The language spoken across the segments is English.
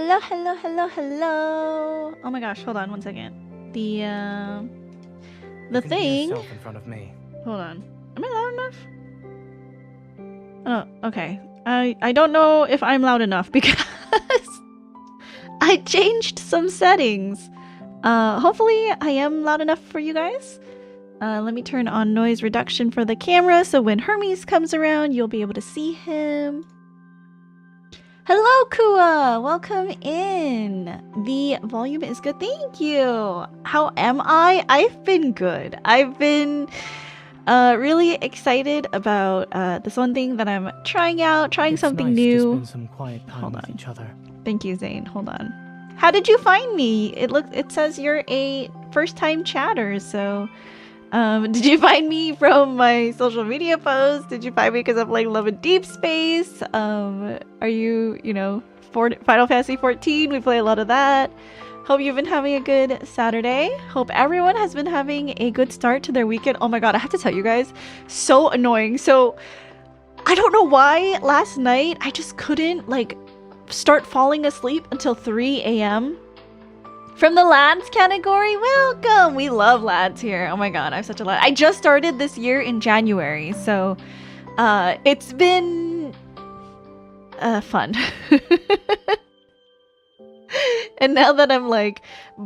Hello, hello, hello, hello. Oh my gosh, hold on one second. The thing. In front of me. Hold on. Am I loud enough? Oh, okay. I don't know if I'm loud enough because I changed some settings. Hopefully I am loud enough for you guys. Let me turn on noise reduction for the camera so when Hermes comes around, you'll be able to see him. Hello, Kua! Welcome in. The volume is good. Thank you. How am I? I've been good. I've been really excited about this one thing that I'm trying out, something new. To spend some quiet time with each other. Thank you, Zane. Hold on. How did you find me? It says you're a first-time chatter, so did you find me from my social media posts? Did you find me because I'm like loving Deep Space? Are you, Final Fantasy 14? We play a lot of that. Hope you've been having a good Saturday. Hope everyone has been having a good start to their weekend. Oh my god, I have to tell you guys, so annoying. So I don't know why last night I just couldn't start falling asleep until 3 a.m. From the lads category, welcome! We love lads here. Oh my god, I'm such a lad. I just started this year in January, so it's been fun. And now that I'm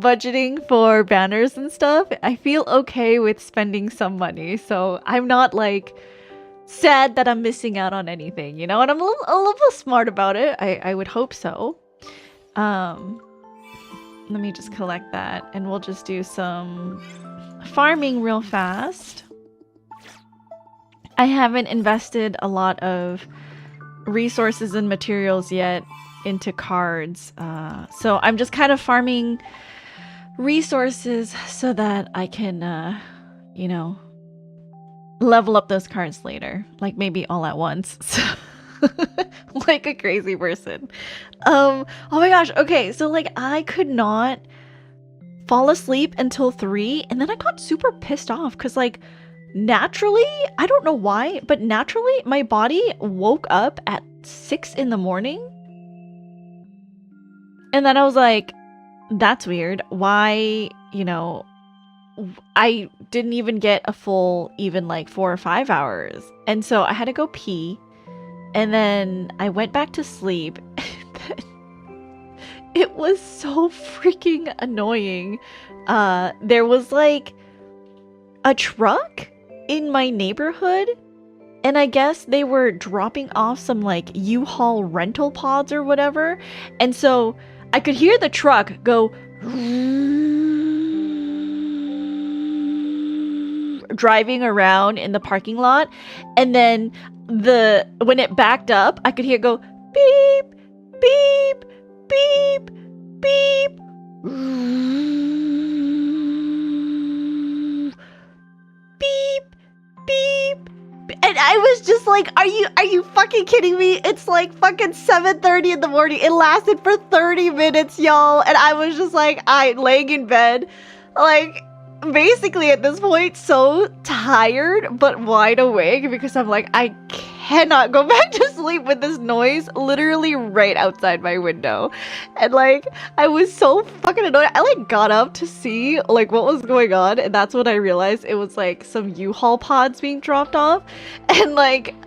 budgeting for banners and stuff, I feel okay with spending some money. So I'm not sad that I'm missing out on anything, and I'm a little smart about it. I would hope so. Let me just collect that and we'll just do some farming real fast. I haven't invested a lot of resources and materials yet into cards. So I'm just kind of farming resources so that I can, level up those cards later. Maybe all at once. Like a crazy person. Oh my gosh. Okay, so I could not fall asleep until 3 and then I got super pissed off because naturally, I don't know why, but naturally my body woke up at 6 in the morning. And then I was like, that's weird. Why, I didn't even get a full even 4 or 5 hours. And so I had to go pee. And then I went back to sleep. It was so freaking annoying. There was a truck in my neighborhood. And I guess they were dropping off some U-Haul rental pods or whatever. And so I could hear the truck go driving around in the parking lot. And then when it backed up, I could hear it go beep, beep, beep, beep, beep, beep. And I was just like, are you fucking kidding me? It's fucking 7:30 in the morning. It lasted for 30 minutes, y'all. And I was just laying in bed, basically at this point so tired but wide awake because I'm I cannot go back to sleep with this noise literally right outside my window. And I was so fucking annoyed. I got up to see what was going on, and that's when I realized it was some U-Haul pods being dropped off. And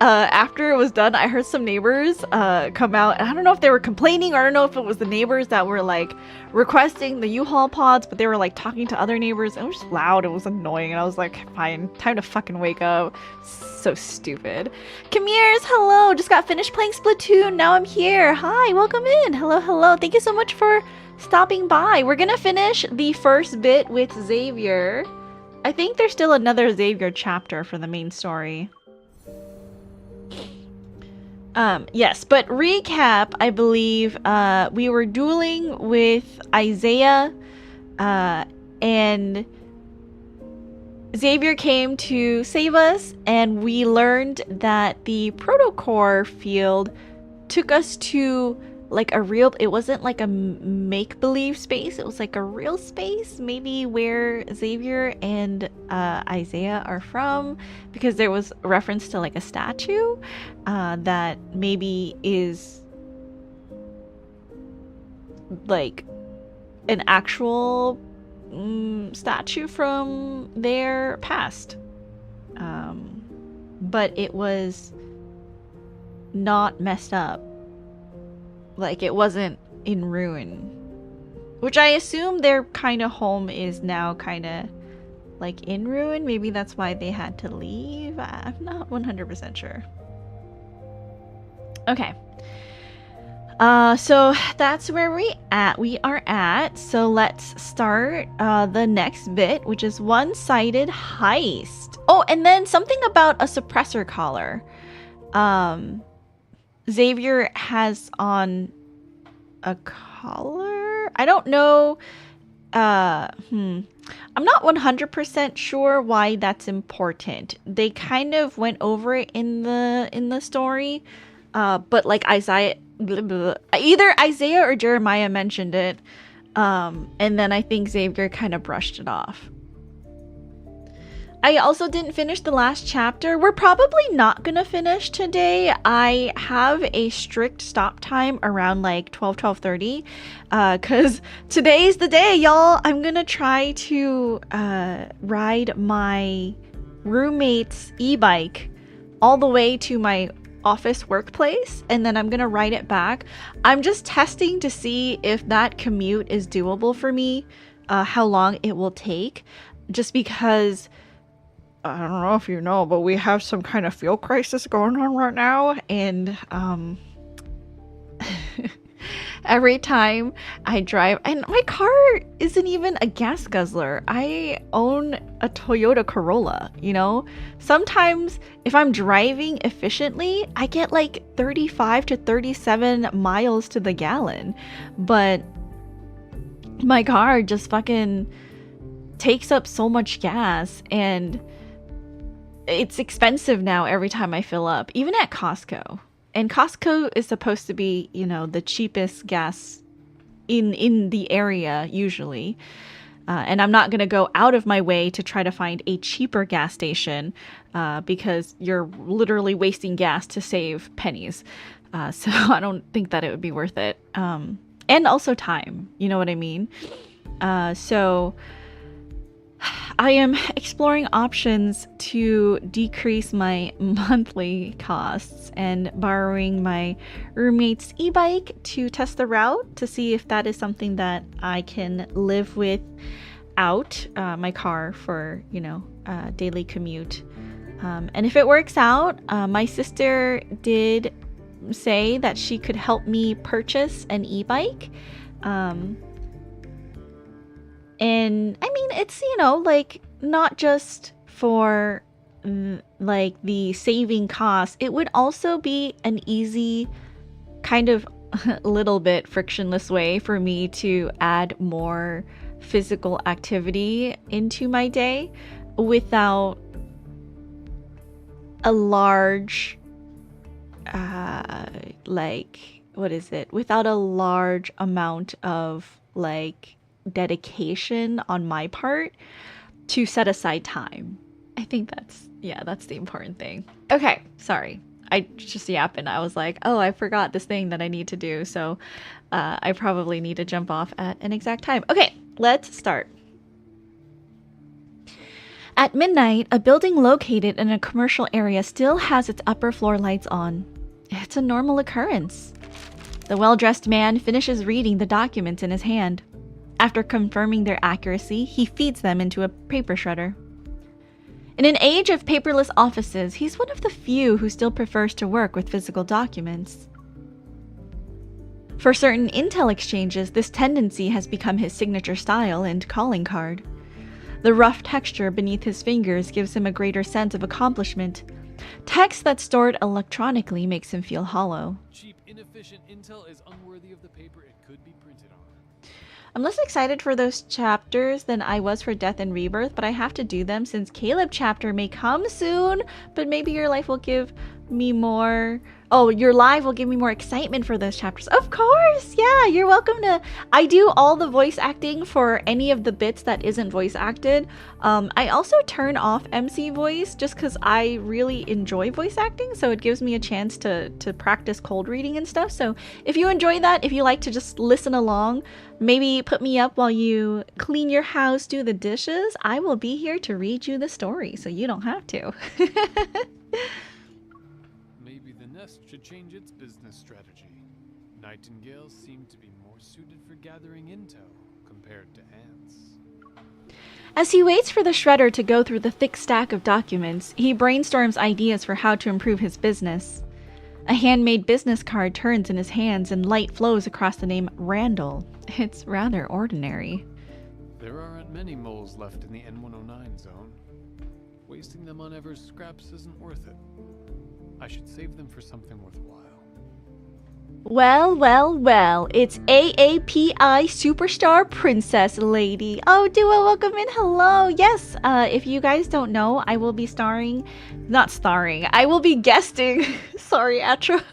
after it was done, I heard some neighbors come out, and I don't know if they were complaining or I don't know if it was the neighbors that were requesting the U-Haul pods, but they were talking to other neighbors. It was just loud. It was annoying, and I was fine, time to fucking wake up. So stupid. Kamirs, hello. Just got finished playing Splatoon. Now I'm here. Hi, welcome in. Hello, hello. Thank you so much for stopping by. We're gonna finish the first bit with Xavier. I think there's still another Xavier chapter for the main story. Yes, but recap, I believe we were dueling with Isaiah and Xavier came to save us, and we learned that the protocore field took us to a real, it wasn't a make-believe space, it was a real space, maybe where Xavier and Isaiah are from, because there was reference to a statue that maybe is like an actual statue from their past. But it was not messed up. Like, it wasn't in ruin. Which I assume their kind of home is now kind of like in ruin. Maybe that's why they had to leave. I'm not 100% sure. Okay. So that's where we are at. So let's start the next bit, which is one-sided heist. Oh, and then something about a suppressor collar. Xavier has on a collar? I don't know. I'm not 100% sure why that's important. They kind of went over it in the story, but like Isaiah, either Isaiah or Jeremiah mentioned it, and then I think Xavier kind of brushed it off. I also didn't finish the last chapter. We're probably not gonna finish today. I have a strict stop time around like 12:30, because today's the day, y'all. I'm gonna try to ride my roommate's e-bike all the way to my office workplace, and then I'm gonna ride it back. I'm just testing to see if that commute is doable for me, how long it will take, just because I don't know if you know, but we have some kind of fuel crisis going on right now, and every time I drive, and my car isn't even a gas guzzler. I own a Toyota Corolla, you know? Sometimes if I'm driving efficiently, I get like 35 to 37 miles to the gallon, but my car just fucking takes up so much gas, and it's expensive now every time I fill up, even at Costco. And Costco is supposed to be, you know, the cheapest gas in the area usually. And I'm not going to go out of my way to try to find a cheaper gas station, because you're literally wasting gas to save pennies. So I don't think that it would be worth it. And also time, you know what I mean? So I am exploring options to decrease my monthly costs and borrowing my roommate's e-bike to test the route to see if that is something that I can live without my car for, you know, daily commute. And if it works out, my sister did say that she could help me purchase an e-bike. And I mean, it's, you know, like, not just for like the saving costs, it would also be an easy kind of little bit frictionless way for me to add more physical activity into my day without a large like, what is it? Without a large amount of like dedication on my part to set aside time. I think that's the important thing. Okay, sorry. I just yapping. I was like, oh, I forgot this thing that I need to do. So I probably need to jump off at an exact time. Okay, let's start. At midnight, a building located in a commercial area still has its upper floor lights on. It's a normal occurrence. The well-dressed man finishes reading the documents in his hand. After confirming their accuracy, he feeds them into a paper shredder. In an age of paperless offices, he's one of the few who still prefers to work with physical documents. For certain intel exchanges, this tendency has become his signature style and calling card. The rough texture beneath his fingers gives him a greater sense of accomplishment. Text that's stored electronically makes him feel hollow. Cheap, inefficient intel is unworthy of the paper it could be printed on. I'm less excited for those chapters than I was for Death and Rebirth, but I have to do them since Caleb chapter may come soon, but maybe your life will give me more. Oh, your live will give me more excitement for those chapters. Of course, yeah, you're welcome to. I do all the voice acting for any of the bits that isn't voice acted. I also turn off MC voice just because I really enjoy voice acting, so it gives me a chance to practice cold reading and stuff. So if you enjoy that, if you like to just listen along, maybe put me up while you clean your house, do the dishes, I will be here to read you the story, so you don't have to. Maybe the nest should change its business strategy. Nightingales seem to be more suited for gathering intel compared to ants. As he waits for the shredder to go through the thick stack of documents, he brainstorms ideas for how to improve his business. A handmade business card turns in his hands and light flows across the name Randall. It's rather ordinary. There aren't many moles left in the N109 zone. Wasting them on Ever's scraps isn't worth it. I should save them for something worthwhile. Well, well, well, it's AAPI Superstar Princess Lady. Oh, Dua, welcome in. Hello. Yes, if you guys don't know, I will be I will be guesting. Sorry, Atra.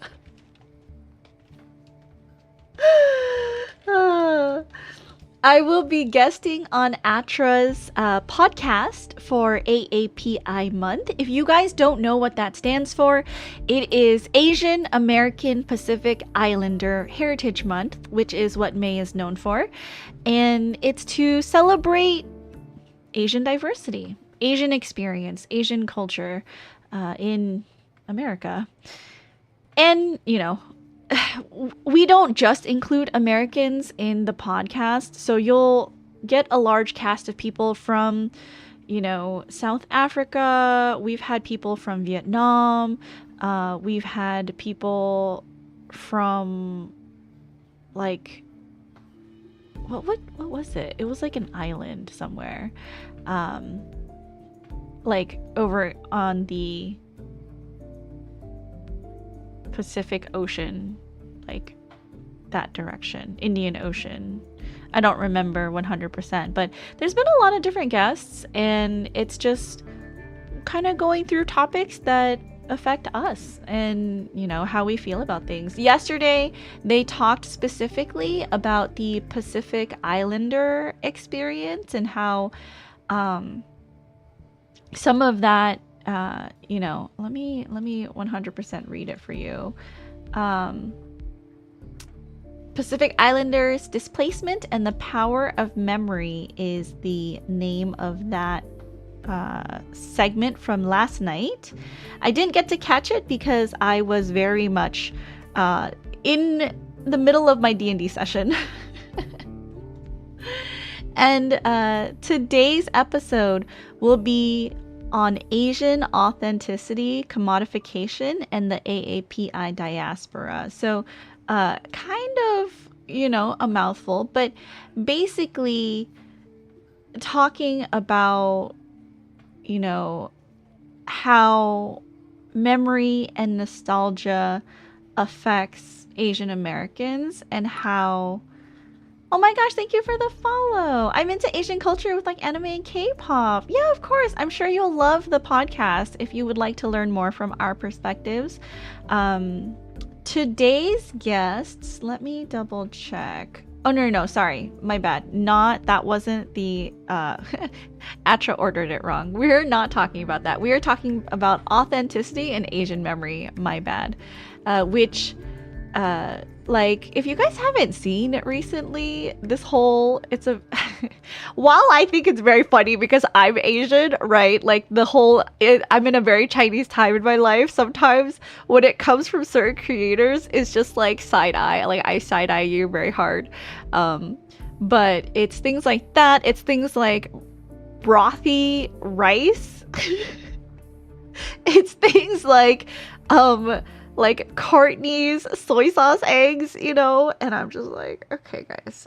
I will be guesting on Atra's podcast for AAPI month. If you guys don't know what that stands for, it is Asian American Pacific Islander Heritage Month, which is what May is known for. And it's to celebrate Asian diversity, Asian experience, Asian culture in America. And, you know, we don't just include Americans in the podcast, so you'll get a large cast of people from, you know, South Africa. We've had people from Vietnam. We've had people from, like, what was it? It was like an island somewhere, like over on the Pacific Ocean, like that direction, Indian Ocean. I don't remember 100%, but there's been a lot of different guests, and it's just kind of going through topics that affect us and, you know, how we feel about things. Yesterday, they talked specifically about the Pacific Islander experience and how some of that, you know, let me 100% read it for you. Pacific Islanders Displacement and the Power of Memory is the name of that segment from last night. I didn't get to catch it because I was very much in the middle of my D&D session. And today's episode will be on Asian authenticity, commodification, and the AAPI diaspora. So kind of, you know, a mouthful, but basically talking about, you know, how memory and nostalgia affects Asian Americans and how, oh my gosh, thank you for the follow. I'm into Asian culture with like anime and K-pop. Yeah, of course. I'm sure you'll love the podcast if you would like to learn more from our perspectives. Today's guests, let me double check. Oh, no, sorry. My bad. That wasn't the, Atra ordered it wrong. We're not talking about that. We are talking about authenticity and Asian memory. My bad. Which, like, if you guys haven't seen it recently, it's a, while I think it's very funny because I'm Asian, right? Like I'm in a very Chinese time in my life. Sometimes when it comes from certain creators, it's just like side eye. Like I side eye you very hard. But it's things like that. It's things like brothy rice. It's things like Courtney's soy sauce eggs, you know, and I'm just like, okay, guys.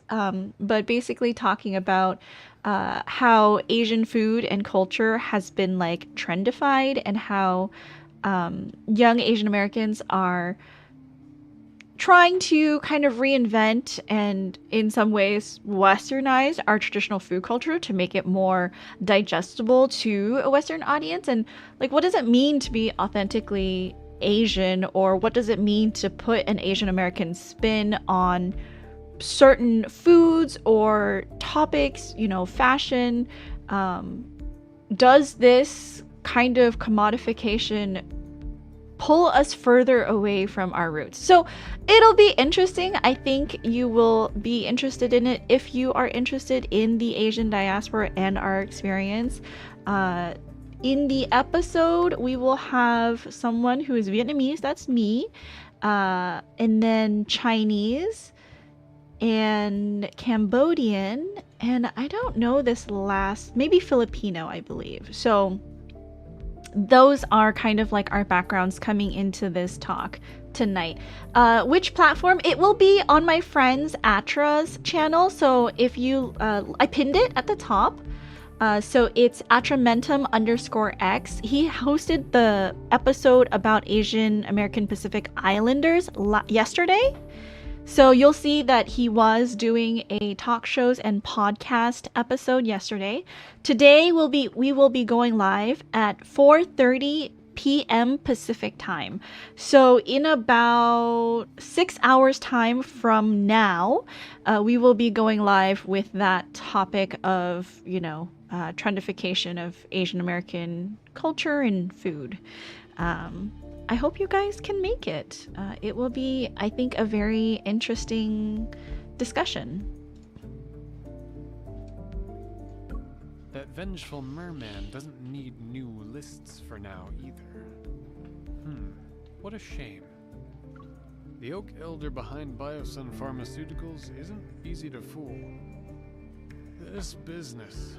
But basically talking about how Asian food and culture has been like trendified and how young Asian Americans are trying to kind of reinvent and in some ways westernize our traditional food culture to make it more digestible to a Western audience. And like, what does it mean to be authentically Asian, or what does it mean to put an Asian American spin on certain foods or topics, you know, fashion. Does this kind of commodification pull us further away from our roots? So it'll be interesting. I think you will be interested in it if you are interested in the Asian diaspora and our experience. In the episode, we will have someone who is Vietnamese, that's me, and then Chinese and Cambodian, and I don't know this last, maybe Filipino, I believe. So those are kind of like our backgrounds coming into this talk tonight. Which platform? It will be on my friend's Atra's channel. So if you, I pinned it at the top. So it's Atramentum_X. He hosted the episode about Asian American Pacific Islanders yesterday. So you'll see that he was doing a talk shows and podcast episode yesterday. Today we will be going live at 4:30 p.m. Pacific time. So in about 6 hours time from now, we will be going live with that topic of, you know, trendification of Asian American culture and food. I hope you guys can make it. It will be, I think, a very interesting discussion. That vengeful merman doesn't need new lists for now either. What a shame. The oak elder behind Biosun Pharmaceuticals isn't easy to fool. This business,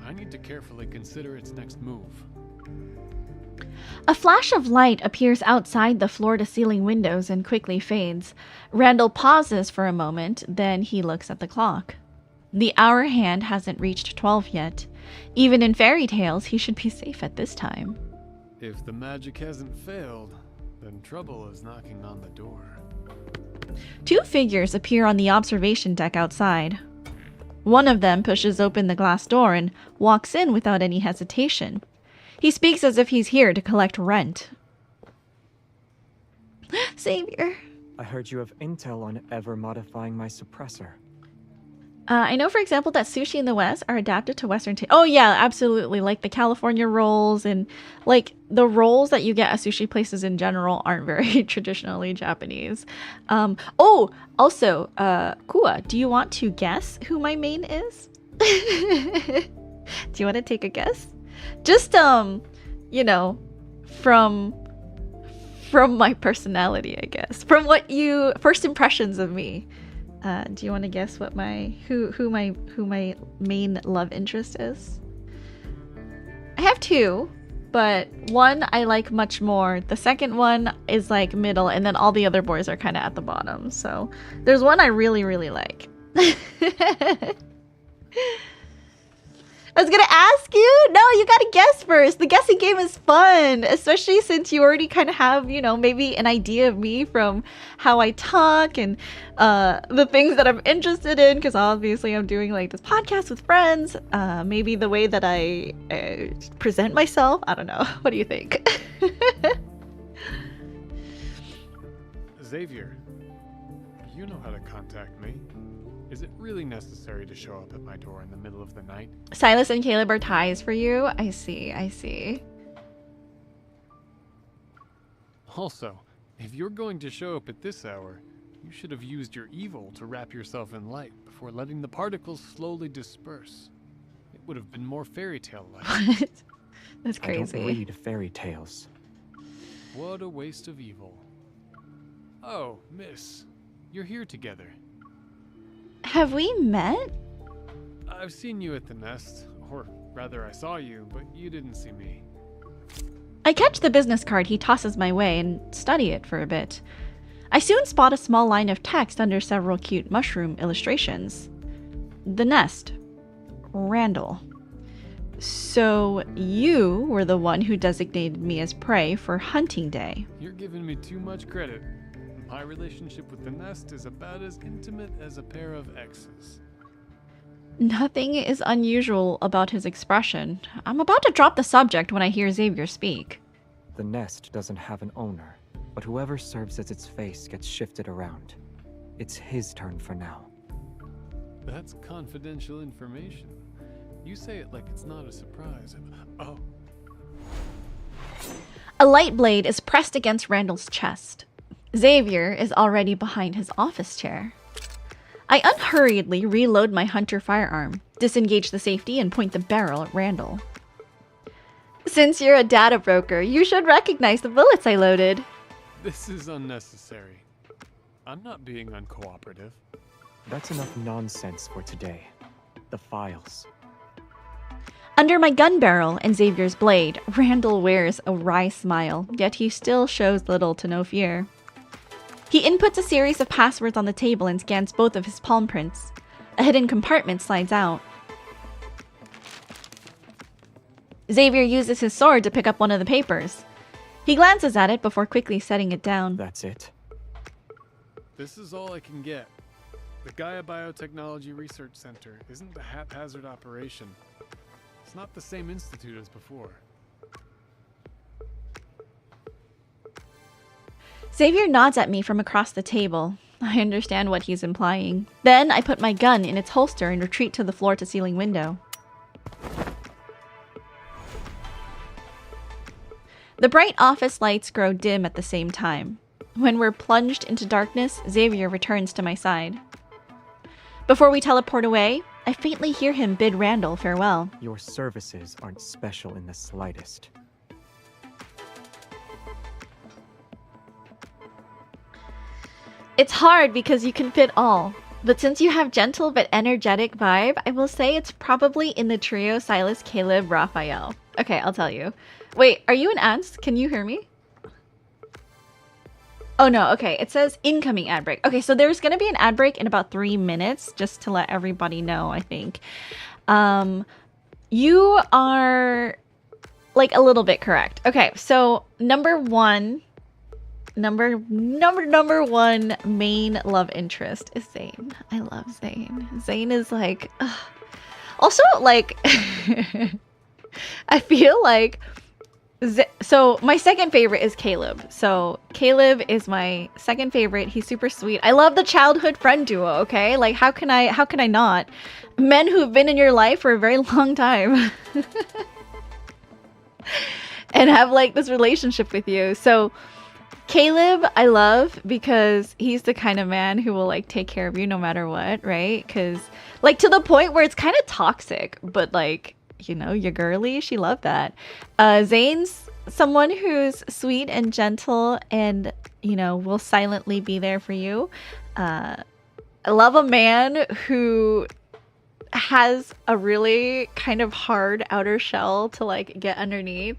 I need to carefully consider its next move. A flash of light appears outside the floor-to-ceiling windows and quickly fades. Randall pauses for a moment, then he looks at the clock. The hour hand hasn't reached 12 yet. Even in fairy tales, he should be safe at this time. If the magic hasn't failed, then trouble is knocking on the door. Two figures appear on the observation deck outside. One of them pushes open the glass door and walks in without any hesitation. He speaks as if he's here to collect rent. Savior. I heard you have intel on ever modifying my suppressor. I know, for example, that sushi in the West are adapted to Western taste. Oh, yeah, absolutely. Like the California rolls and like the rolls that you get at sushi places in general aren't very traditionally Japanese. Also, Kua, do you want to guess who my main is? Do you want to take a guess? Just, you know, from my personality, I guess. From what you, first impressions of me. Do you want to guess what who my main love interest is? I have two, but one I like much more. The second one is like middle, and then all the other boys are kind of at the bottom. So there's one I really, really like. I was gonna ask you. No, you gotta guess first. The guessing game is fun, especially since you already kind of have, you know, maybe an idea of me from how I talk and the things that I'm interested in. Because obviously I'm doing like this podcast with friends. Maybe the way that I present myself. I don't know. What do you think? Xavier, you know how to contact me. Is it really necessary to show up at my door in the middle of the night? Silas and Caleb are ties for you. I see. Also, if you're going to show up at this hour, you should have used your evil to wrap yourself in light before letting the particles slowly disperse. It would have been more fairy tale-like. What? That's I don't crazy. read fairy tales. What a waste of evil. Oh, miss, you're here together. Have we met? I've seen you at the nest, or rather I saw you, but you didn't see me. I catch the business card he tosses my way and study it for a bit. I soon spot a small line of text under several cute mushroom illustrations. The nest. Randall. So you were the one who designated me as prey for hunting day. You're giving me too much credit. My relationship with the nest is about as intimate as a pair of exes. Nothing is unusual about his expression. I'm about to drop the subject when I hear Xavier speak. The nest doesn't have an owner, but whoever serves as its face gets shifted around. It's his turn for now. That's confidential information. You say it like it's not a surprise. Oh. A light blade is pressed against Randall's chest. Xavier is already behind his office chair. I unhurriedly reload my hunter firearm, disengage the safety, and point the barrel at Randall. Since you're a data broker, you should recognize the bullets I loaded. This is unnecessary. I'm not being uncooperative. That's enough nonsense for today. The files. Under my gun barrel and Xavier's blade, Randall wears a wry smile, yet he still shows little to no fear. He inputs a series of passwords on the table and scans both of his palm prints. A hidden compartment slides out. Xavier uses his sword to pick up one of the papers. He glances at it before quickly setting it down. That's it. This is all I can get. The Gaia Biotechnology Research Center isn't a haphazard operation. It's not the same institute as before. Xavier nods at me from across the table. I understand what he's implying. Then I put my gun in its holster and retreat to the floor-to-ceiling window. The bright office lights grow dim at the same time. When we're plunged into darkness, Xavier returns to my side. Before we teleport away, I faintly hear him bid Randall farewell. Your services aren't special in the slightest. It's hard because you can fit all. But since you have gentle but energetic vibe, I will say it's probably in the trio Silas, Caleb, Raphael. Okay, I'll tell you. Wait, are you an ants? Can you hear me? Oh no, okay. It says incoming ad break. Okay, so there's gonna be an ad break in about 3 minutes, just to let everybody know, I think. You are like a little bit correct. Okay, so number one main love interest is Zane. I love Zane. Zane is like also like I feel like so my second favorite is Caleb. So Caleb is my second favorite. He's super sweet. I love the childhood friend duo, okay? Like how can I not? Men who've been in your life for a very long time. And have like this relationship with you. So Caleb, I love because he's the kind of man who will like take care of you no matter what, right? Because like to the point where it's kind of toxic, but like, you know, you're girly. She loved that. Zane's someone who's sweet and gentle and, you know, will silently be there for you. I love a man who has a really kind of hard outer shell to like get underneath.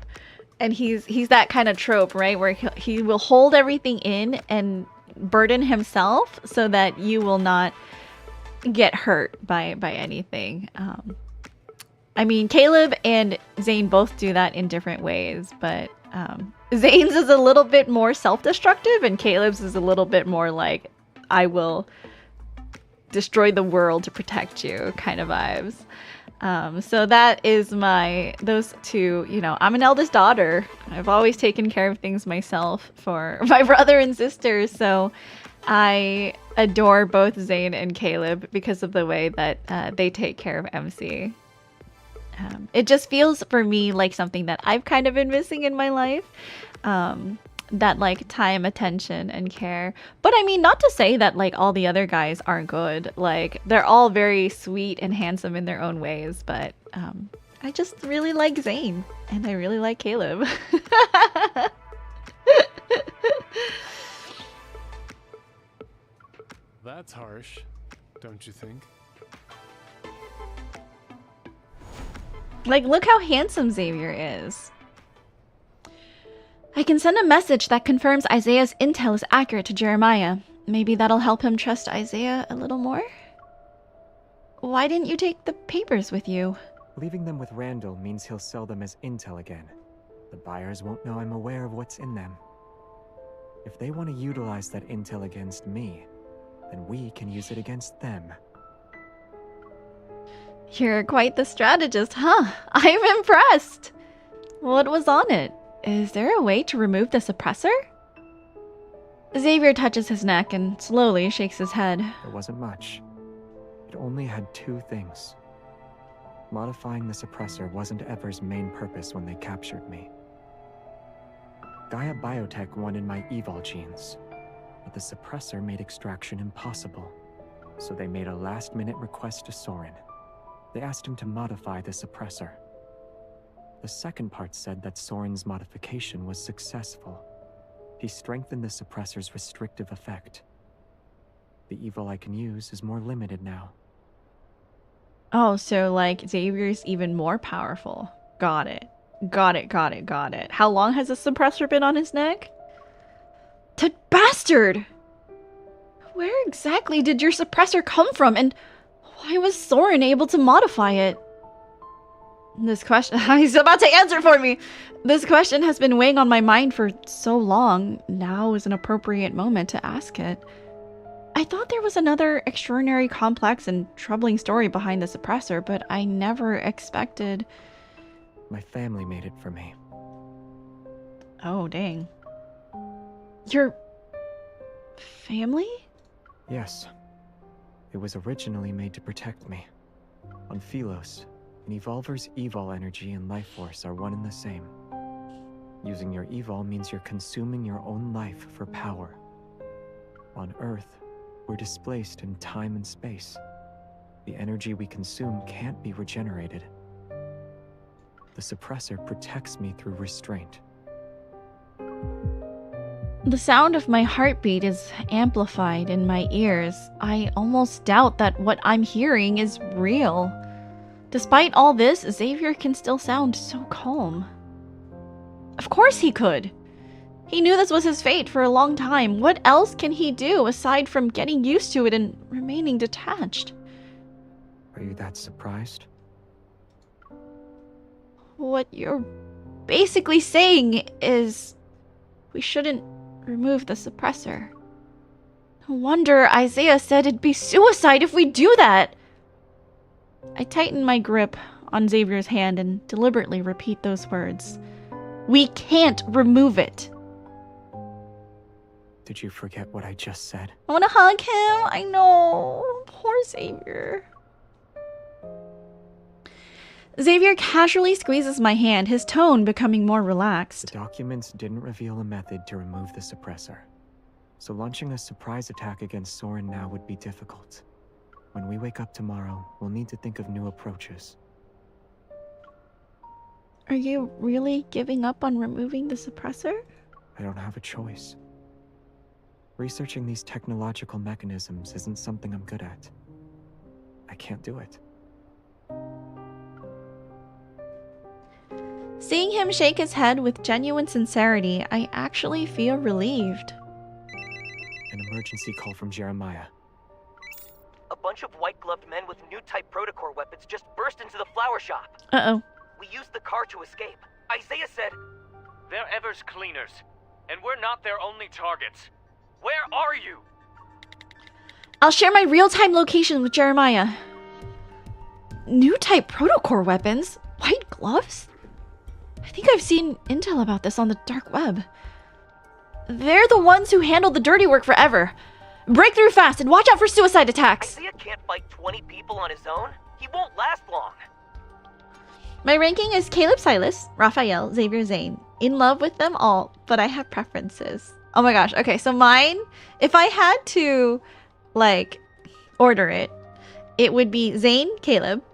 And he's that kind of trope, right? Where he will hold everything in and burden himself so that you will not get hurt by anything. I mean, Caleb and Zane both do that in different ways, but Zane's is a little bit more self-destructive and Caleb's is a little bit more like, I will destroy the world to protect you kind of vibes. So that is those two, you know, I'm an eldest daughter. I've always taken care of things myself for my brother and sisters. So I adore both Zane and Caleb because of the way that they take care of MC. It just feels for me like something that I've kind of been missing in my life. That like time, attention, and care. But I mean, not to say that like all the other guys aren't good. Like they're all very sweet and handsome in their own ways. But I just really like Zane and I really like Caleb. That's harsh, don't you think? Like, look how handsome Xavier is. I can send a message that confirms Isaiah's intel is accurate to Jeremiah. Maybe that'll help him trust Isaiah a little more? Why didn't you take the papers with you? Leaving them with Randall means he'll sell them as intel again. The buyers won't know I'm aware of what's in them. If they want to utilize that intel against me, then we can use it against them. You're quite the strategist, huh? I'm impressed. What was on it? Is there a way to remove the suppressor? Xavier touches his neck and slowly shakes his head. There wasn't much. It only had two things. Modifying the suppressor wasn't Ever's main purpose when they captured me. Gaia Biotech wanted my evil genes, but the suppressor made extraction impossible. So they made a last-minute request to Soren. They asked him to modify the suppressor. The second part said that Soren's modification was successful. He strengthened the suppressor's restrictive effect. The evil I can use is more limited now. Oh, so like Xavier's even more powerful. Got it. Got it. How long has the suppressor been on his neck? That bastard! Where exactly did your suppressor come from, and why was Soren able to modify it? This question— he's about to answer for me! This question has been weighing on my mind for so long. Now is an appropriate moment to ask it. I thought there was another extraordinary, complex, and troubling story behind the suppressor, but I never expected— My family made it for me. Oh, dang. Your family? Yes. It was originally made to protect me. On Philos, an evolver's evil energy and life force are one and the same. Using your evil means you're consuming your own life for power. On Earth, we're displaced in time and space. The energy we consume can't be regenerated. The suppressor protects me through restraint. The sound of my heartbeat is amplified in my ears. I almost doubt that what I'm hearing is real. Despite all this, Xavier can still sound so calm. Of course he could. He knew this was his fate for a long time. What else can he do aside from getting used to it and remaining detached? Are you that surprised? What you're basically saying is we shouldn't remove the suppressor. No wonder Isaiah said it'd be suicide if we do that. I tighten my grip on Xavier's hand and deliberately repeat those words. We can't remove it. Did you forget what I just said? I want to hug him. I know. Poor Xavier. Xavier casually squeezes my hand, his tone becoming more relaxed. The documents didn't reveal a method to remove the suppressor. So launching a surprise attack against Soren now would be difficult. When we wake up tomorrow, we'll need to think of new approaches. Are you really giving up on removing the suppressor? I don't have a choice. Researching these technological mechanisms isn't something I'm good at. I can't do it. Seeing him shake his head with genuine sincerity, I actually feel relieved. An emergency call from Jeremiah. A bunch of white-gloved men with new type protocore weapons just burst into the flower shop. Uh-oh. We used the car to escape. Isaiah said, "They're Ever's cleaners, and we're not their only targets. Where are you?" I'll share my real-time location with Jeremiah. New type protocore weapons? White gloves? I think I've seen intel about this on the dark web. They're the ones who handled the dirty work forever. Break through fast and watch out for suicide attacks. Isaiah can't fight 20 people on his own. He won't last long. My ranking is Caleb, Silas, Raphael, Xavier, Zane. In love with them all, but I have preferences. Oh my gosh. Okay, so mine, if I had to, like, order it, it would be Zane, Caleb,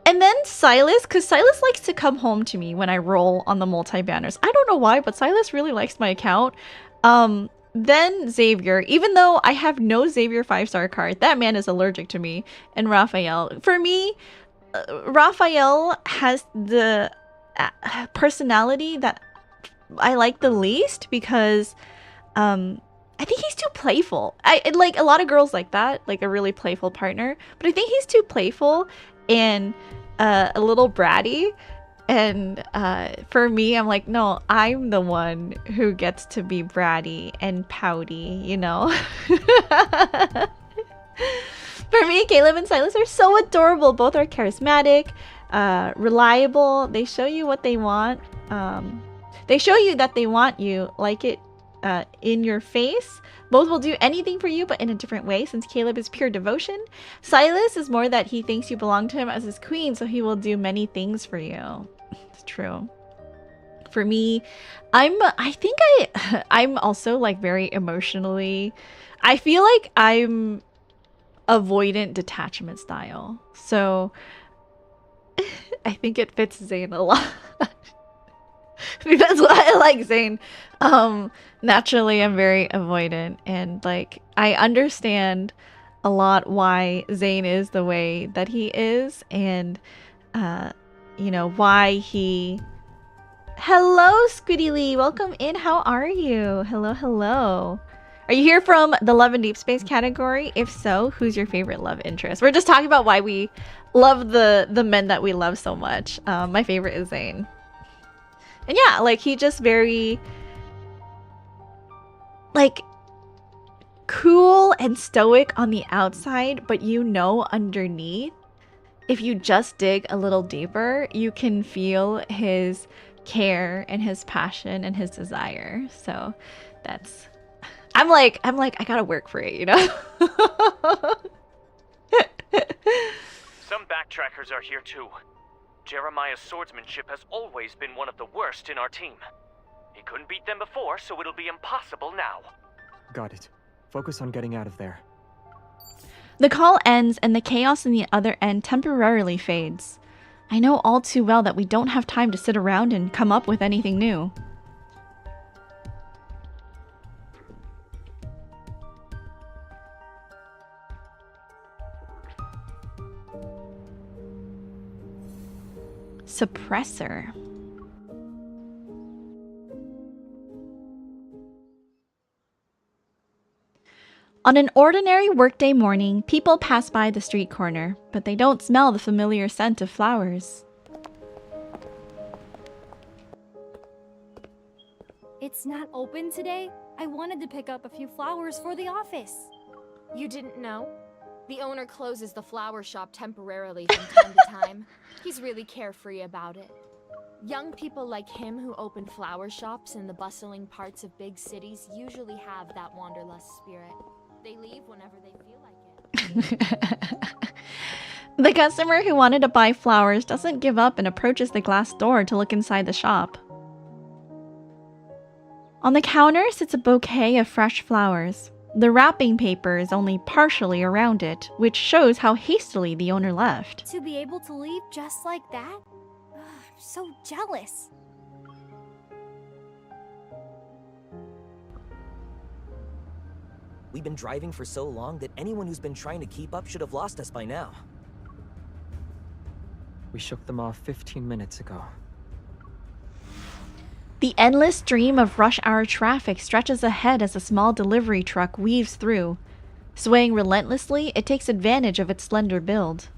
and then Silas, because Silas likes to come home to me when I roll on the multi-banners. I don't know why, but Silas really likes my account. Then Xavier, even though I have no Xavier 5-star card, that man is allergic to me. And Raphael. For me, Raphael has the personality that I like the least because I think he's too playful. Like a lot of girls like that, like a really playful partner. But I think he's too playful and a little bratty. And for me, I'm like, no, I'm the one who gets to be bratty and pouty, you know? For me, Caleb and Silas are so adorable. Both are charismatic, reliable. They show you what they want. They show you that they want you, like it in your face. Both will do anything for you, but in a different way, since Caleb is pure devotion. Silas is more that he thinks you belong to him as his queen, so he will do many things for you. It's true. For me, I'm also like very emotionally, I feel like I'm avoidant detachment style. So I think it fits Zane a lot. That's why I like Zane. Naturally, I'm very avoidant, and like I understand a lot why Zane is the way that he is, and you know why he. Hello, Squiddy Lee. Welcome in. How are you? Hello, hello. Are you here from the Love and Deep Space category? If so, who's your favorite love interest? We're just talking about why we love the men that we love so much. My favorite is Zane. And yeah, like he just very like cool and stoic on the outside, but you know underneath, if you just dig a little deeper, you can feel his care and his passion and his desire. So that's I'm like I gotta work for it, you know. Some backtrackers are here too. Jeremiah's swordsmanship has always been one of the worst in our team. He couldn't beat them before, so it'll be impossible now. Got it. Focus on getting out of there. The call ends and the chaos in the other end temporarily fades. I know all too well that we don't have time to sit around and come up with anything new. Suppressor. On an ordinary workday morning, people pass by the street corner, but they don't smell the familiar scent of flowers. It's not open today? I wanted to pick up a few flowers for the office. You didn't know? The owner closes the flower shop temporarily from time to time. He's really carefree about it. Young people like him who open flower shops in the bustling parts of big cities usually have that wanderlust spirit. They leave whenever they feel like it. The customer who wanted to buy flowers doesn't give up and approaches the glass door to look inside the shop. On the counter sits a bouquet of fresh flowers. The wrapping paper is only partially around it, which shows how hastily the owner left. To be able to leave just like that? Ugh, I'm so jealous. We've been driving for so long that anyone who's been trying to keep up should have lost us by now. We shook them off 15 minutes ago. The endless stream of rush hour traffic stretches ahead as a small delivery truck weaves through. Swaying relentlessly, it takes advantage of its slender build.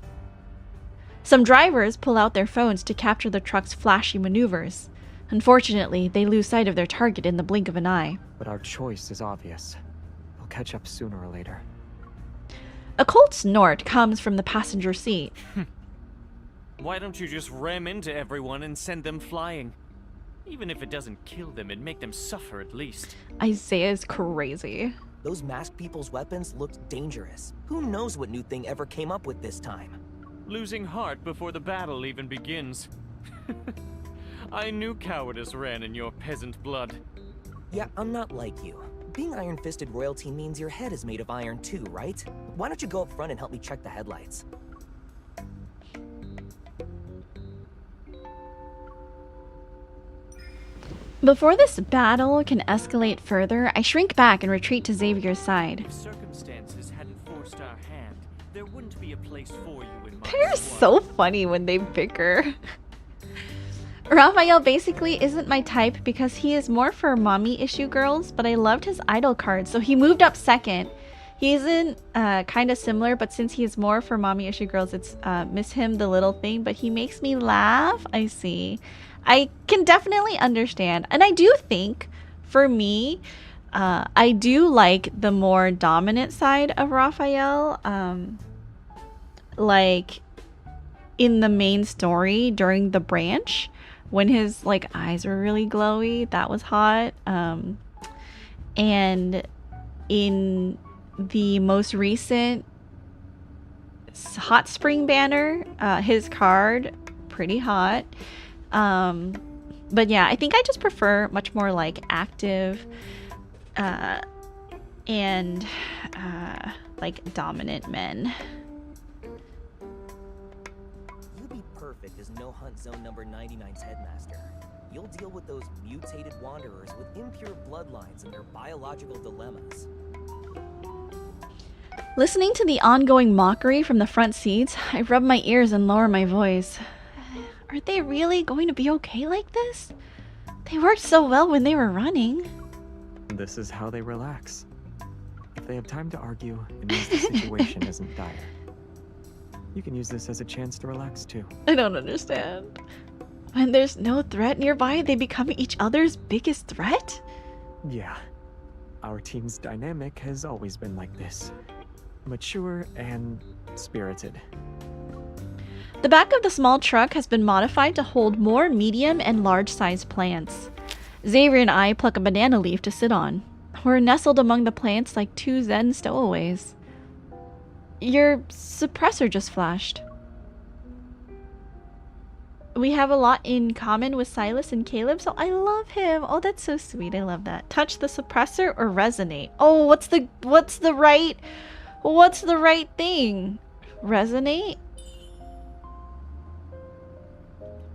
Some drivers pull out their phones to capture the truck's flashy maneuvers. Unfortunately, they lose sight of their target in the blink of an eye. But our choice is obvious. We'll catch up sooner or later. A cold snort comes from the passenger seat. Why don't you just ram into everyone and send them flying? Even if it doesn't kill them, it'd make them suffer at least. Isaiah is crazy. Those masked people's weapons looked dangerous. Who knows what new thing ever came up with this time? Losing heart before the battle even begins. I knew cowardice ran in your peasant blood. Yeah, I'm not like you. Being iron-fisted royalty means your head is made of iron too, right? Why don't you go up front and help me check the headlights? Before this battle can escalate further, I shrink back and retreat to Xavier's side. If circumstances hadn't forced our hand, there wouldn't be a place for you in my They're squad. so funny when they bicker. Raphael basically isn't my type because he is more for mommy issue girls, but I loved his idol card, so he moved up second. He isn't kind of similar, but since he is more for mommy issue girls, it's miss him the little thing, but he makes me laugh. I see. I can definitely understand. And I do think, for me, I do like the more dominant side of Raphael. Like, in the main story during the branch. when his like eyes were really glowy. That was hot. And in the most recent hot spring banner, his card, pretty hot. But yeah, I think I just prefer much more like active and like dominant men. You'd be perfect as No Hunt Zone number 99's headmaster. You'll deal with those mutated wanderers with impure bloodlines and their biological dilemmas. Listening to the ongoing mockery from the front seats, I rub my ears and lower my voice. Are they really going to be okay like this? They worked so well when they were running. This is how they relax. If they have time to argue, it means the situation isn't dire. You can use this as a chance to relax too. I don't understand. When there's no threat nearby, they become each other's biggest threat? Yeah. Our team's dynamic has always been like this. Mature and spirited. The back of the small truck has been modified to hold more medium and large-sized plants. Xavier and I pluck a banana leaf to sit on. We're nestled among the plants like two Zen stowaways. Your suppressor just flashed. We have a lot in common with Silas and Caleb, so I love him. Oh, that's so sweet. I love that. Touch the suppressor or resonate? Oh, what's the right thing? Resonate?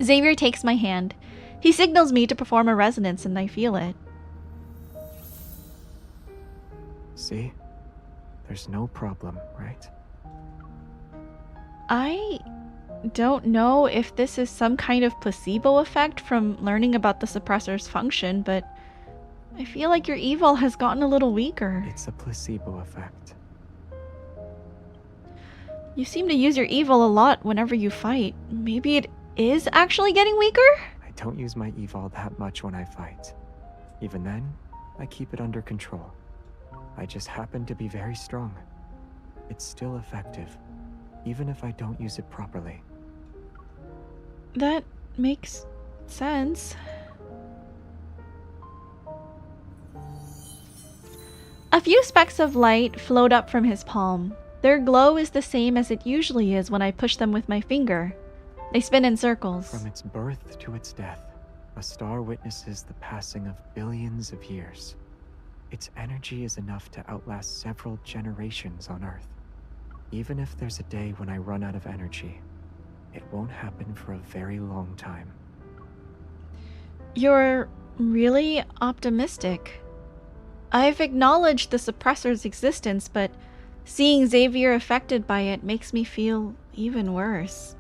Xavier takes my hand. He signals me to perform a resonance and I feel it. See? There's no problem, right? I don't know if this is some kind of placebo effect from learning about the suppressor's function, but I feel like your evil has gotten a little weaker. It's a placebo effect. You seem to use your evil a lot whenever you fight. Maybe it is actually getting weaker? I don't use my evil that much when I fight. Even then, I keep it under control. I just happen to be very strong. It's still effective, even if I don't use it properly. That makes sense. A few specks of light float up from his palm. Their glow is the same as it usually is when I push them with my finger. They spin in circles. From its birth to its death, a star witnesses the passing of billions of years. Its energy is enough to outlast several generations on Earth. Even if there's a day when I run out of energy, it won't happen for a very long time. You're really optimistic. I've acknowledged the suppressor's existence, but seeing Xavier affected by it makes me feel even worse.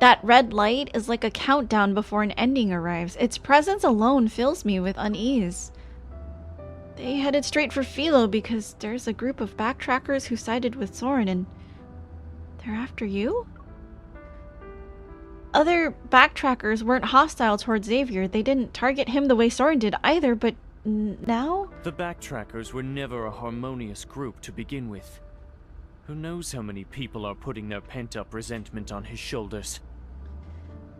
That red light is like a countdown before an ending arrives. Its presence alone fills me with unease. They headed straight for Philo because there's a group of backtrackers who sided with Soren, and they're after you? Other backtrackers weren't hostile towards Xavier. They didn't target him the way Soren did either, but now? The backtrackers were never a harmonious group to begin with. Who knows how many people are putting their pent-up resentment on his shoulders.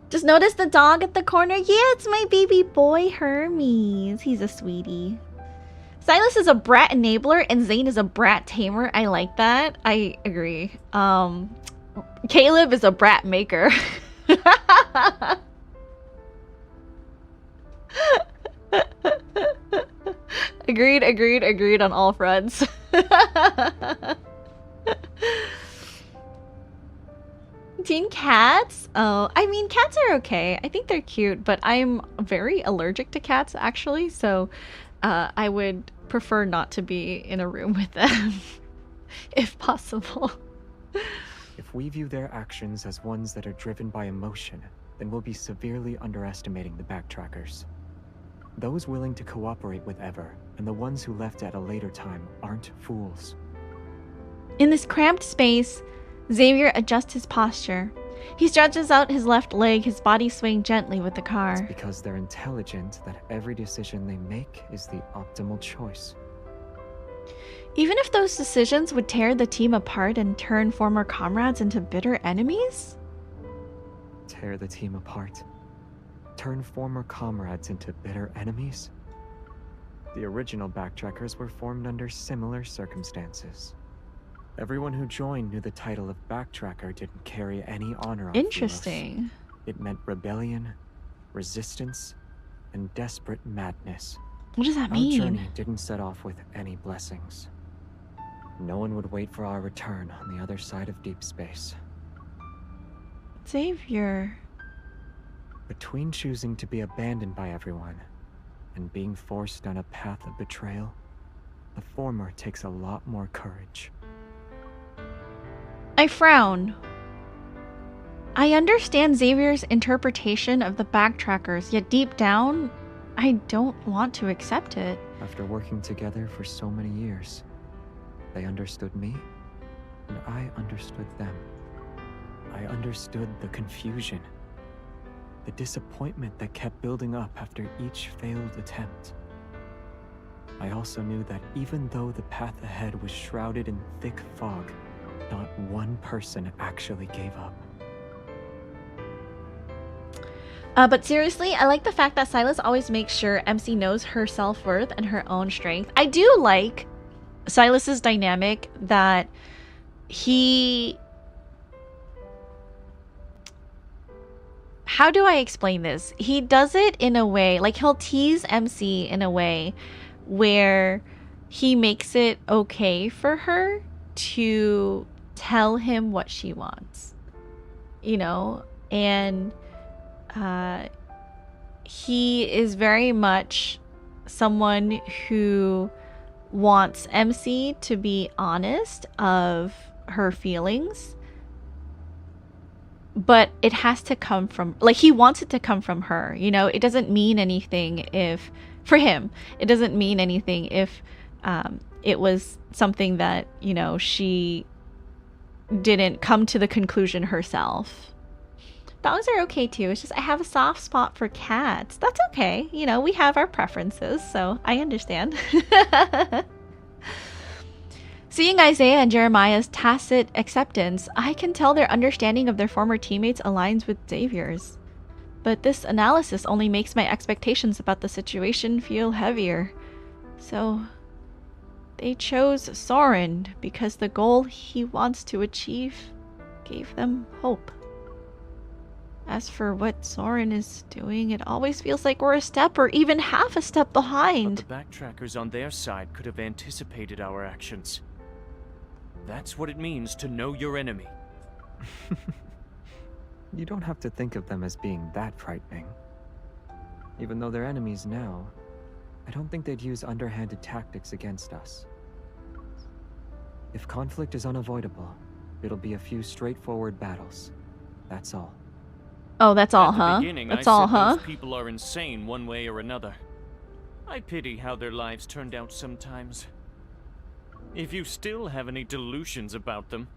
Just notice the dog at the corner. Yeah, it's my baby boy Hermes. He's a sweetie. Silas is a brat enabler and Zane is a brat tamer. I like that. I agree. Caleb is a brat maker. Agreed on all fronts. Teen cats? Oh, I mean, cats are okay. I think they're cute, but I'm very allergic to cats, actually, so I would prefer not to be in a room with them, if possible. If we view their actions as ones that are driven by emotion, then we'll be severely underestimating the backtrackers. Those willing to cooperate with Ever, and the ones who left at a later time, aren't fools. In this cramped space, Xavier adjusts his posture. He stretches out his left leg, his body swaying gently with the car. It's because they're intelligent that every decision they make is the optimal choice. Even if those decisions would tear the team apart and turn former comrades into bitter enemies? Tear the team apart. turn former comrades into bitter enemies? The original backtrackers were formed under similar circumstances. Everyone who joined knew the title of backtracker didn't carry any honor on Velos. Interesting. It meant rebellion, resistance, and desperate madness. What does that Our mean? journey didn't set off with any blessings. No one would wait for our return on the other side of deep space. Xavier. Between choosing to be abandoned by everyone and being forced down a path of betrayal, the former takes a lot more courage. I frown. I understand Xavier's interpretation of the backtrackers, yet deep down, I don't want to accept it. After working together for so many years, they understood me, and I understood them. I understood the confusion, the disappointment that kept building up after each failed attempt. I also knew that even though the path ahead was shrouded in thick fog, not one person actually gave up. But seriously, I like the fact that Silas always makes sure MC knows her self-worth and her own strength. I do like Silas's dynamic that he... How do I explain this? He does it in a way, like he'll tease MC in a way where he makes it okay for her to tell him what she wants, you know? And he is very much someone who wants MC to be honest of her feelings, but it has to come from, like, he wants it to come from her, you know? It doesn't mean anything if, for him, it doesn't mean anything if it was something that, you know, she didn't come to the conclusion herself. Dogs are okay too. It's just I have a soft spot for cats. That's okay. You know, we have our preferences, so I understand. Seeing Isaiah and Jeremiah's tacit acceptance, I can tell their understanding of their former teammates aligns with Xavier's. But this analysis only makes my expectations about the situation feel heavier. So, they chose Soren because the goal he wants to achieve gave them hope. As for what Soren is doing, it always feels like we're a step or even half a step behind. But the backtrackers on their side could have anticipated our actions. That's what it means to know your enemy. You don't have to think of them as being that frightening. Even though they're enemies now, I don't think they'd use underhanded tactics against us. If conflict is unavoidable, it'll be a few straightforward battles. That's all. Oh, that's all, At the huh? beginning, That's I all, said huh? those people are insane one way or another. I pity how their lives turned out sometimes. If you still have any delusions about them,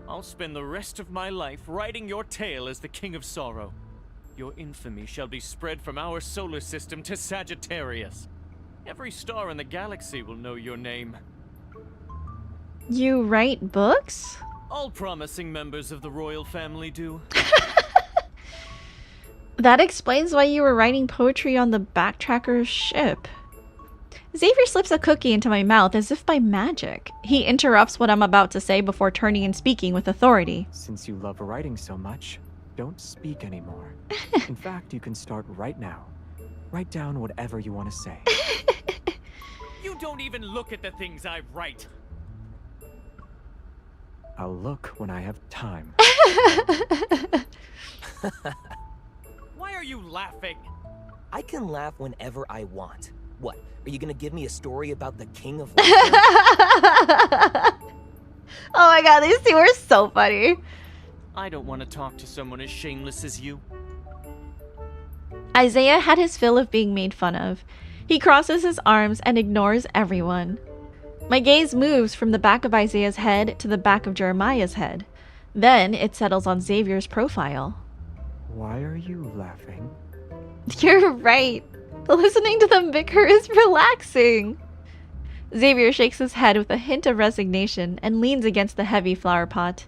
I'll spend the rest of my life writing your tale as the King of Sorrow. Your infamy shall be spread from our solar system to Sagittarius. Every star in the galaxy will know your name. You write books? All promising members of the royal family do. That explains why you were writing poetry on the backtracker's ship. Xavier slips a cookie into my mouth as if by magic. He interrupts what I'm about to say before turning and speaking with authority. Since you love writing so much, don't speak anymore. In fact, you can start right now. Write down whatever you want to say. You don't even look at the things I write. I'll look when I have time. Why are you laughing? I can laugh whenever I want. What? Are you gonna give me a story about the King of Oh my god, these two are so funny. I don't want to talk to someone as shameless as you. Isaiah had his fill of being made fun of. He crosses his arms and ignores everyone. My gaze moves from the back of Isaiah's head to the back of Jeremiah's head. Then it settles on Xavier's profile. Why are you laughing? You're right. Listening to them bicker is relaxing. Xavier shakes his head with a hint of resignation and leans against the heavy flower pot.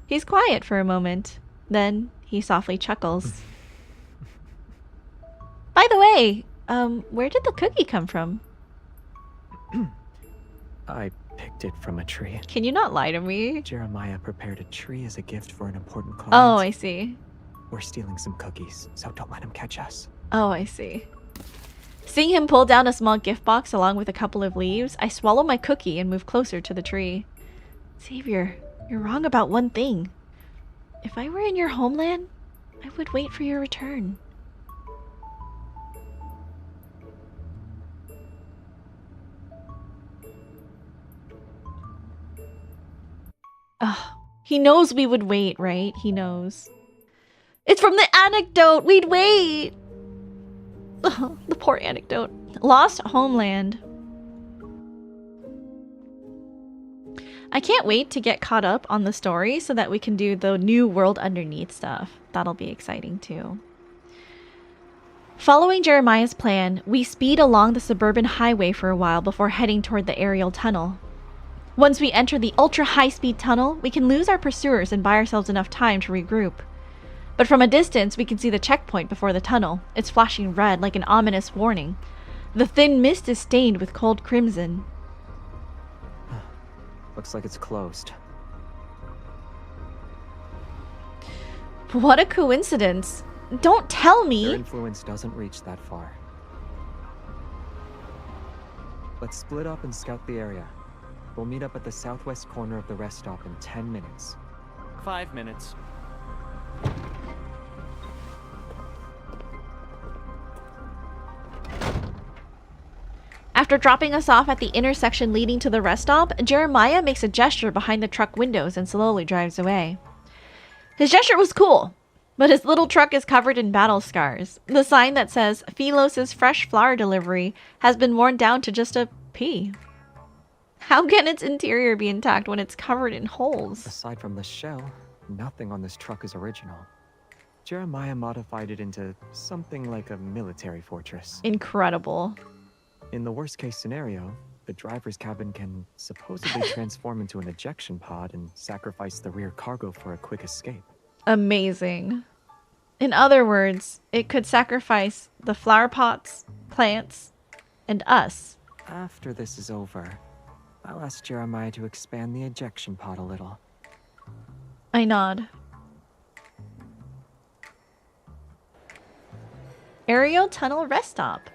He's quiet for a moment. Then he softly chuckles. By the way, where did the cookie come from? I picked it from a tree. Can you not lie to me? Jeremiah prepared a tree as a gift for an important client. Oh, I see. We're stealing some cookies, so don't let him catch us. Oh, I see. Seeing him pull down a small gift box along with a couple of leaves, I swallow my cookie and move closer to the tree. Xavier, you're wrong about one thing. If I were in your homeland, I would wait for your return. Ugh, he knows we would wait, right? He knows. It's from the anecdote! We'd wait! Ugh, the poor anecdote. Lost homeland. I can't wait to get caught up on the story so that we can do the new world underneath stuff. That'll be exciting too. Following Jeremiah's plan, we speed along the suburban highway for a while before heading toward the aerial tunnel. Once we enter the ultra-high-speed tunnel, we can lose our pursuers and buy ourselves enough time to regroup. But from a distance, we can see the checkpoint before the tunnel. It's flashing red like an ominous warning. The thin mist is stained with cold crimson. Looks like it's closed. What a coincidence. Don't tell Their me. influence doesn't reach that far. Let's split up and scout the area. We'll meet up at the southwest corner of the rest stop in 10 minutes. 5 minutes. After dropping us off at the intersection leading to the rest stop, Jeremiah makes a gesture behind the truck windows and slowly drives away. His gesture was cool, but his little truck is covered in battle scars. The sign that says Philos' fresh flower delivery has been worn down to just a P. How can its interior be intact when it's covered in holes? Aside from the shell, nothing on this truck is original. Jeremiah modified it into something like a military fortress. Incredible. In the worst case scenario, the driver's cabin can supposedly transform into an ejection pod and sacrifice the rear cargo for a quick escape. Amazing. In other words, it could sacrifice the flower pots, plants, and us. After this is over, I'll ask Jeremiah to expand the ejection pod a little. I nod. Aerial tunnel rest stop.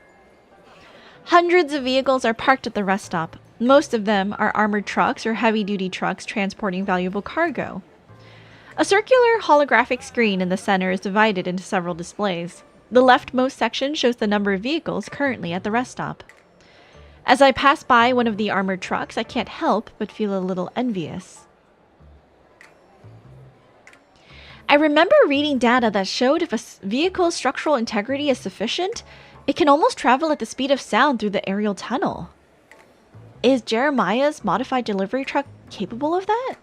Hundreds of vehicles are parked at the rest stop. Most of them are armored trucks or heavy-duty trucks transporting valuable cargo. A circular holographic screen in the center is divided into several displays. The leftmost section shows the number of vehicles currently at the rest stop. As I pass by one of the armored trucks, I can't help but feel a little envious. I remember reading data that showed if a vehicle's structural integrity is sufficient, it can almost travel at the speed of sound through the aerial tunnel. Is Jeremiah's modified delivery truck capable of that?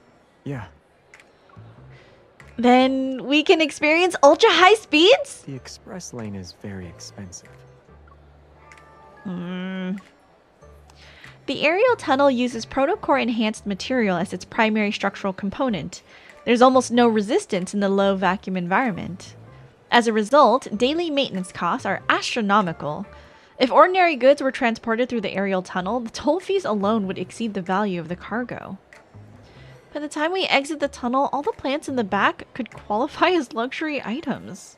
Yeah. Then we can experience ultra-high speeds? The express lane is very expensive. The aerial tunnel uses protocore enhanced material as its primary structural component. There's almost no resistance in the low vacuum environment. As a result, daily maintenance costs are astronomical. If ordinary goods were transported through the aerial tunnel, the toll fees alone would exceed the value of the cargo. By the time we exit the tunnel, all the plants in the back could qualify as luxury items.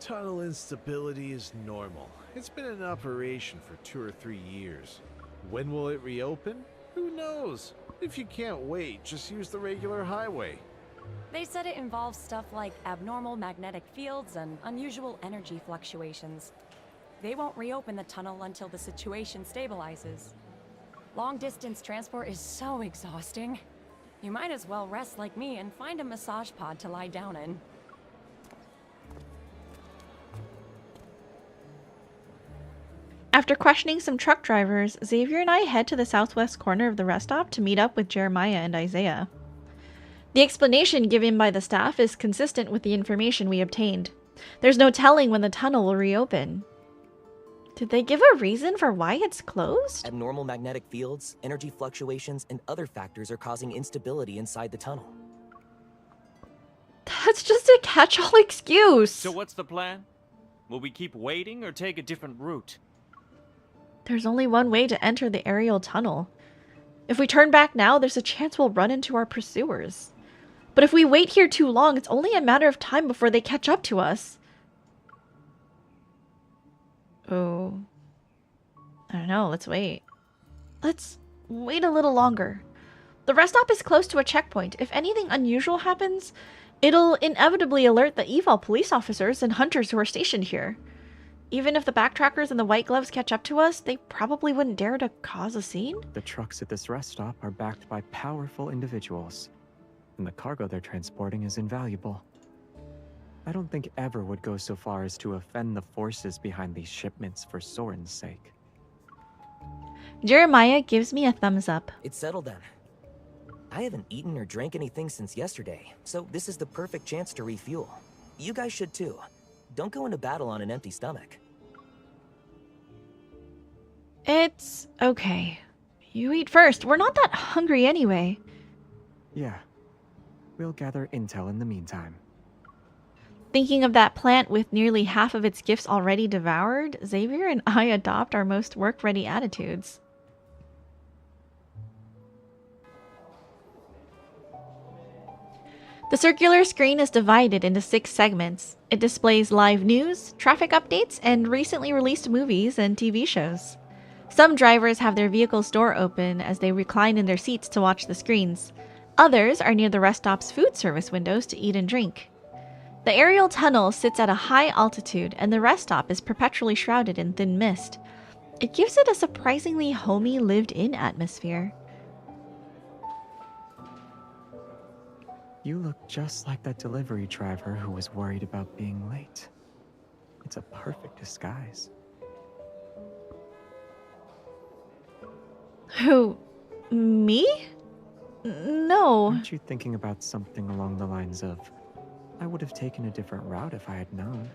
Tunnel instability is normal. It's been in operation for 2 or 3 years. When will it reopen? Who knows? If you can't wait, just use the regular highway. They said it involves stuff like abnormal magnetic fields and unusual energy fluctuations. They won't reopen the tunnel until the situation stabilizes. Long-distance transport is so exhausting. You might as well rest like me and find a massage pod to lie down in. After questioning some truck drivers, Xavier and I head to the southwest corner of the rest stop to meet up with Jeremiah and Isaiah. The explanation given by the staff is consistent with the information we obtained. There's no telling when the tunnel will reopen. Did they give a reason for why it's closed? Abnormal magnetic fields, energy fluctuations, and other factors are causing instability inside the tunnel. That's just a catch-all excuse. So what's the plan? Will we keep waiting or take a different route? There's only one way to enter the aerial tunnel. If we turn back now, there's a chance we'll run into our pursuers. But if we wait here too long, it's only a matter of time before they catch up to us. Oh. I don't know, let's wait. Let's wait a little longer. The rest stop is close to a checkpoint. If anything unusual happens, it'll inevitably alert the eval police officers and hunters who are stationed here. Even if the backtrackers and the white gloves catch up to us, they probably wouldn't dare to cause a scene. The trucks at this rest stop are backed by powerful individuals, and the cargo they're transporting is invaluable. I don't think Ever would go so far as to offend the forces behind these shipments for Soren's sake. Jeremiah gives me a thumbs up. It's settled then. I haven't eaten or drank anything since yesterday, so this is the perfect chance to refuel. You guys should too. Don't go into battle on an empty stomach. It's okay. You eat first. We're not that hungry anyway. Yeah. We'll gather intel in the meantime. Thinking of that plant with nearly half of its gifts already devoured, Xavier and I adopt our most work-ready attitudes. The circular screen is divided into 6 segments. It displays live news, traffic updates, and recently released movies and TV shows. Some drivers have their vehicle's door open as they recline in their seats to watch the screens. Others are near the rest stop's food service windows to eat and drink. The aerial tunnel sits at a high altitude, and the rest stop is perpetually shrouded in thin mist. It gives it a surprisingly homey, lived-in atmosphere. You look just like that delivery driver who was worried about being late. It's a perfect disguise. Who? Me? No. Aren't you thinking about something along the lines of, I would have taken a different route if I had known?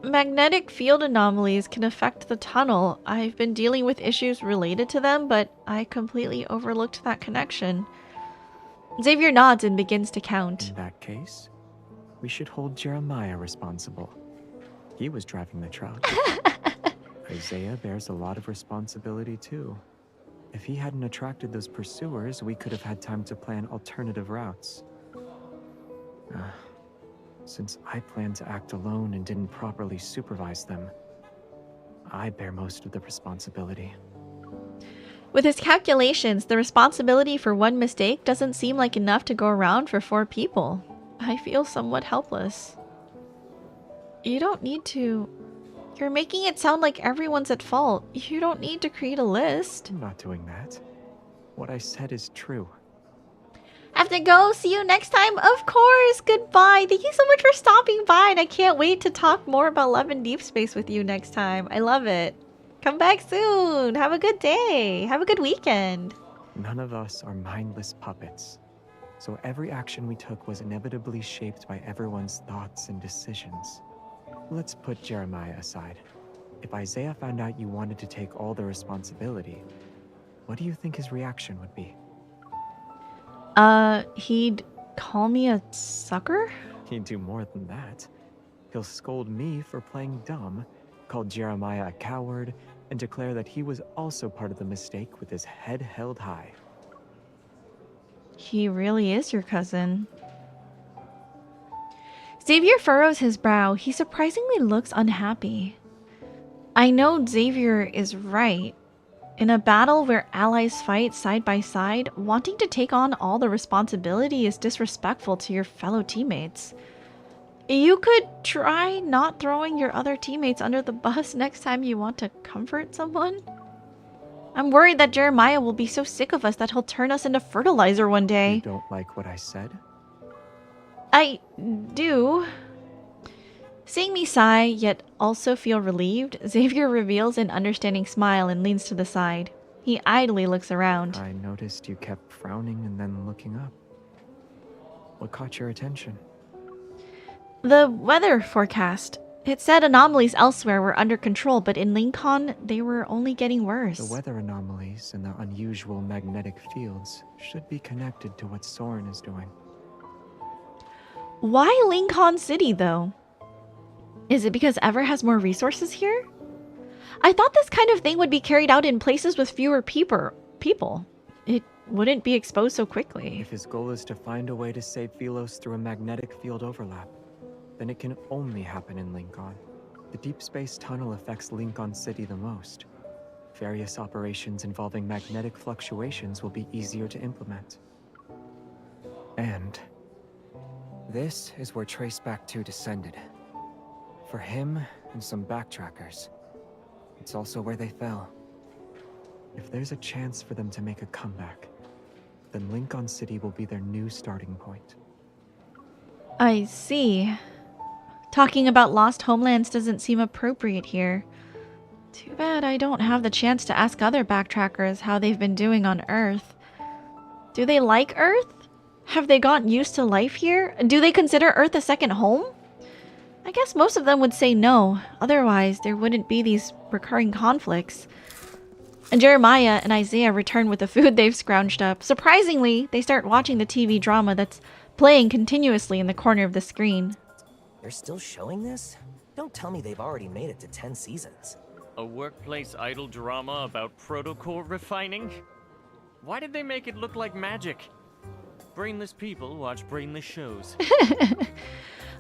Magnetic field anomalies can affect the tunnel. I've been dealing with issues related to them, but I completely overlooked that connection. Xavier nods and begins to count. In that case, we should hold Jeremiah responsible. He was driving the truck. Isaiah bears a lot of responsibility too. If he hadn't attracted those pursuers, we could have had time to plan alternative routes. Since I planned to act alone and didn't properly supervise them, I bear most of the responsibility. With his calculations, the responsibility for one mistake doesn't seem like enough to go around for 4 people. I feel somewhat helpless. You don't need to... You're making it sound like everyone's at fault. You don't need to create a list. I'm not doing that. What I said is true. Have to go. See you next time. Of course. Goodbye. Thank you so much for stopping by, and I can't wait to talk more about Love and Deep Space with you next time. I love it. Come back soon. Have a good day. Have a good weekend. None of us are mindless puppets, so every action we took was inevitably shaped by everyone's thoughts and decisions. Let's put Jeremiah aside. If Isaiah found out you wanted to take all the responsibility, what do you think his reaction would be? He'd call me a sucker? He'd do more than that. He'll scold me for playing dumb, call Jeremiah a coward, and declare that he was also part of the mistake with his head held high. He really is your cousin. Xavier furrows his brow. He surprisingly looks unhappy. I know Xavier is right. In a battle where allies fight side by side, wanting to take on all the responsibility is disrespectful to your fellow teammates. You could try not throwing your other teammates under the bus next time you want to comfort someone. I'm worried that Jeremiah will be so sick of us that he'll turn us into fertilizer one day. You don't like what I said? I do. Seeing me sigh, yet also feel relieved, Xavier reveals an understanding smile and leans to the side. He idly looks around. I noticed you kept frowning and then looking up. What caught your attention? The weather forecast. It said anomalies elsewhere were under control, but in Lincoln, they were only getting worse. The weather anomalies and the unusual magnetic fields should be connected to what Soren is doing. Why Lincoln City, though? Is it because Ever has more resources here? I thought this kind of thing would be carried out in places with fewer people. It wouldn't be exposed so quickly. If his goal is to find a way to save Philos through a magnetic field overlap, then it can only happen in Lincoln. The deep space tunnel affects Lincoln City the most. Various operations involving magnetic fluctuations will be easier to implement. And this is where Traceback 2 descended. For him and some backtrackers, it's also where they fell. If there's a chance for them to make a comeback, then Lincoln City will be their new starting point. I see. Talking about lost homelands doesn't seem appropriate here. Too bad I don't have the chance to ask other backtrackers how they've been doing on Earth. Do they like Earth? Have they gotten used to life here? Do they consider Earth a second home? I guess most of them would say no. Otherwise, there wouldn't be these recurring conflicts. And Jeremiah and Isaiah return with the food they've scrounged up. Surprisingly, they start watching the TV drama that's playing continuously in the corner of the screen. They're still showing this? Don't tell me they've already made it to 10 seasons. A workplace idol drama about protocol refining? Why did they make it look like magic? Brainless people watch brainless shows.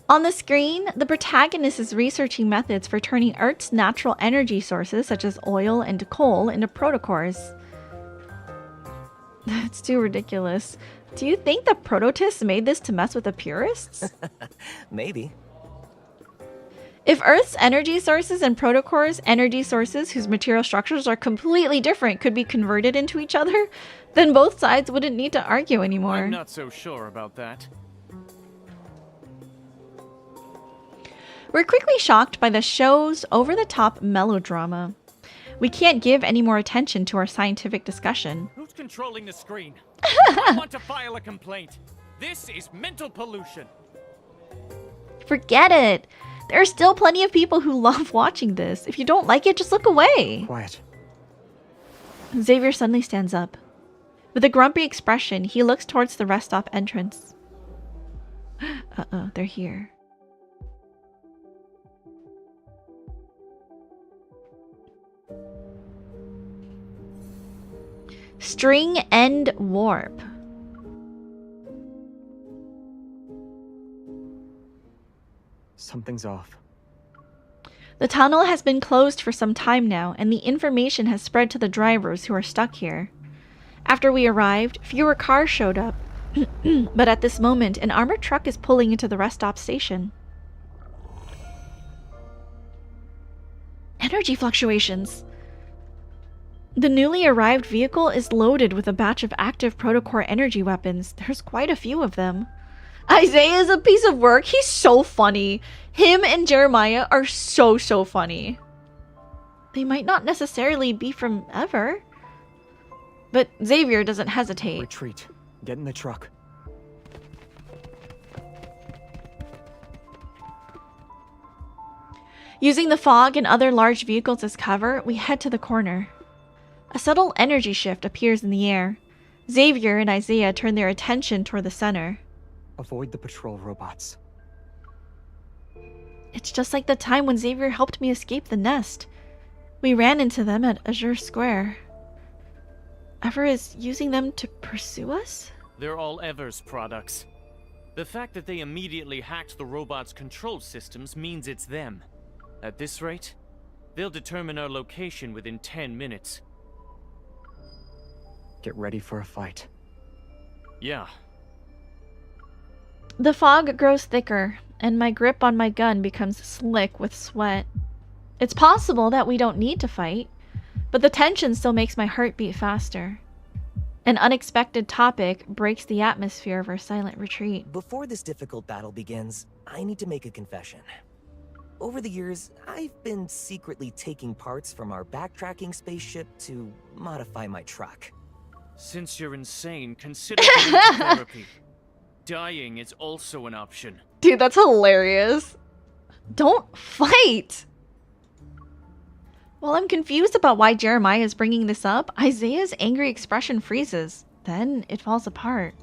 On the screen, the protagonist is researching methods for turning Earth's natural energy sources, such as oil and coal, into protocores. That's too ridiculous. Do you think the prototists made this to mess with the purists? Maybe. If Earth's energy sources and protocores' energy sources, whose material structures are completely different, could be converted into each other, then both sides wouldn't need to argue anymore. I'm not so sure about that. We're quickly shocked by the show's over-the-top melodrama. We can't give any more attention to our scientific discussion. Who's controlling the screen? I want to file a complaint. This is mental pollution. Forget it. There are still plenty of people who love watching this. If you don't like it, just look away. Quiet. Xavier suddenly stands up. With a grumpy expression, he looks towards the rest stop entrance. Uh-oh, they're here. String end warp. Something's off. The tunnel has been closed for some time now, and the information has spread to the drivers who are stuck here. After we arrived, fewer cars showed up, but at this moment, an armored truck is pulling into the rest stop station. Energy fluctuations. The newly arrived vehicle is loaded with a batch of active protocore energy weapons. There's quite a few of them. Isaiah is a piece of work. He's so funny. Him and Jeremiah are so funny. They might not necessarily be from Ever. But Xavier doesn't hesitate. Retreat. Get in the truck. Using the fog and other large vehicles as cover, we head to the corner. A subtle energy shift appears in the air. Xavier and Isaiah turn their attention toward the center. Avoid the patrol robots. It's just like the time when Xavier helped me escape the nest. We ran into them at Azure Square. Ever is using them to pursue us? They're all Ever's products. The fact that they immediately hacked the robot's control systems means it's them. At this rate, they'll determine our location within 10 minutes. Get ready for a fight. Yeah. The fog grows thicker, and my grip on my gun becomes slick with sweat. It's possible that we don't need to fight, but the tension still makes my heart beat faster. An unexpected topic breaks the atmosphere of our silent retreat. Before this difficult battle begins, I need to make a confession. Over the years, I've been secretly taking parts from our backtracking spaceship to modify my truck. Since you're insane, consider going to therapy. Dying is also an option. Dude, that's hilarious. Don't fight! While I'm confused about why Jeremiah is bringing this up, Isaiah's angry expression freezes. Then it falls apart.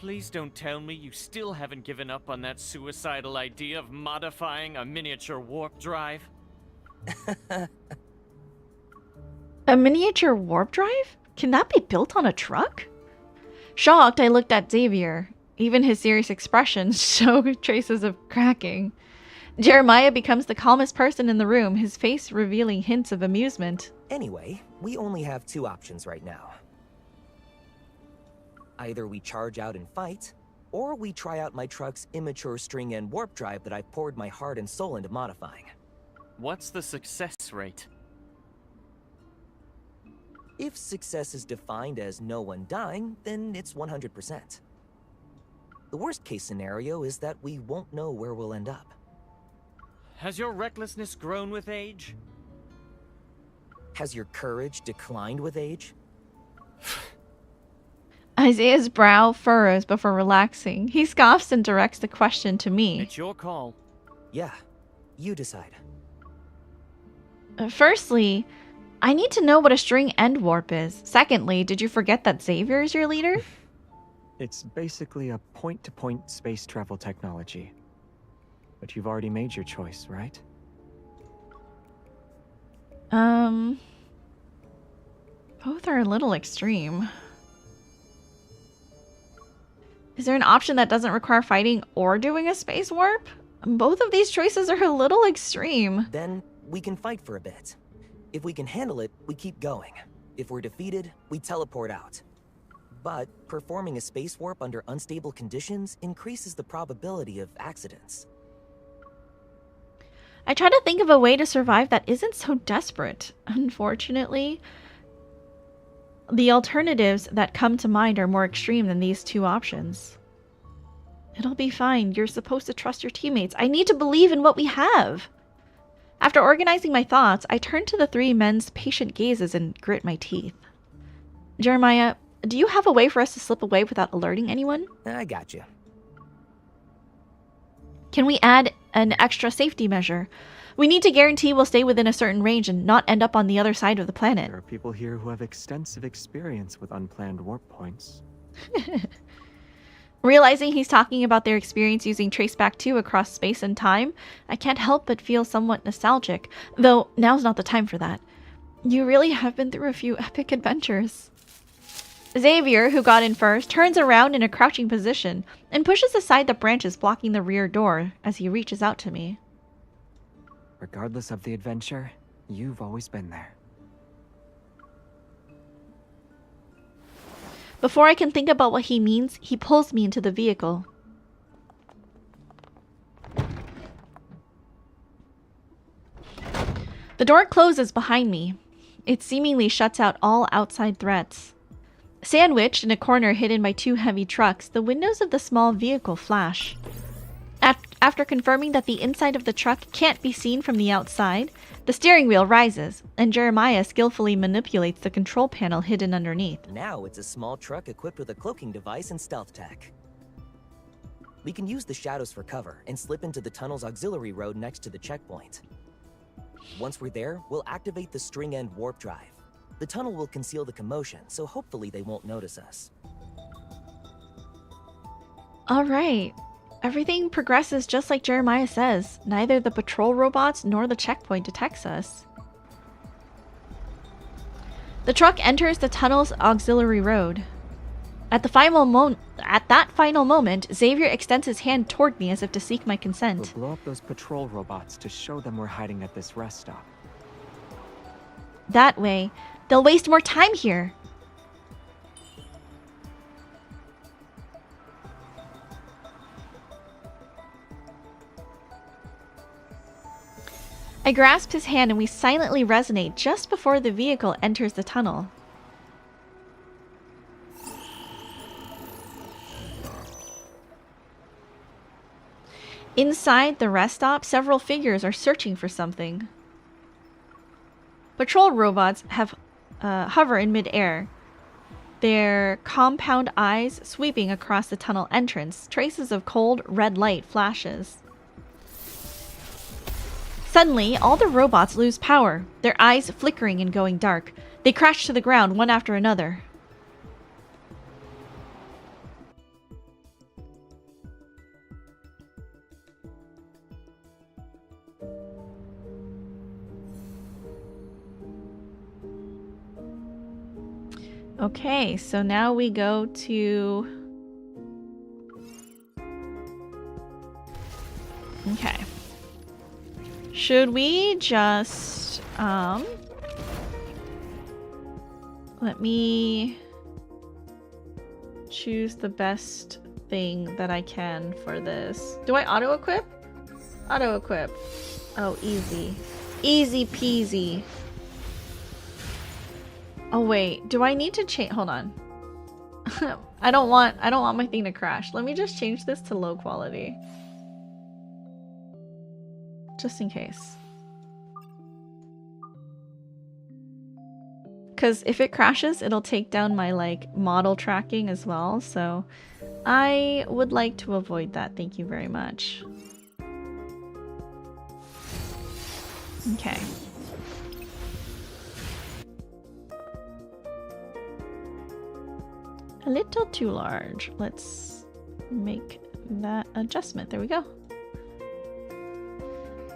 Please don't tell me you still haven't given up on that suicidal idea of modifying a miniature warp drive? A miniature warp drive? Can that be built on a truck? Shocked, I looked at Xavier. Even his serious expression showed traces of cracking. Jeremiah becomes the calmest person in the room, his face revealing hints of amusement. Anyway, we only have two options right now. Either we charge out and fight, or we try out my truck's immature string and warp drive that I've poured my heart and soul into modifying. What's the success rate? If success is defined as no one dying, then it's 100%. The worst case scenario is that we won't know where we'll end up. Has your recklessness grown with age? Has your courage declined with age? Isaiah's brow furrows before relaxing. He scoffs and directs the question to me. It's your call. Yeah, you decide. Firstly, I need to know what a string end warp is. Secondly, did you forget that Xavier is your leader? It's basically a point-to-point space travel technology. But you've already made your choice, right? Both are a little extreme. Is there an option that doesn't require fighting or doing a space warp? Both of these choices are a little extreme. Then we can fight for a bit. If we can handle it, we keep going. If we're defeated, we teleport out. But performing a space warp under unstable conditions increases the probability of accidents. I try to think of a way to survive that isn't so desperate. Unfortunately, the alternatives that come to mind are more extreme than these two options. It'll be fine. You're supposed to trust your teammates. I need to believe in what we have. After organizing my thoughts, I turn to the three men's patient gazes and grit my teeth. Jeremiah, do you have a way for us to slip away without alerting anyone? I got you. Can we add an extra safety measure? We need to guarantee we'll stay within a certain range and not end up on the other side of the planet. There are people here who have extensive experience with unplanned warp points. Realizing he's talking about their experience using Traceback 2 across space and time, I can't help but feel somewhat nostalgic, though now's not the time for that. You really have been through a few epic adventures. Xavier, who got in first, turns around in a crouching position and pushes aside the branches blocking the rear door as he reaches out to me. Regardless of the adventure, you've always been there. Before I can think about what he means, he pulls me into the vehicle. The door closes behind me. It seemingly shuts out all outside threats. Sandwiched in a corner hidden by two heavy trucks, the windows of the small vehicle flash. After confirming that the inside of the truck can't be seen from the outside, the steering wheel rises, and Jeremiah skillfully manipulates the control panel hidden underneath. Now it's a small truck equipped with a cloaking device and stealth tech. We can use the shadows for cover and slip into the tunnel's auxiliary road next to the checkpoint. Once we're there, we'll activate the string end warp drive. The tunnel will conceal the commotion, so hopefully they won't notice us. Alright. Everything progresses just like Jeremiah says. Neither the patrol robots nor the checkpoint detects us. The truck enters the tunnel's auxiliary road. At that final moment, Xavier extends his hand toward me as if to seek my consent. We'll blow up those patrol robots to show them we're hiding at this rest stop. That way, they'll waste more time here. I grasp his hand and we silently resonate just before the vehicle enters the tunnel. Inside the rest stop, several figures are searching for something. Patrol robots hover in mid-air, their compound eyes sweeping across the tunnel entrance. Traces of cold red light flashes. Suddenly, all the robots lose power, their eyes flickering and going dark. They crash to the ground one after another. Okay, so now we go to... Okay. Should we just, let me choose the best thing that I can for this. Do I auto-equip? Auto-equip. Oh, easy. Easy peasy. Oh wait, do I need to change? Hold on. I don't want my thing to crash. Let me just change this to low quality. Just in case. Because if it crashes, it'll take down my like model tracking as well. So I would like to avoid that. Thank you very much. Okay. A little too large. Let's make that adjustment. There we go.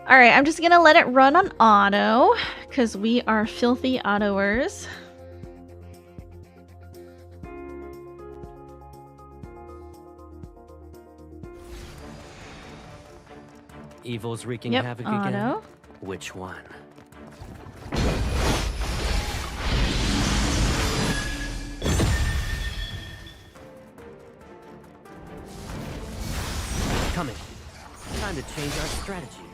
All right, I'm just gonna let it run on auto because we are filthy autoers. Evil's wreaking Yep, havoc auto. again. Which one? Coming. Time to change our strategy.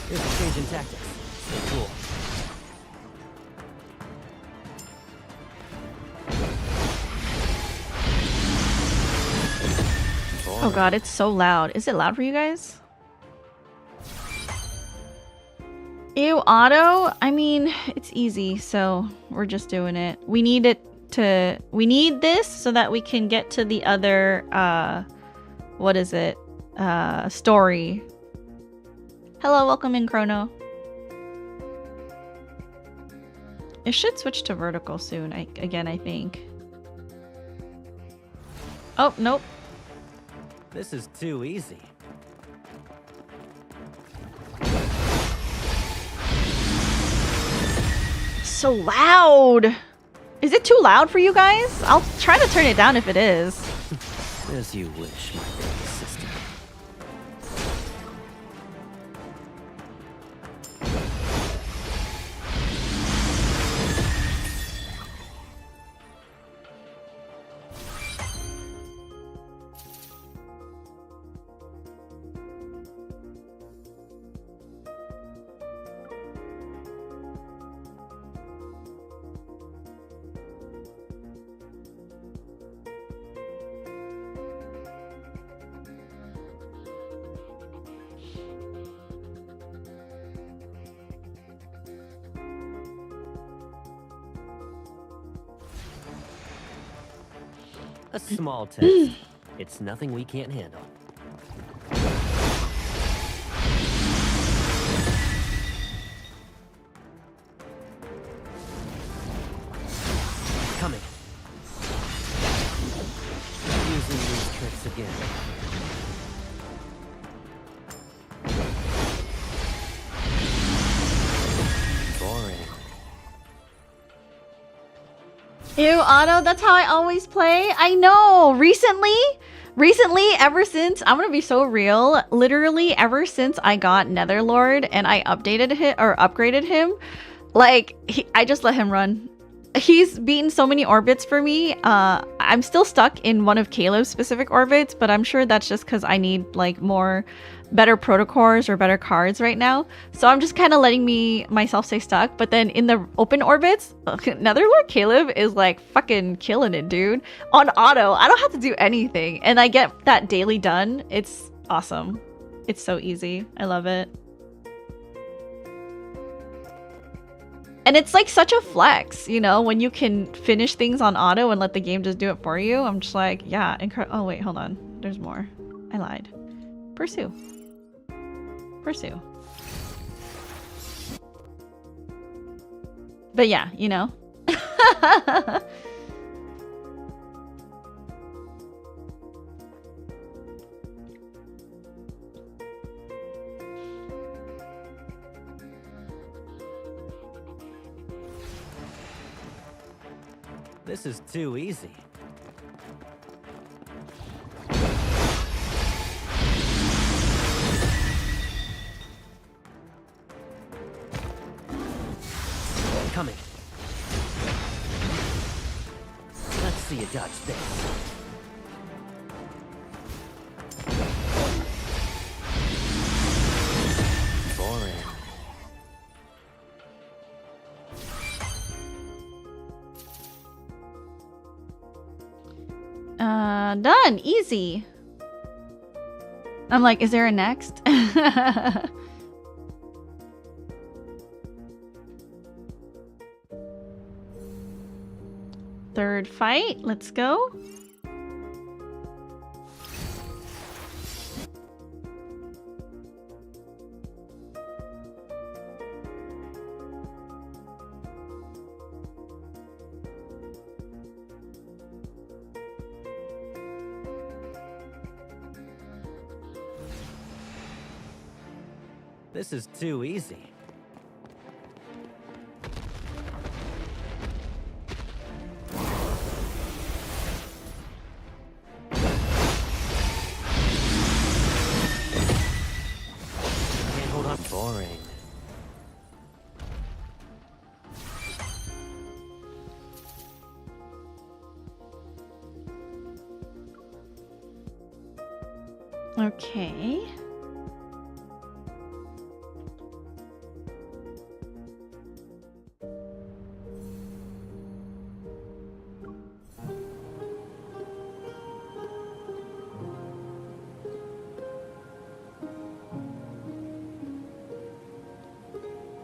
Here's a change in tactics. Stay cool. Oh god, it's so loud. Is it loud for you guys? Ew, auto? I mean, it's easy, so we're just doing it. We need this so that we can get to the other, what is it? Story. Hello, welcome in, Chrono. It should switch to vertical soon, again, I think. Oh, nope. This is too easy. So loud! Is it too loud for you guys? I'll try to turn it down if it is. As you wish, my baby sister. A small test. It's nothing we can't handle. Coming. Using these tricks again. Boring. Ew, auto, that's how I always play. I know. Recently, ever since, I'm gonna be so real, literally ever since I got Netherlord and I updated him or upgraded him, like I just let him run. He's beaten so many orbits for me. I'm still stuck in one of Caleb's specific orbits, but I'm sure that's just because I need like better protocors or better cards right now. So I'm just kind of letting myself stay stuck. But then in the open orbits, Netherlord Caleb is like fucking killing it, dude. On auto, I don't have to do anything. And I get that daily done. It's awesome. It's so easy. I love it. And it's like such a flex, you know, when you can finish things on auto and let the game just do it for you. I'm just like, yeah, incredible. Oh, wait, hold on. There's more. I lied. Pursue. Pursue. But yeah, you know. This is too easy. Coming. Let's see you dodge this. Boring. Done. Easy. I'm like, is there a next? Third fight. Let's go. This is too easy. Can't hold on. Boring. Okay.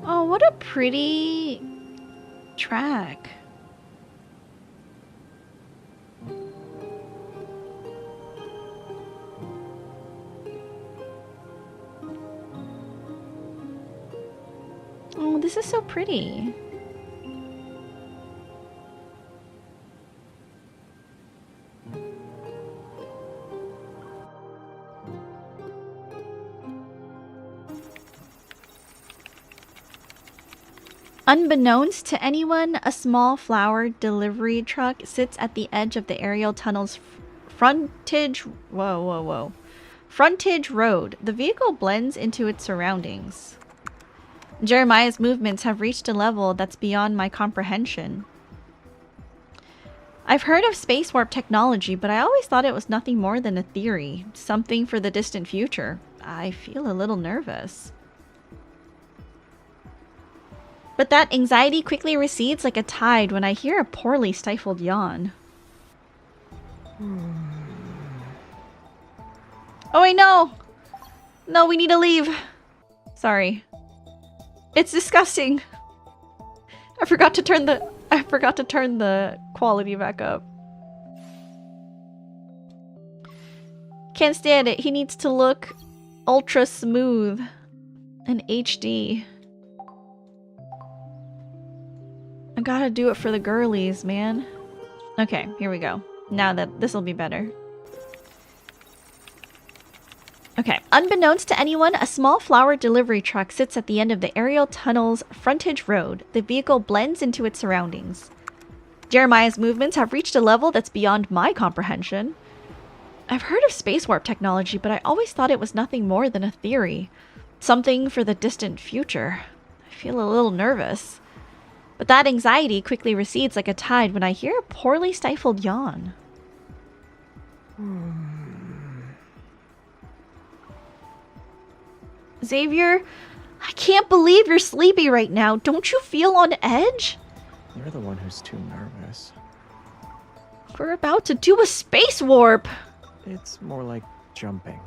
Oh, what a pretty track. Oh, this is so pretty. Unbeknownst to anyone, a small flower delivery truck sits at the edge of the aerial tunnel's frontage. Frontage road. The vehicle blends into its surroundings. Jeremiah's movements have reached a level that's beyond my comprehension. I've heard of space warp technology, but I always thought it was nothing more than a theory, something for the distant future. I feel a little nervous. But that anxiety quickly recedes like a tide when I hear a poorly stifled yawn. Oh wait, no! No, we need to leave. Sorry. It's disgusting. I forgot to turn the quality back up. Can't stand it. He needs to look ultra smooth and HD. I gotta do it for the girlies, man. Okay, here we go. Now that this'll be better. Okay. Unbeknownst to anyone, a small flower delivery truck sits at the end of the aerial tunnel's frontage road. The vehicle blends into its surroundings. Jeremiah's movements have reached a level that's beyond my comprehension. I've heard of space warp technology, but I always thought it was nothing more than a theory. Something for the distant future. I feel a little nervous. But that anxiety quickly recedes like a tide when I hear a poorly stifled yawn. Xavier, I can't believe you're sleepy right now. Don't you feel on edge? You're the one who's too nervous. We're about to do a space warp. It's more like jumping.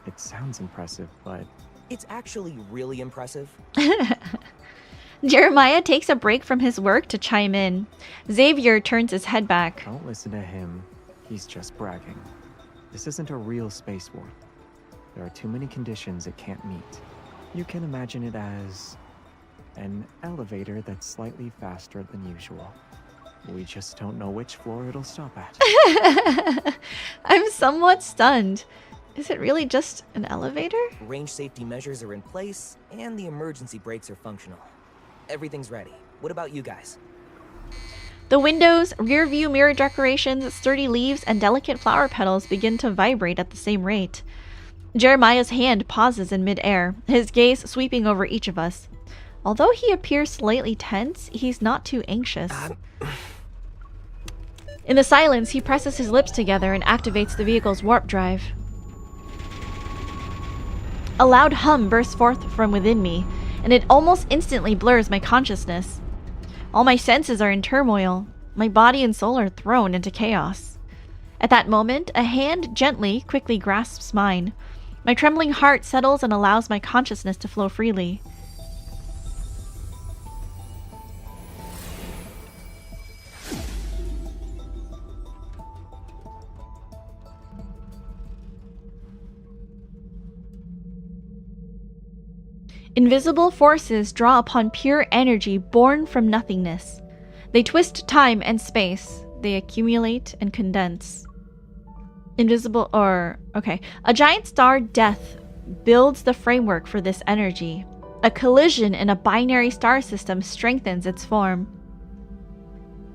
It sounds impressive, but... It's actually really impressive. Jeremiah takes a break from his work to chime in. Xavier turns his head back. Don't listen to him. He's just bragging. This isn't a real space warp. There are too many conditions it can't meet. You can imagine it as an elevator that's slightly faster than usual. We just don't know which floor it'll stop at. I'm somewhat stunned. Is it really just an elevator? Range safety measures are in place, and the emergency brakes are functional. Everything's ready. What about you guys? The windows, rear view mirror decorations, sturdy leaves, and delicate flower petals begin to vibrate at the same rate. Jeremiah's hand pauses in midair, his gaze sweeping over each of us. Although he appears slightly tense, he's not too anxious. In the silence, he presses his lips together and activates the vehicle's warp drive. A loud hum bursts forth from within me, and it almost instantly blurs my consciousness. All my senses are in turmoil. My body and soul are thrown into chaos. At that moment, a hand gently, quickly grasps mine. My trembling heart settles and allows my consciousness to flow freely. Invisible forces draw upon pure energy born from nothingness. They twist time and space. They accumulate and condense. A giant star death builds the framework for this energy. A collision in a binary star system strengthens its form.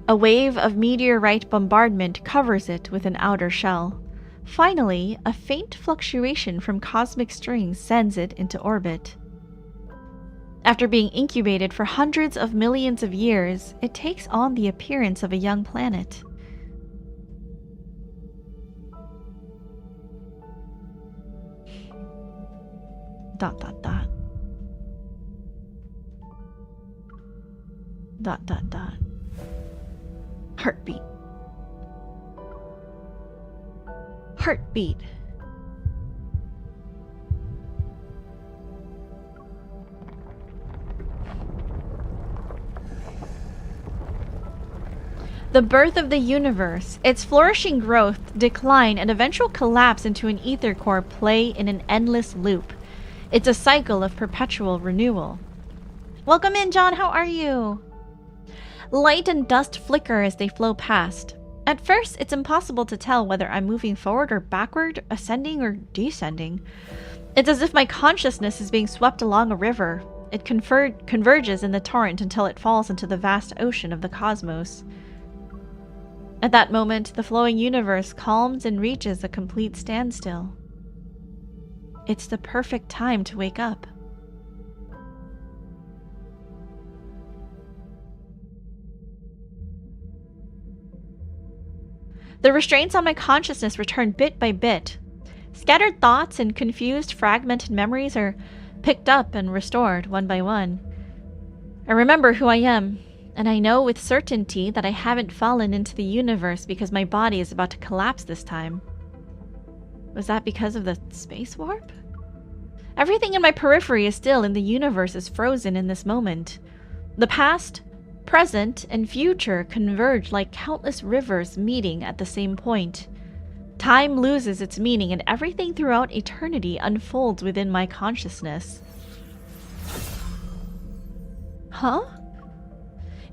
A wave of meteorite bombardment covers it with an outer shell. Finally, a faint fluctuation from cosmic strings sends it into orbit. After being incubated for hundreds of millions of years, it takes on the appearance of a young planet. Dot dot dot. Dot dot dot. Heartbeat. Heartbeat. The birth of the universe, its flourishing growth, decline, and eventual collapse into an ether core play in an endless loop. It's a cycle of perpetual renewal. Welcome in, John. How are you? Light and dust flicker as they flow past. At first, it's impossible to tell whether I'm moving forward or backward, ascending or descending. It's as if my consciousness is being swept along a river. It converges in the torrent until it falls into the vast ocean of the cosmos. At that moment, the flowing universe calms and reaches a complete standstill. It's the perfect time to wake up. The restraints on my consciousness return bit by bit. Scattered thoughts and confused, fragmented memories are picked up and restored one by one. I remember who I am. And I know with certainty that I haven't fallen into the universe because my body is about to collapse this time. Was that because of the space warp? Everything in my periphery is still, and the universe is frozen in this moment. The past, present, and future converge like countless rivers meeting at the same point. Time loses its meaning, and everything throughout eternity unfolds within my consciousness. Huh?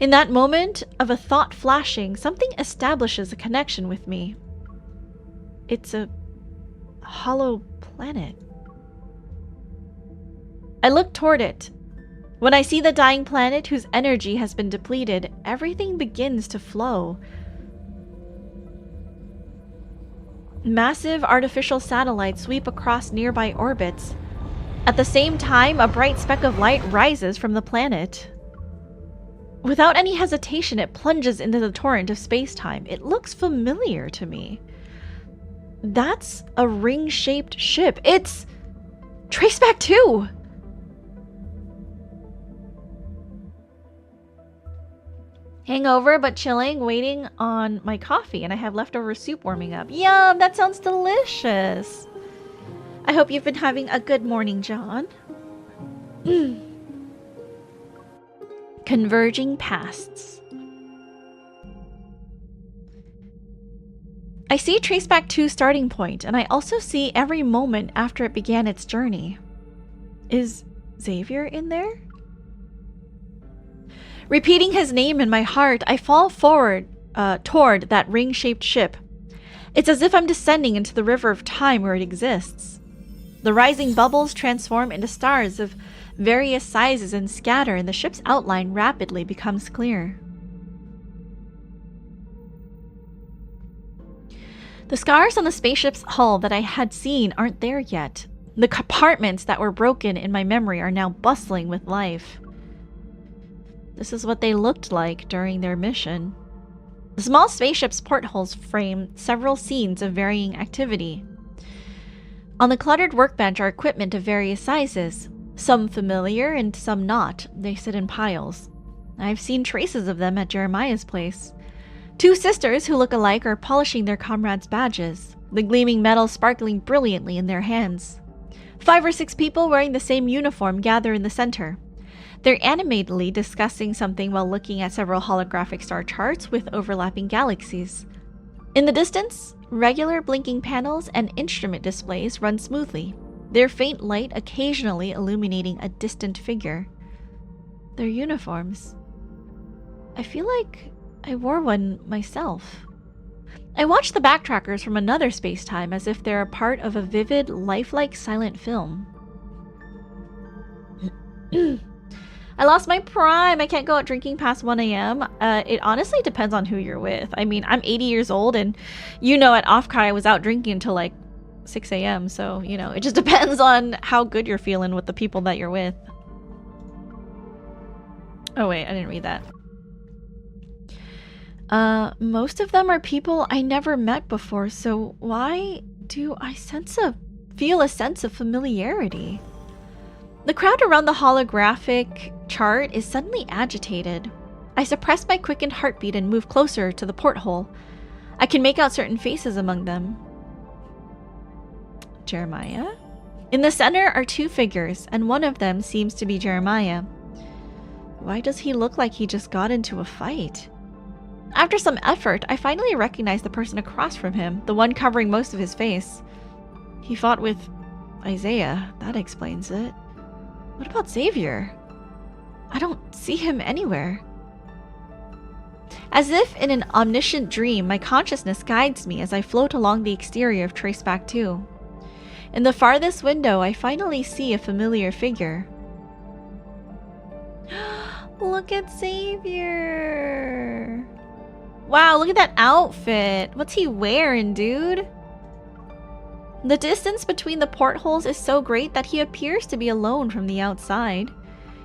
In that moment of a thought flashing, something establishes a connection with me. It's a hollow planet. I look toward it. When I see the dying planet whose energy has been depleted, everything begins to flow. Massive artificial satellites sweep across nearby orbits. At the same time, a bright speck of light rises from the planet. Without any hesitation, it plunges into the torrent of space-time. It looks familiar to me. That's a ring-shaped ship. It's Traceback 2! Hangover, but chilling, waiting on my coffee, and I have leftover soup warming up. Yum, that sounds delicious. I hope you've been having a good morning, John. Converging pasts. I see Traceback 2's starting point, and I also see every moment after it began its journey. Is Xavier in there? Repeating his name in my heart, I fall forward toward that ring-shaped ship. It's as if I'm descending into the river of time where it exists. The rising bubbles transform into stars of various sizes and scatter, and the ship's outline rapidly becomes clear. The scars on the spaceship's hull that I had seen aren't there yet. The compartments that were broken in my memory are now bustling with life. This is what they looked like during their mission. The small spaceship's portholes frame several scenes of varying activity. On the cluttered workbench are equipment of various sizes, some familiar and some not. They sit in piles. I've seen traces of them at Jeremiah's place. 2 sisters who look alike are polishing their comrades' badges, the gleaming metal sparkling brilliantly in their hands. 5 or 6 people wearing the same uniform gather in the center. They're animatedly discussing something while looking at several holographic star charts with overlapping galaxies. In the distance, regular blinking panels and instrument displays run smoothly, their faint light occasionally illuminating a distant figure. Their uniforms. I feel like I wore one myself. I watch the backtrackers from another space-time as if they're a part of a vivid, lifelike silent film. I lost my prime. I can't go out drinking past 1 a.m. It honestly depends on who you're with. I mean, I'm 80 years old, and you know, at Off-Kai I was out drinking until like 6 a.m. So, you know, it just depends on how good you're feeling with the people that you're with. Oh wait, I didn't read that. Most of them are people I never met before, so why do I feel a sense of familiarity? The crowd around the holographic chart is suddenly agitated. I suppress my quickened heartbeat and move closer to the porthole. I can make out certain faces among them. Jeremiah? In the center are 2 figures, and one of them seems to be Jeremiah. Why does he look like he just got into a fight? After some effort, I finally recognize the person across from him, the one covering most of his face. He fought with Isaiah. That explains it. What about Xavier? I don't see him anywhere. As if in an omniscient dream, my consciousness guides me as I float along the exterior of Traceback 2. In the farthest window, I finally see a familiar figure. Look at Xavier! Wow, look at that outfit! What's he wearing, dude? The distance between the portholes is so great that he appears to be alone from the outside.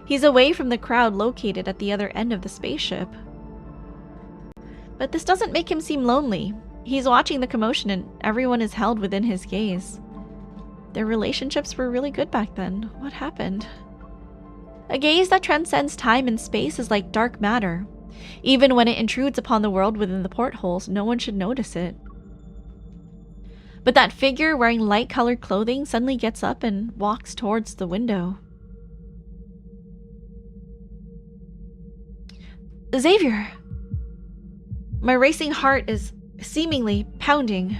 He's away from the crowd located at the other end of the spaceship. But this doesn't make him seem lonely. He's watching the commotion and everyone is held within his gaze. Their relationships were really good back then. What happened? A gaze that transcends time and space is like dark matter. Even when it intrudes upon the world within the portholes, no one should notice it. But that figure wearing light-colored clothing suddenly gets up and walks towards the window. Xavier! My racing heart is seemingly pounding.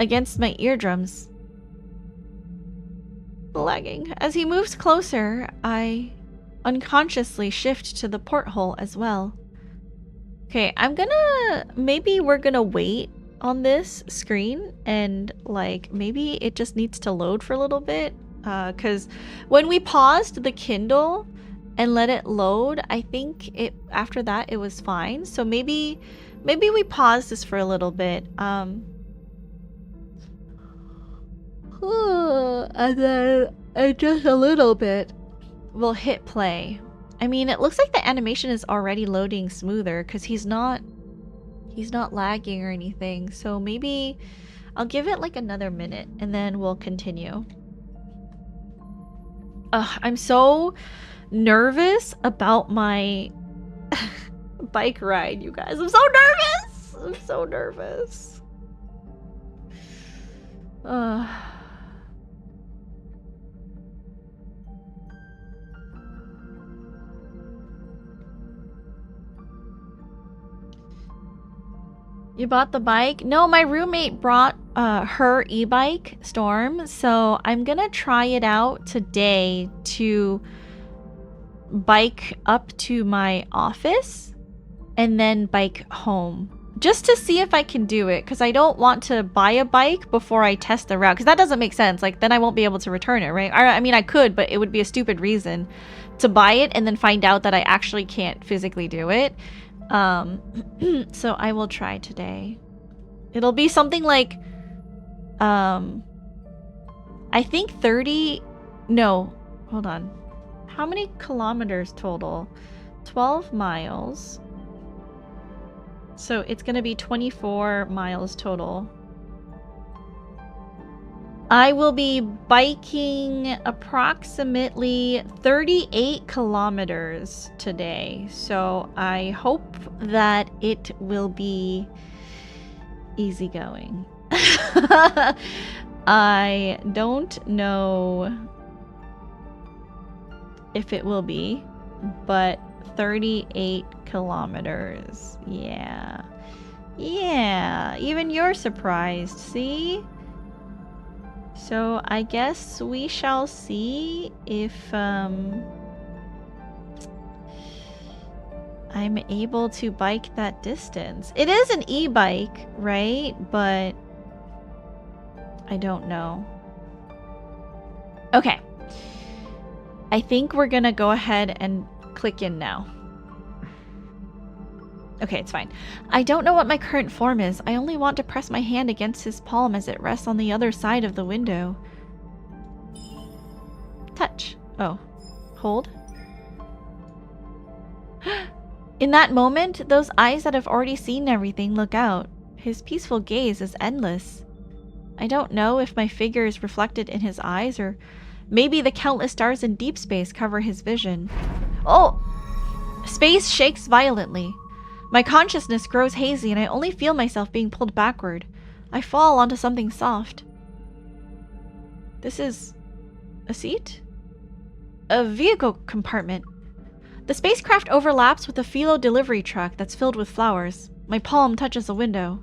Against my eardrums. Lagging. As he moves closer, I unconsciously shift to the porthole as well. Okay, maybe we're gonna wait on this screen and like maybe it just needs to load for a little bit, because when we paused the Kindle and let it load, I think after that it was fine. So maybe we pause this for a little bit, and then in just a little bit we'll hit play. I mean, it looks like the animation is already loading smoother because he's not lagging or anything. So maybe I'll give it like another minute and then we'll continue. I'm so nervous about my bike ride, you guys. I'm so nervous! I'm so nervous. You bought the bike? No, my roommate brought her e-bike, Storm, so I'm gonna try it out today to bike up to my office and then bike home. Just to see if I can do it, because I don't want to buy a bike before I test the route, because that doesn't make sense. Like, then I won't be able to return it, right? I mean, I could, but it would be a stupid reason to buy it and then find out that I actually can't physically do it. So I will try today. It'll be something like, I think 30, no, hold on. How many kilometers total? 12 miles. So it's gonna be 24 miles total. I will be biking approximately 38 kilometers today. So I hope that it will be easygoing. I don't know if it will be, but 38 kilometers. Yeah. Yeah. Even you're surprised, see? So I guess we shall see if I'm able to bike that distance. It is an e-bike, right? But I don't know. Okay. I think we're gonna go ahead and click in now. Okay, it's fine. I don't know what my current form is. I only want to press my hand against his palm as it rests on the other side of the window. Touch. Oh. Hold. In that moment, those eyes that have already seen everything look out. His peaceful gaze is endless. I don't know if my figure is reflected in his eyes, or maybe the countless stars in deep space cover his vision. Oh! Space shakes violently. My consciousness grows hazy and I only feel myself being pulled backward. I fall onto something soft. This is a seat? A vehicle compartment. The spacecraft overlaps with a philo delivery truck that's filled with flowers. My palm touches a window.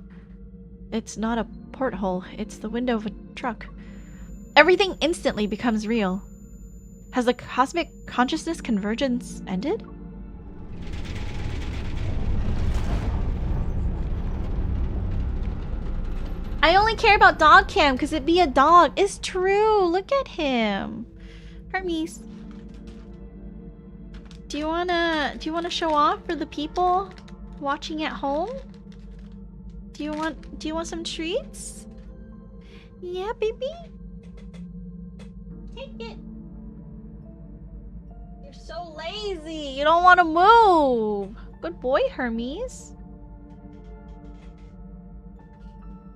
It's not a porthole, it's the window of a truck. Everything instantly becomes real. Has the cosmic consciousness convergence ended? I only care about dog cam because it'd be a dog. It's true. Look at him. Hermes. Do you wanna show off for the people watching at home? Do you want some treats? Yeah, baby. Take it. You're so lazy. You don't want to move. Good boy, Hermes.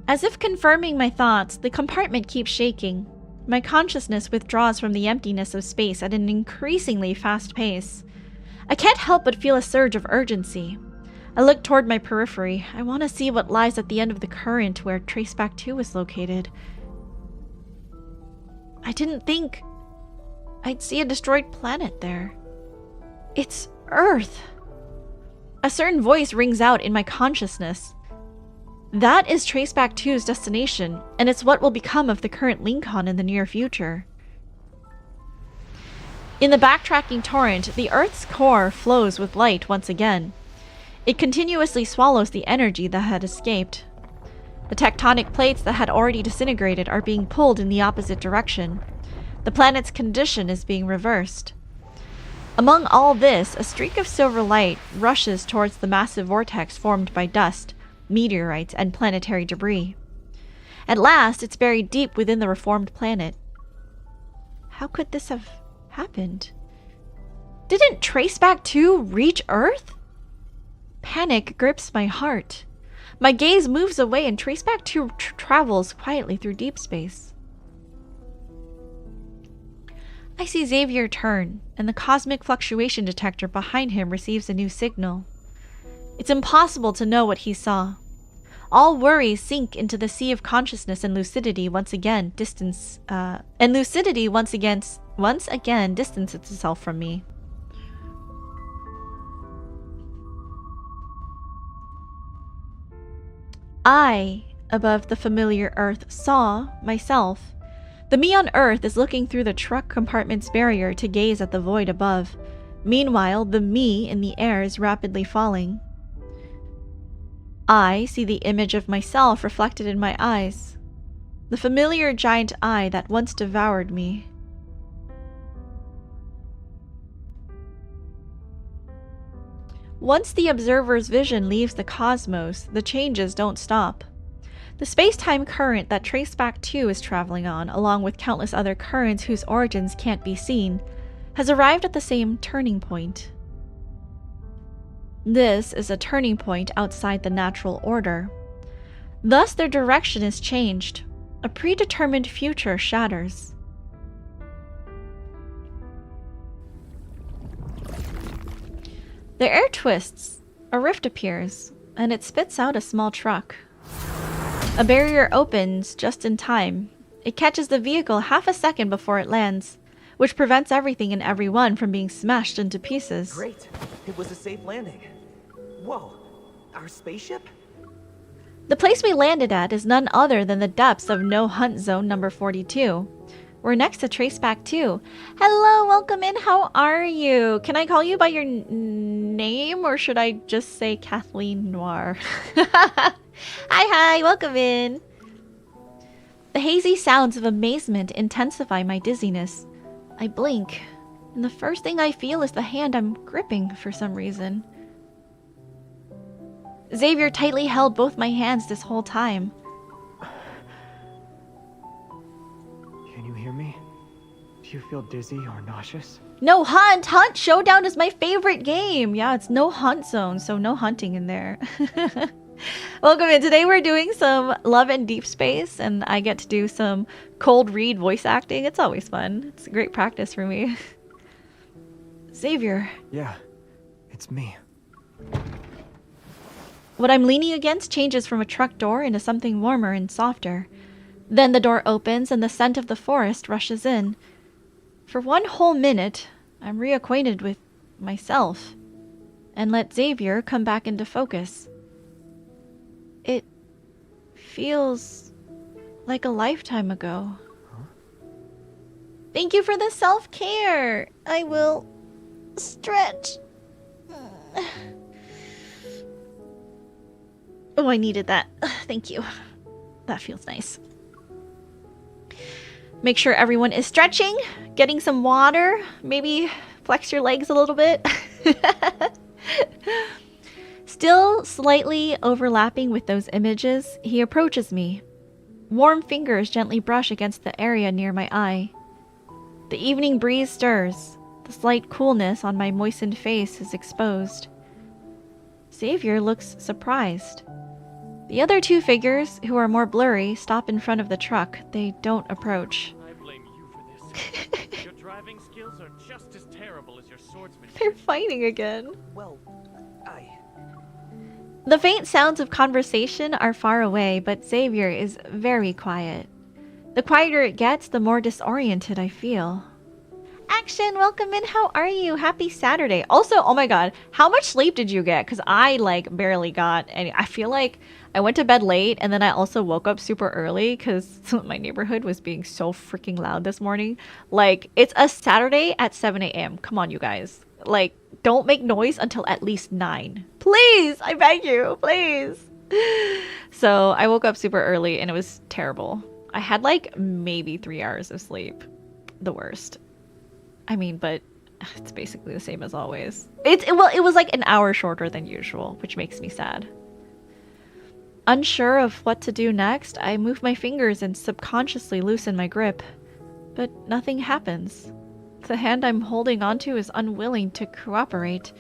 As if confirming my thoughts, the compartment keeps shaking. My consciousness withdraws from the emptiness of space at an increasingly fast pace. I can't help but feel a surge of urgency. I look toward my periphery. I want to see what lies at the end of the current where Traceback 2 is located. I didn't think I'd see a destroyed planet there. It's Earth. A certain voice rings out in my consciousness. That is Traceback 2's destination, and it's what will become of the current Lincoln in the near future. In the backtracking torrent, the Earth's core flows with light once again. It continuously swallows the energy that had escaped. The tectonic plates that had already disintegrated are being pulled in the opposite direction. The planet's condition is being reversed. Among all this, a streak of silver light rushes towards the massive vortex formed by dust, meteorites, and planetary debris. At last, it's buried deep within the reformed planet. How could this have happened? Didn't Traceback 2 reach Earth? Panic grips my heart. My gaze moves away and Traceback 2 travels quietly through deep space. I see Xavier turn, and the cosmic fluctuation detector behind him receives a new signal. It's impossible to know what he saw. All worries sink into the sea of consciousness, and lucidity once again distances itself from me. I, above the familiar Earth, saw myself. The me on Earth is looking through the truck compartment's barrier to gaze at the void above. Meanwhile, the me in the air is rapidly falling. I see the image of myself reflected in my eyes. The familiar giant eye that once devoured me. Once the observer's vision leaves the cosmos, the changes don't stop. The space-time current that Traceback 2 is traveling on, along with countless other currents whose origins can't be seen, has arrived at the same turning point. This is a turning point outside the natural order. Thus, their direction is changed. A predetermined future shatters. The air twists, a rift appears, and it spits out a small truck. A barrier opens just in time. It catches the vehicle half a second before it lands, which prevents everything and everyone from being smashed into pieces. Great. It was a safe landing. Whoa. Our spaceship? The place we landed at is none other than the depths of No Hunt Zone number 42. We're next to Traceback 2. Hello, welcome in. How are you? Can I call you by your name, or should I just say Kathleen Noir? Hi, welcome in. The hazy sounds of amazement intensify my dizziness. I blink, and the first thing I feel is the hand I'm gripping for some reason. Xavier tightly held both my hands this whole time. Can you hear me? Do you feel dizzy or nauseous? No Hunt! Hunt Showdown is my favorite game! Yeah, it's No Hunt Zone, so no hunting in there. Welcome in. Today we're doing some Love and Deep Space, and I get to do some cold read voice acting. It's always fun. It's a great practice for me. Xavier. Yeah, it's me. What I'm leaning against changes from a truck door into something warmer and softer. Then the door opens and the scent of the forest rushes in. For one whole minute, I'm reacquainted with myself and let Xavier come back into focus. It feels like a lifetime ago. Huh? Thank you for the self-care. I will stretch. Oh, I needed that. Thank you. That feels nice. Make sure everyone is stretching, getting some water, maybe flex your legs a little bit. Still slightly overlapping with those images, he approaches me. Warm fingers gently brush against the area near my eye. The evening breeze stirs. The slight coolness on my moistened face is exposed. Xavier looks surprised. The other two figures, who are more blurry, stop in front of the truck. They don't approach. I blame you for this. Your driving skills are just as terrible as your swordsmanship. They're fighting again. Well, The faint sounds of conversation are far away, but Xavier is very quiet. The quieter it gets, the more disoriented I feel. Action, welcome in. How are you? Happy Saturday. Also, oh my god, how much sleep did you get? Because I barely got any. I feel like I went to bed late, and then I also woke up super early because my neighborhood was being so freaking loud this morning. It's a Saturday at 7 a.m. Come on, you guys. Don't make noise until at least 9. Please, I beg you, please. So I woke up super early, and it was terrible. I had maybe 3 hours of sleep. The worst. I mean, but it's basically the same as always. It was an hour shorter than usual, which makes me sad. Unsure of what to do next, I move my fingers and subconsciously loosen my grip. But nothing happens. The hand I'm holding onto is unwilling to cooperate.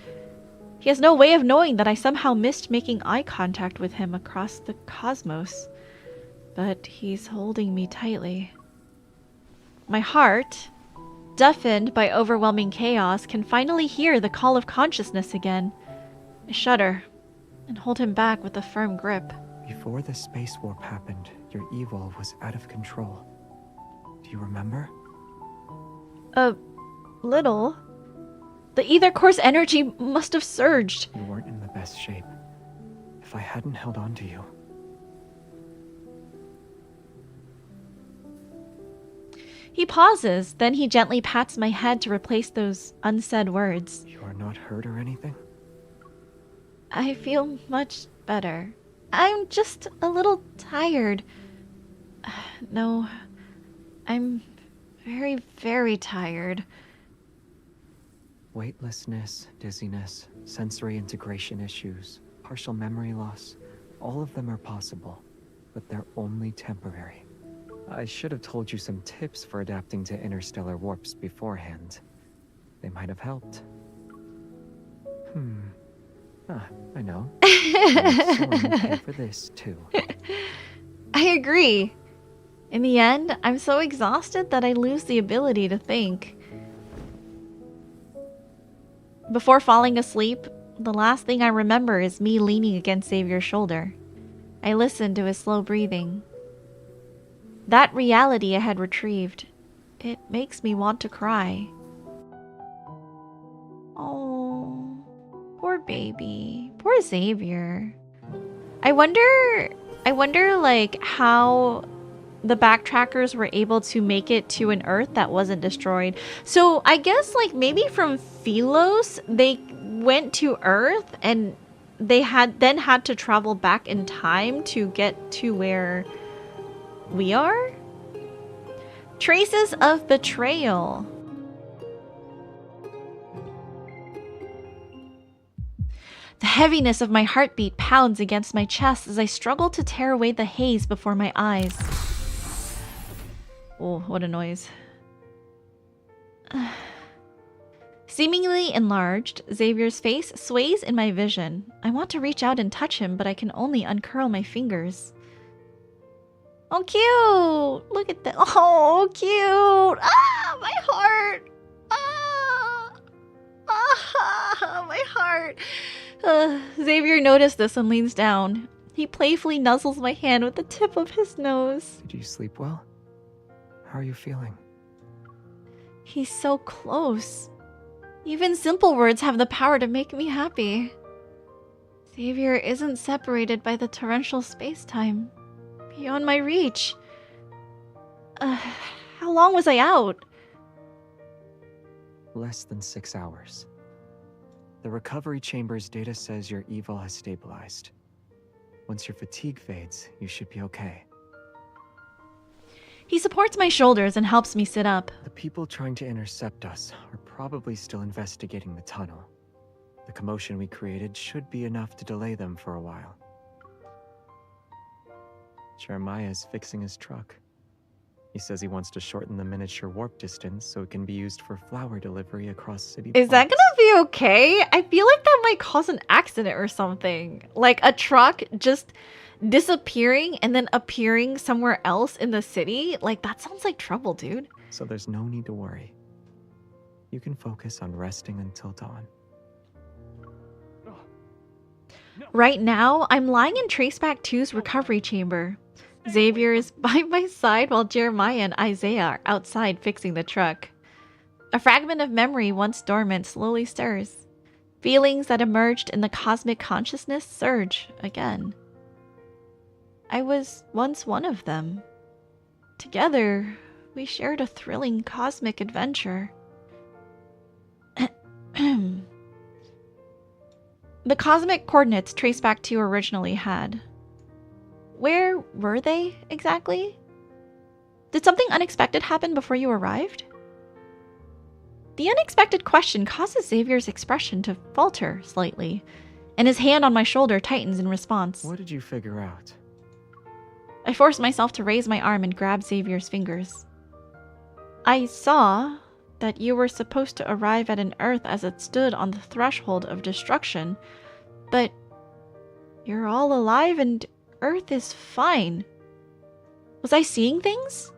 He has no way of knowing that I somehow missed making eye contact with him across the cosmos. But he's holding me tightly. My heart, deafened by overwhelming chaos, can finally hear the call of consciousness again. I shudder and hold him back with a firm grip. Before the space warp happened, your evil was out of control. Do you remember? A little. The ether core's energy must have surged. You weren't in the best shape. If I hadn't held on to you. He pauses, then he gently pats my head to replace those unsaid words. You are not hurt or anything? I feel much better. I'm just a little tired. No, I'm very, very tired. Weightlessness, dizziness, sensory integration issues, partial memory loss, all of them are possible. but they're only temporary. I should have told you some tips for adapting to interstellar warps beforehand. They might have helped. I know. Someone will pay for this, too. I agree. In the end, I'm so exhausted that I lose the ability to think. Before falling asleep, the last thing I remember is me leaning against Xavier's shoulder. I listened to his slow breathing. That reality I had retrieved. It makes me want to cry. Oh, poor baby. Poor Xavier. I wonder like how the backtrackers were able to make it to an Earth that wasn't destroyed. So I guess like maybe from Philos they went to Earth and they had to travel back in time to get to where we are? Traces of betrayal. The heaviness of my heartbeat pounds against my chest as I struggle to tear away the haze before my eyes. Oh, what a noise. Seemingly enlarged, Xavier's face sways in my vision. I want to reach out and touch him, but I can only uncurl my fingers. Oh, cute! Look at that. Oh, cute! Ah, my heart! My heart! Xavier noticed this and leans down. He playfully nuzzles my hand with the tip of his nose. Did you sleep well? How are you feeling? He's so close. Even simple words have the power to make me happy. Xavier isn't separated by the torrential space-time. Beyond my reach. How long was I out? Less than 6 hours. The recovery chamber's data says your evil has stabilized. Once your fatigue fades, you should be okay. He supports my shoulders and helps me sit up. The people trying to intercept us are probably still investigating the tunnel. The commotion we created should be enough to delay them for a while. Jeremiah is fixing his truck. He says he wants to shorten the miniature warp distance so it can be used for flower delivery across city Is that blocks. gonna be okay? I feel like that might cause an accident or something. Like a truck just disappearing and then appearing somewhere else in the city. Like, that sounds like trouble, dude. So there's no need to worry. You can focus on resting until dawn. Right now, I'm lying in Traceback 2's recovery chamber. Xavier is by my side while Jeremiah and Isaiah are outside fixing the truck. A fragment of memory once dormant slowly stirs. Feelings that emerged in the cosmic consciousness surge again. I was once one of them. Together, we shared a thrilling cosmic adventure. The cosmic coordinates Traceback 2 originally had. Where were they exactly? Did something unexpected happen before you arrived? The unexpected question causes Xavier's expression to falter slightly, and his hand on my shoulder tightens in response. What did you figure out? I force myself to raise my arm and grab Xavier's fingers. I saw that you were supposed to arrive at an Earth as it stood on the threshold of destruction, but you're all alive and Earth is fine. Was I seeing things?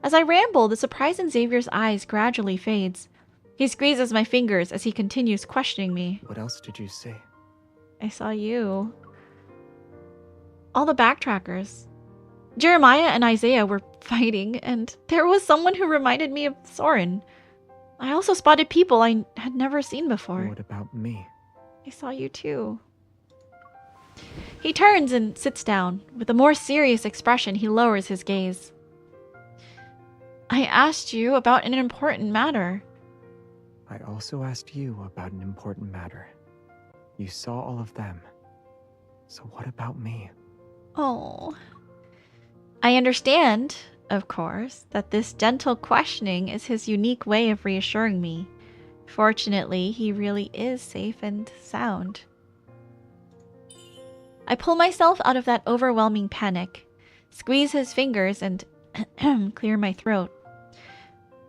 As I ramble, the surprise in Xavier's eyes gradually fades. He squeezes my fingers as he continues questioning me. What else did you see? I saw you. All the backtrackers. Jeremiah and Isaiah were fighting, and there was someone who reminded me of Soren. I also spotted people I had never seen before. What about me? I saw you too. He turns and sits down. With a more serious expression, he lowers his gaze. I asked you about an important matter. I also asked you about an important matter. You saw all of them. So what about me? Oh. I understand, of course, that this gentle questioning is his unique way of reassuring me. Fortunately, he really is safe and sound. I pull myself out of that overwhelming panic. squeeze his fingers, and clear my throat.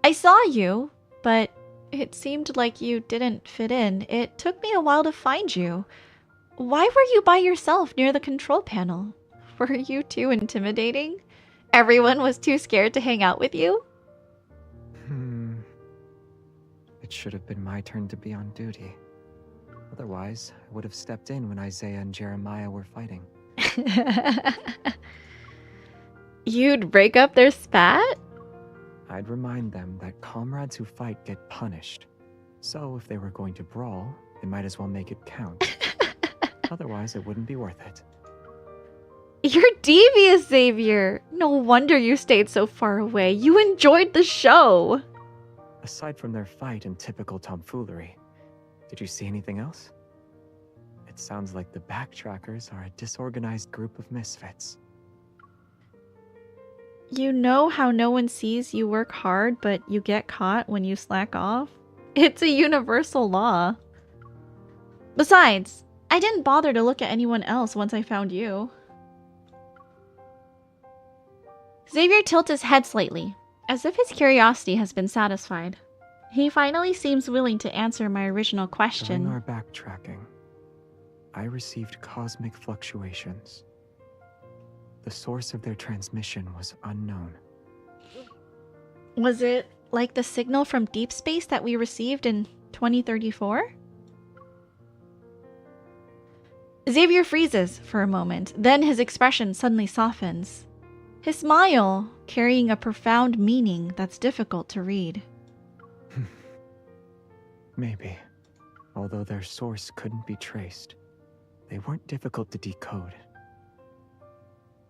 I saw you, but it seemed like you didn't fit in. It took me a while to find you. Why were you by yourself near the control panel? Were you too intimidating? Everyone was too scared to hang out with you? It should have been my turn to be on duty. Otherwise, I would have stepped in when Isaiah and Jeremiah were fighting. You'd break up their spat? I'd remind them that comrades who fight get punished. So if they were going to brawl, they might as well make it count. Otherwise, it wouldn't be worth it. You're devious, Xavier. No wonder you stayed so far away. You enjoyed the show. Aside from their fight and typical tomfoolery, did you see anything else? It sounds like the Backtrackers are a disorganized group of misfits. You know how no one sees you work hard, but you get caught when you slack off? It's a universal law. Besides, I didn't bother to look at anyone else once I found you. Xavier tilts his head slightly, as if his curiosity has been satisfied. He finally seems willing to answer my original question. During our backtracking, I received cosmic fluctuations. The source of their transmission was unknown. Was it like the signal from deep space that we received in 2034? Xavier freezes for a moment, then his expression suddenly softens. His smile carrying a profound meaning that's difficult to read. Maybe. Although their source couldn't be traced, they weren't difficult to decode.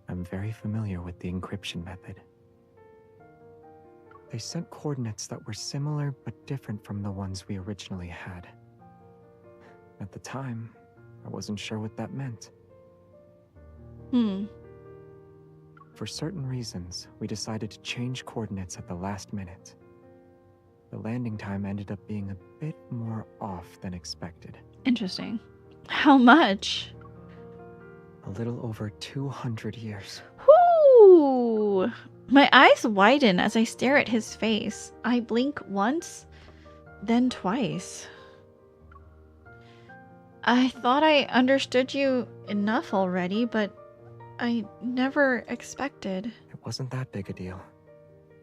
I'm very familiar with the encryption method. They sent coordinates that were similar but different from the ones we originally had. At the time, I wasn't sure what that meant. For certain reasons, we decided to change coordinates at the last minute. The landing time ended up being a bit more off than expected. Interesting. How much? A little over 200 years. Whoo! My eyes widen as I stare at his face. I blink once, then twice. I thought I understood you enough already, but I never expected. It wasn't that big a deal.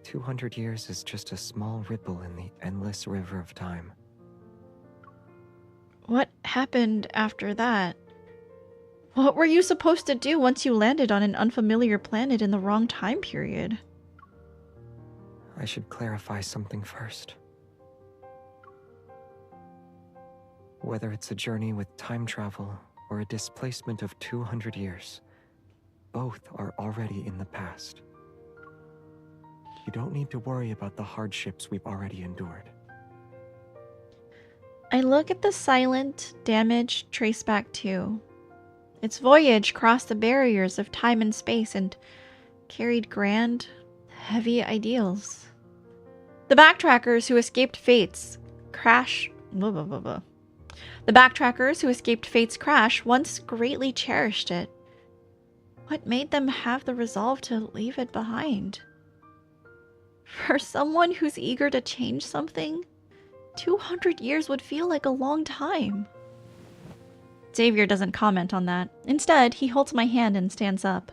200 years is just a small ripple in the endless river of time. What happened after that? What were you supposed to do once you landed on an unfamiliar planet in the wrong time period? I should clarify something first. Whether it's a journey with time travel or a displacement of 200 years, both are already in the past. You don't need to worry about the hardships we've already endured. I look at the silent, damaged Traceback 2. Its voyage crossed the barriers of time and space and carried grand, heavy ideals. The Backtrackers who escaped Fate's crash... The Backtrackers who escaped Fate's crash once greatly cherished it. What made them have the resolve to leave it behind? For someone who's eager to change something, 200 years would feel like a long time. Xavier doesn't comment on that. Instead, he holds my hand and stands up.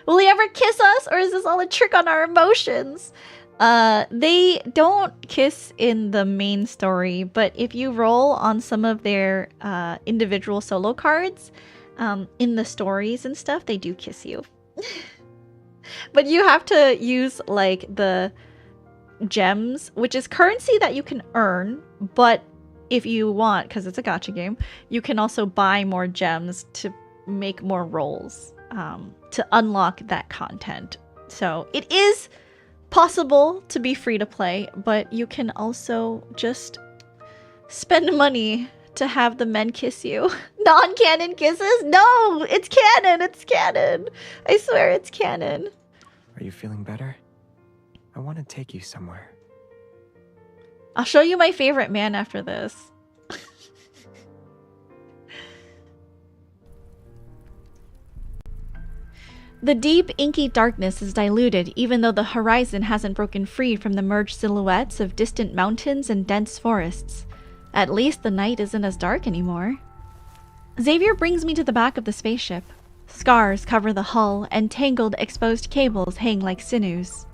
Will he ever kiss us, or is this all a trick on our emotions? They don't kiss in the main story, but if you roll on some of their individual solo cards, in the stories and stuff, they do kiss you. But you have to use, like, the gems, which is currency that you can earn, but if you want, because it's a gacha game, you can also buy more gems to make more rolls, to unlock that content. So it is possible to be free to play, but you can also just spend money to have the men kiss you. Non-canon kisses? No! It's canon! It's canon! I swear it's canon. Are you feeling better? I want to take you somewhere. I'll show you my favorite man after this. The deep, inky darkness is diluted even though the horizon hasn't broken free from the merged silhouettes of distant mountains and dense forests. At least the night isn't as dark anymore. Xavier brings me to the back of the spaceship. Scars cover the hull, and tangled, exposed cables hang like sinews.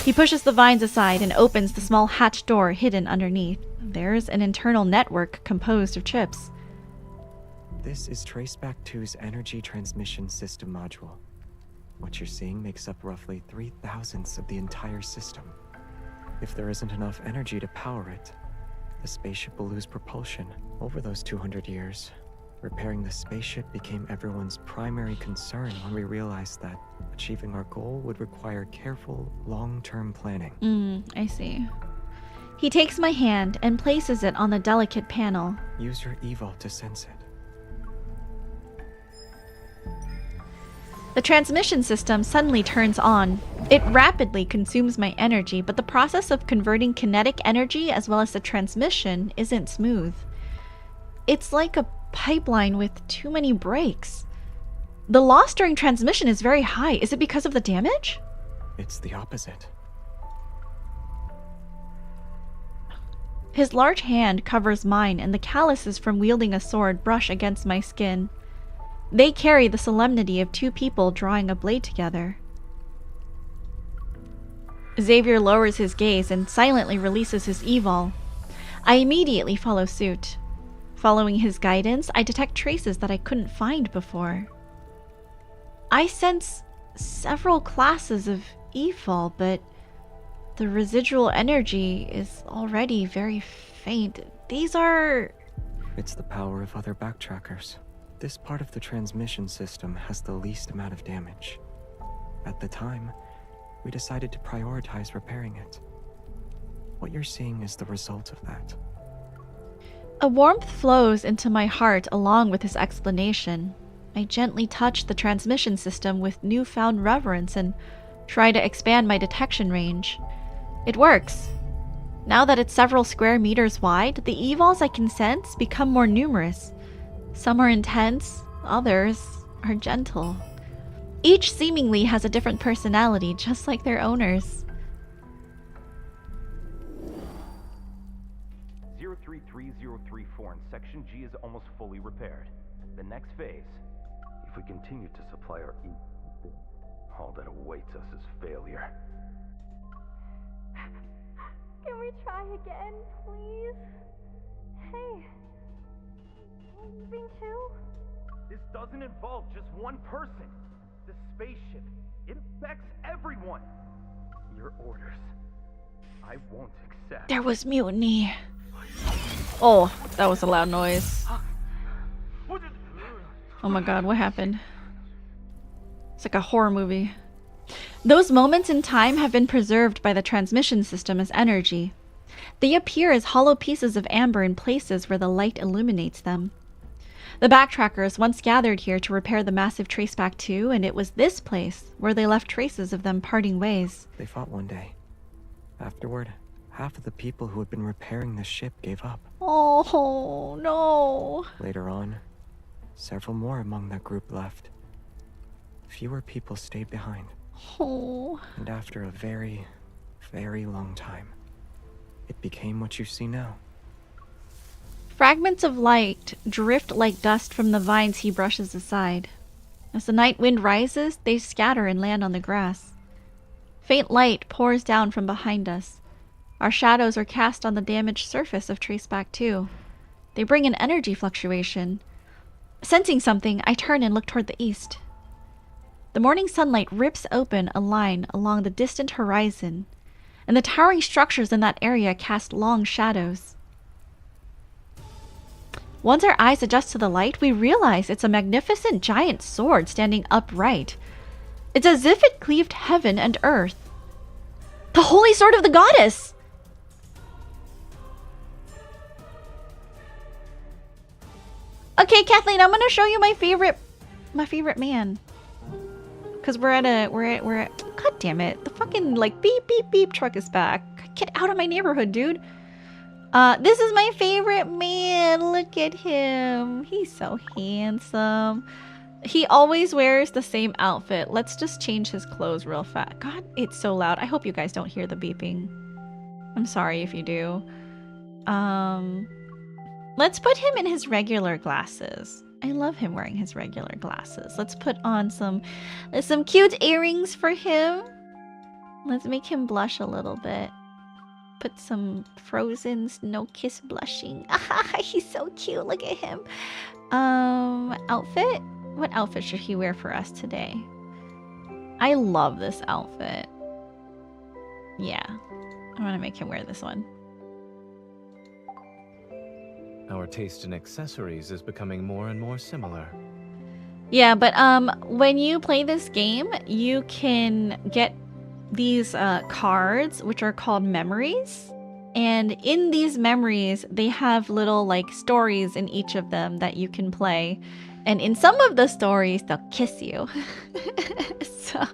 He pushes the vines aside and opens the small hatch door hidden underneath. There's an internal network composed of chips. This is Traceback 2's energy transmission system module. What you're seeing makes up roughly 3/1000ths of the entire system. If there isn't enough energy to power it, the spaceship will lose propulsion. Over those 200 years, repairing the spaceship became everyone's primary concern when we realized that achieving our goal would require careful, long-term planning. I see. He takes my hand and places it on the delicate panel. Use your evil to sense it. The transmission system suddenly turns on. It rapidly consumes my energy, but the process of converting kinetic energy as well as the transmission isn't smooth. It's like a pipeline with too many breaks. The loss during transmission is very high. Is it because of the damage? It's the opposite. His large hand covers mine, and the calluses from wielding a sword brush against my skin. They carry the solemnity of two people drawing a blade together. Xavier lowers his gaze and silently releases his evol. I immediately follow suit. Following his guidance, I detect traces that I couldn't find before. I sense several classes of evil, but the residual energy is already very faint. These are... It's the power of other backtrackers. This part of the transmission system has the least amount of damage. At the time, we decided to prioritize repairing it. What you're seeing is the result of that. A warmth flows into my heart along with his explanation. I gently touch the transmission system with newfound reverence and try to expand my detection range. It works. Now that it's several square meters wide, the evols I can sense become more numerous. Some are intense, others are gentle. Each seemingly has a different personality, just like their owners. 033034 in Section G is almost fully repaired. The next phase, if we continue to supply our all that awaits us is failure. Can we try again, please? Hey. Moving too? This doesn't involve just one person. The spaceship, it affects everyone. Your orders, I won't accept. There was mutiny. Oh, that was a loud noise. Oh my god, what happened? It's like a horror movie. Those moments in time have been preserved by the transmission system as energy. They appear as hollow pieces of amber in places where the light illuminates them. The backtrackers once gathered here to repair the massive Traceback 2, and it was this place where they left traces of them parting ways. They fought one day. Afterward, half of the people who had been repairing the ship gave up. Oh, no. Later on, several more among that group left. Fewer people stayed behind. Oh. And after a very, very long time, it became what you see now. Fragments of light drift like dust from the vines he brushes aside. As the night wind rises, they scatter and land on the grass. Faint light pours down from behind us. Our shadows are cast on the damaged surface of Traceback 2. They bring an energy fluctuation. Sensing something, I turn and look toward the east. The morning sunlight rips open a line along the distant horizon, and the towering structures in that area cast long shadows. Once our eyes adjust to the light, we realize it's a magnificent giant sword standing upright. It's as if it cleaved heaven and earth. The holy sword of the goddess! Okay, Kathleen, I'm gonna show you my favorite man. Cause we're at god damn it, the fucking like beep beep beep truck is back. Get out of my neighborhood, dude. This is my favorite man. Look at him. He's so handsome. He always wears the same outfit. Let's just change his clothes real fast. God, it's so loud. I hope you guys don't hear the beeping. I'm sorry if you do. Let's put him in his regular glasses. I love him wearing his regular glasses. Let's put on some cute earrings for him. Let's make him blush a little bit. Put some frozen snow kiss blushing. He's so cute. Look at him. Outfit? What outfit should he wear for us today? I love this outfit. Yeah. I'm gonna make him wear this one. Our taste in accessories is becoming more and more similar. Yeah, but when you play this game, you can get these cards, which are called memories. And in these memories, they have little like stories in each of them that you can play. And in some of the stories, they'll kiss you. So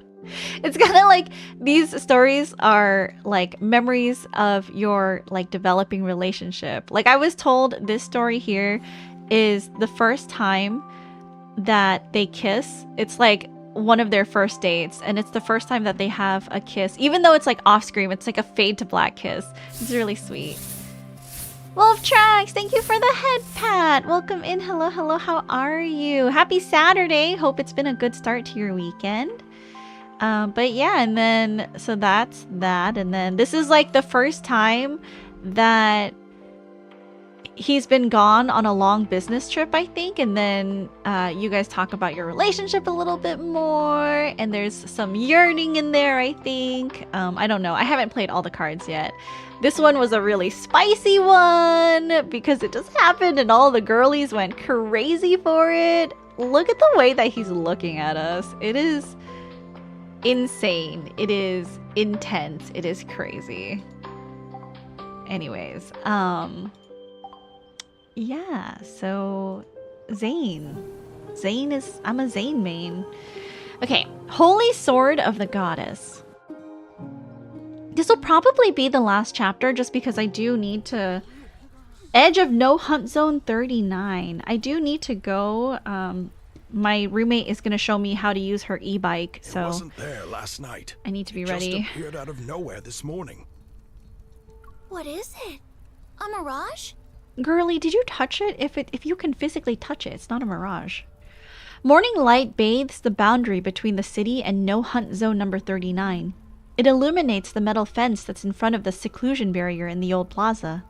it's kind of like these stories are like memories of your like developing relationship. Like I was told this story here is the first time that they kiss. It's like one of their first dates, and it's the first time that they have a kiss, even though it's like off screen. It's like a fade to black kiss. It's really sweet. Wolf Tracks, thank you for the head pat. Welcome in. Hello, hello. How are you? Happy Saturday. Hope it's been a good start to your weekend. But yeah, and then so that's that, and then this is like the first time that he's been gone on a long business trip, I think, and then you guys talk about your relationship a little bit more, and there's some yearning in there, I think. I don't know. I haven't played all the cards yet. This one was a really spicy one because it just happened and all the girlies went crazy for it. Look at the way that he's looking at us. It is insane. It is intense. It is crazy. Anyways, yeah, so Zane is, I'm a Zane main. Okay, Holy Sword of the Goddess. This will probably be the last chapter just because I do need to... Edge of No Hunt Zone 39. I do need to go. My roommate is going to show me how to use her e-bike, so... It wasn't there last night. I need to be it ready. Just appeared out of nowhere this morning. What is it? A mirage? Girlie, did you touch it? If you can physically touch it, it's not a mirage. Morning light bathes the boundary between the city and No Hunt Zone number 39. It illuminates the metal fence that's in front of the seclusion barrier in the old plaza.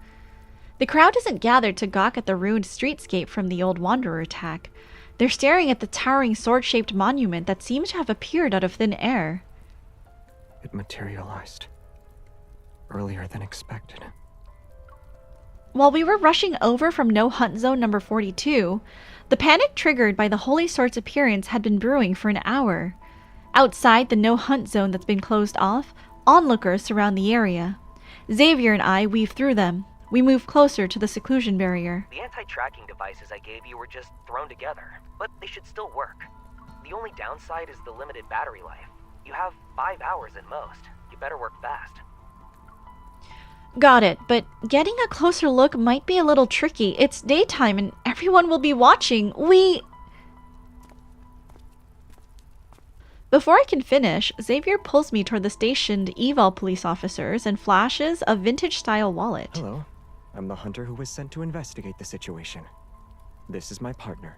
The crowd isn't gathered to gawk at the ruined streetscape from the old Wanderer attack. They're staring at the towering sword-shaped monument that seems to have appeared out of thin air. It materialized earlier than expected. While we were rushing over from No Hunt Zone number 42, the panic triggered by the Holy Sword's appearance had been brewing for an hour. Outside the No Hunt Zone that's been closed off, onlookers surround the area. Xavier and I weave through them. We move closer to the seclusion barrier. The anti-tracking devices I gave you were just thrown together, but they should still work. The only downside is the limited battery life. You have 5 hours at most. You better work fast. Got it, but getting a closer look might be a little tricky. It's daytime and everyone will be watching. Before I can finish, Xavier pulls me toward the stationed eval police officers and flashes a vintage-style wallet. Hello, I'm the hunter who was sent to investigate the situation. This is my partner.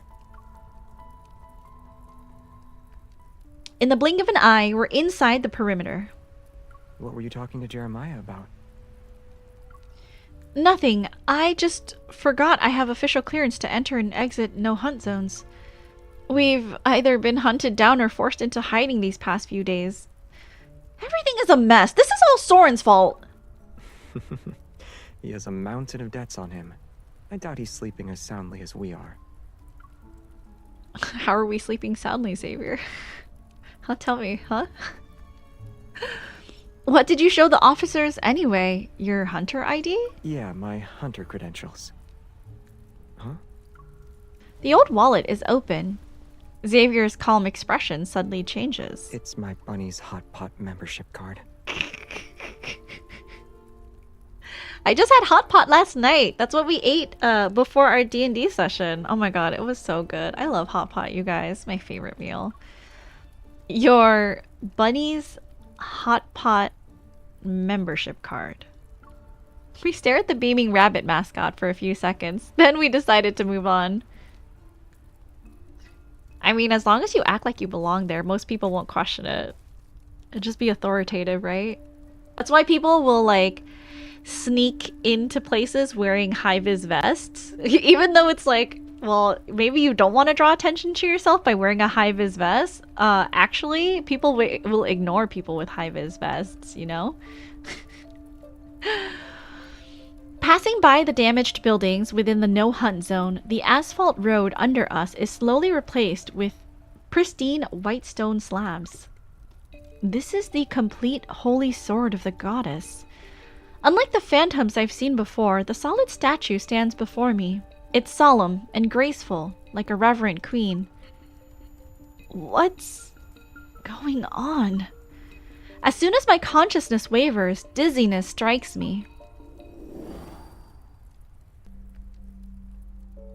In the blink of an eye, we're inside the perimeter. What were you talking to Jeremiah about? Nothing. I just forgot I have official clearance to enter and exit No Hunt Zones. We've either been hunted down or forced into hiding these past few days. Everything is a mess. This is all Soren's fault. He has a mountain of debts on him. I doubt he's sleeping as soundly as we are. How are we sleeping soundly, Xavier? Tell me, huh? What did you show the officers anyway? Your hunter ID? Yeah, my hunter credentials. Huh? The old wallet is open. Xavier's calm expression suddenly changes. It's my Bunny's Hot Pot membership card. I just had hot pot last night. That's what we ate before our D&D session. Oh my god, it was so good. I love hot pot, you guys. My favorite meal. Your Bunny's hot pot membership card. We stare at the beaming rabbit mascot for a few seconds. Then we decided to move on. I mean, as long as you act like you belong there, most people won't question it. It'll just be authoritative, right? That's why people will, like, sneak into places wearing high-vis vests. Even though it's like, well, maybe you don't want to draw attention to yourself by wearing a high-vis vest. Actually, people will ignore people with high-vis vests, you know? Passing by the damaged buildings within the no-hunt zone, the asphalt road under us is slowly replaced with pristine white stone slabs. This is the complete holy sword of the goddess. Unlike the phantoms I've seen before, the solid statue stands before me. It's solemn and graceful, like a reverent queen. What's going on? As soon as my consciousness wavers, dizziness strikes me.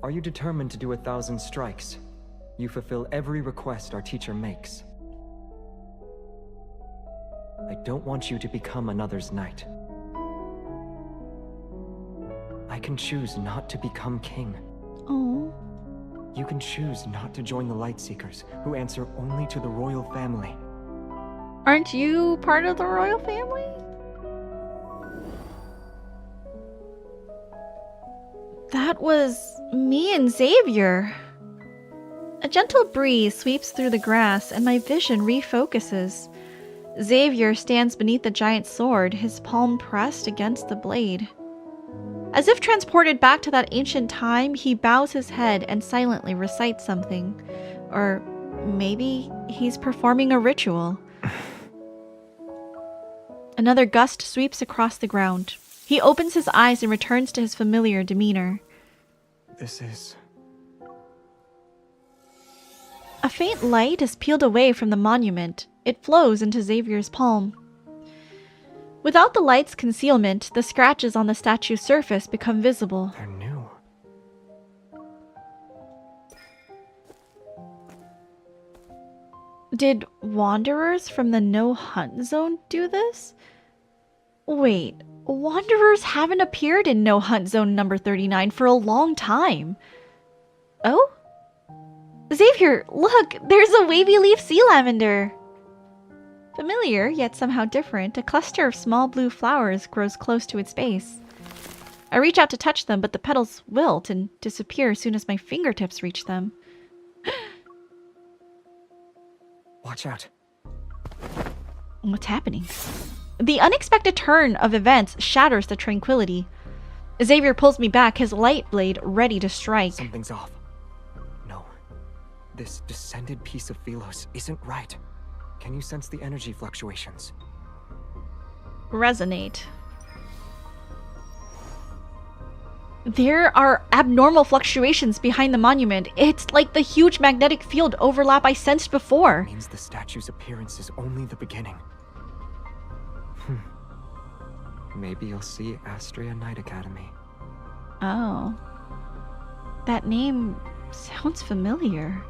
Are you determined to do 1,000 strikes? You fulfill every request our teacher makes. I don't want you to become another's knight. I can choose not to become king. Oh. You can choose not to join the Lightseekers, who answer only to the royal family. Aren't you part of the royal family? That was me and Xavier. A gentle breeze sweeps through the grass and my vision refocuses. Xavier stands beneath the giant sword, his palm pressed against the blade. As if transported back to that ancient time, he bows his head and silently recites something. Or maybe he's performing a ritual. Another gust sweeps across the ground. He opens his eyes and returns to his familiar demeanor. This is... A faint light is peeled away from the monument. It flows into Xavier's palm. Without the light's concealment, the scratches on the statue's surface become visible. They're new. Did wanderers from the no-hunt zone do this? Wait, wanderers haven't appeared in no-hunt zone number 39 for a long time. Oh? Xavier, look! There's a wavy leaf sea lavender! Familiar, yet somehow different, a cluster of small blue flowers grows close to its base. I reach out to touch them, but the petals wilt and disappear as soon as my fingertips reach them. Watch out. What's happening? The unexpected turn of events shatters the tranquility. Xavier pulls me back, his light blade ready to strike. Something's off. No. This descended piece of Philos isn't right. Can you sense the energy fluctuations? Resonate. There are abnormal fluctuations behind the monument. It's like the huge magnetic field overlap I sensed before. It means the statue's appearance is only the beginning. Maybe you'll see Astria Knight Academy. Oh. That name sounds familiar.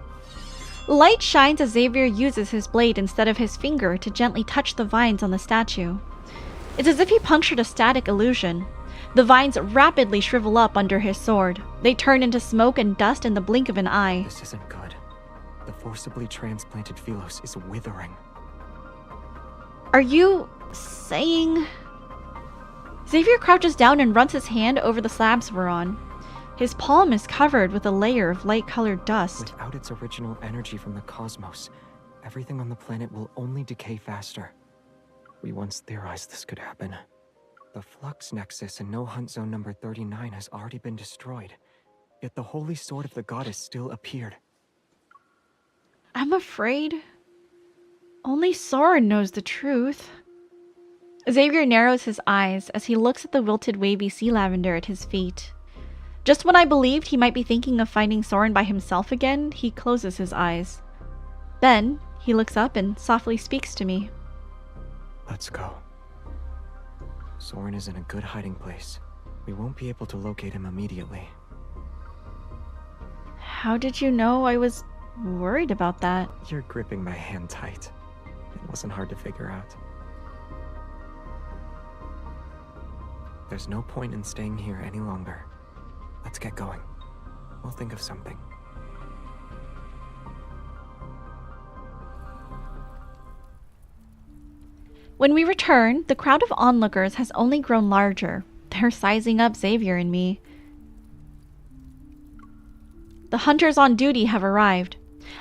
Light shines as Xavier uses his blade instead of his finger to gently touch the vines on the statue. It's as if he punctured a static illusion. The vines rapidly shrivel up under his sword. They turn into smoke and dust in the blink of an eye. This isn't good. The forcibly transplanted Philos is withering. Are you saying... Xavier crouches down and runs his hand over the slabs we're on. His palm is covered with a layer of light-colored dust. Without its original energy from the cosmos, everything on the planet will only decay faster. We once theorized this could happen. The flux nexus in no-hunt zone number 39 has already been destroyed, yet the holy sword of the goddess still appeared. I'm afraid only Soren knows the truth. Xavier narrows his eyes as he looks at the wilted wavy sea lavender at his feet. Just when I believed he might be thinking of finding Soren by himself again, he closes his eyes. Then, he looks up and softly speaks to me. Let's go. Soren is in a good hiding place. We won't be able to locate him immediately. How did you know I was worried about that? You're gripping my hand tight. It wasn't hard to figure out. There's no point in staying here any longer. Let's get going. We'll think of something. When we return, the crowd of onlookers has only grown larger. They're sizing up Xavier and me. The hunters on duty have arrived.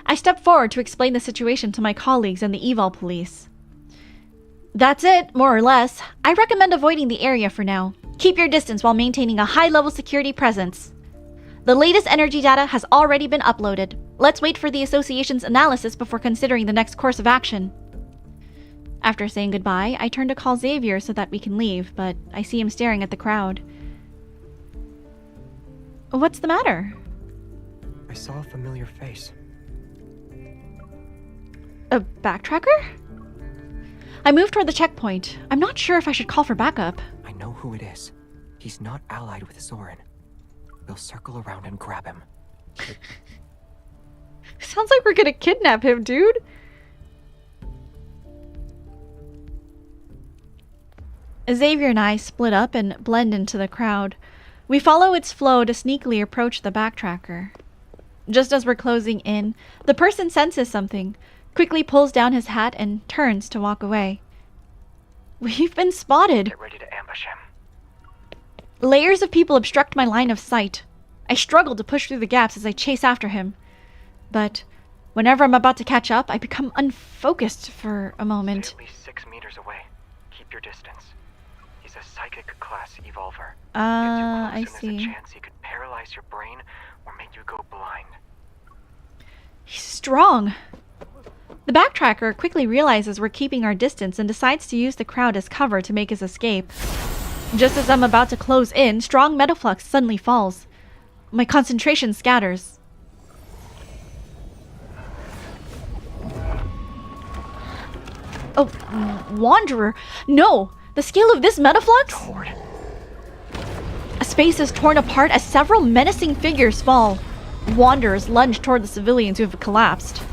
I step forward to explain the situation to my colleagues and the Evol police. That's it, more or less. I recommend avoiding the area for now. Keep your distance while maintaining a high-level security presence. The latest energy data has already been uploaded. Let's wait for the association's analysis before considering the next course of action. After saying goodbye, I turn to call Xavier so that we can leave, but I see him staring at the crowd. What's the matter? I saw a familiar face. A backtracker? I move toward the checkpoint. I'm not sure if I should call for backup. I know who it is. He's not allied with Soren. We'll circle around and grab him. Sounds like we're gonna kidnap him, dude. Xavier and I split up and blend into the crowd. We follow its flow to sneakily approach the backtracker. Just as we're closing in, the person senses something, quickly pulls down his hat and turns to walk away. We've been spotted. Get ready to ambush him. Layers of people obstruct my line of sight. I struggle to push through the gaps as I chase after him. But whenever I'm about to catch up, I become unfocused for a moment. Stay at least 6 meters away. Keep your distance. He's a psychic class evolver. I There's see. a chance he could paralyze your brain or make you go blind. He's strong. The backtracker quickly realizes we're keeping our distance and decides to use the crowd as cover to make his escape. Just as I'm about to close in, strong metaflux suddenly falls. My concentration scatters. Oh, Wanderer! No! The scale of this metaflux? A space is torn apart as several menacing figures fall. Wanderers lunge toward the civilians who have collapsed.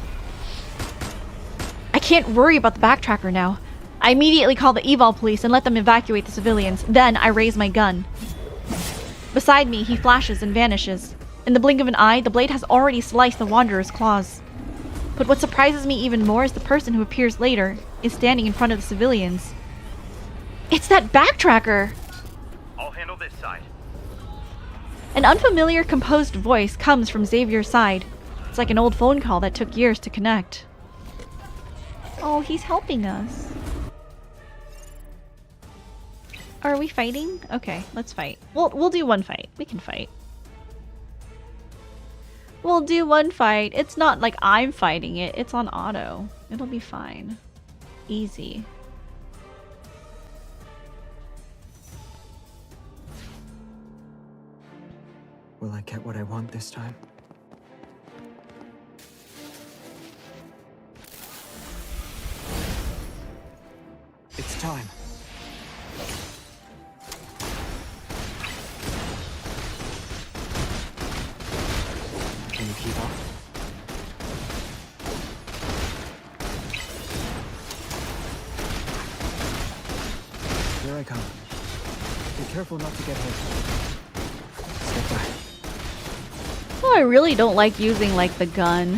I can't worry about the backtracker now. I immediately call the Evol police and let them evacuate the civilians. Then I raise my gun. Beside me, he flashes and vanishes. In the blink of an eye, the blade has already sliced the Wanderer's claws. But what surprises me even more is the person who appears later is standing in front of the civilians. It's that backtracker! I'll handle this side. An unfamiliar, composed voice comes from Xavier's side. It's like an old phone call that took years to connect. Oh, he's helping us. Are we fighting? Okay, let's fight. We'll do one fight. We can fight. We'll do one fight. It's not like I'm fighting it. It's on auto. It'll be fine. Easy. Will I get what I want this time? It's time. Can you keep up? Here I come. Be careful not to get hit. Step back. Oh, I really don't like using like the gun.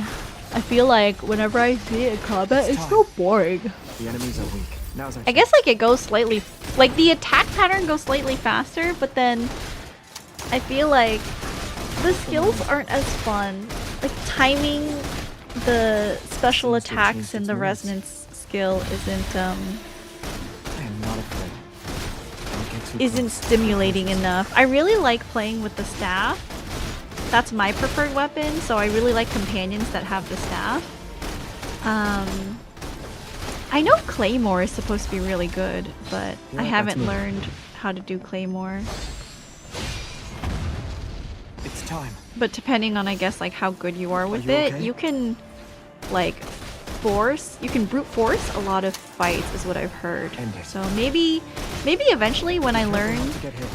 I feel like whenever I see it in combat, it's so boring. The enemies are weak. Now's our I guess like it goes slightly, like the attack pattern goes slightly faster, but then I feel like the skills aren't as fun. Like timing the special attacks and the resonance skill isn't I am not afraid. Don't get too isn't close. stimulating enough. I really like playing with the staff. That's my preferred weapon, so I really like companions that have the staff. I know Claymore is supposed to be really good, but Yeah, I haven't that's me. learned how to do Claymore. It's time. But depending on, I guess, like how good you are with you it, okay? you can like you can brute force a lot of fights is what I've heard. End it. So maybe eventually when I learn Not to get hit.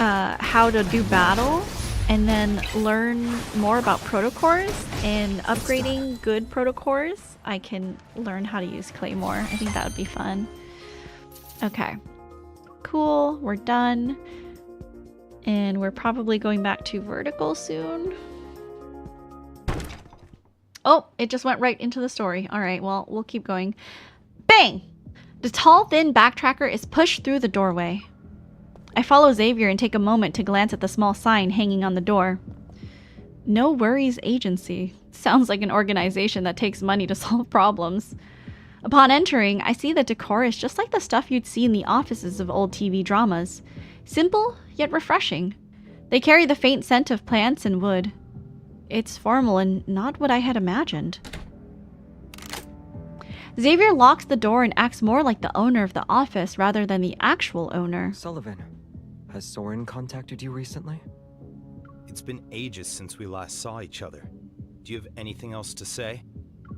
how to do battle and then learn more about protocors, and upgrading good protocors, I can learn how to use Claymore. I think that would be fun. Okay. Cool, we're done. And we're probably going back to vertical soon. Oh, it just went right into the story. All right, well, we'll keep going. Bang! The tall, thin backtracker is pushed through the doorway. I follow Xavier and take a moment to glance at the small sign hanging on the door. No Worries Agency. Sounds like an organization that takes money to solve problems. Upon entering, I see the decor is just like the stuff you'd see in the offices of old TV dramas. Simple, yet refreshing. They carry the faint scent of plants and wood. It's formal and not what I had imagined. Xavier locks the door and acts more like the owner of the office rather than the actual owner. Sullivan, has Soren contacted you recently? It's been ages since we last saw each other. Do you have anything else to say?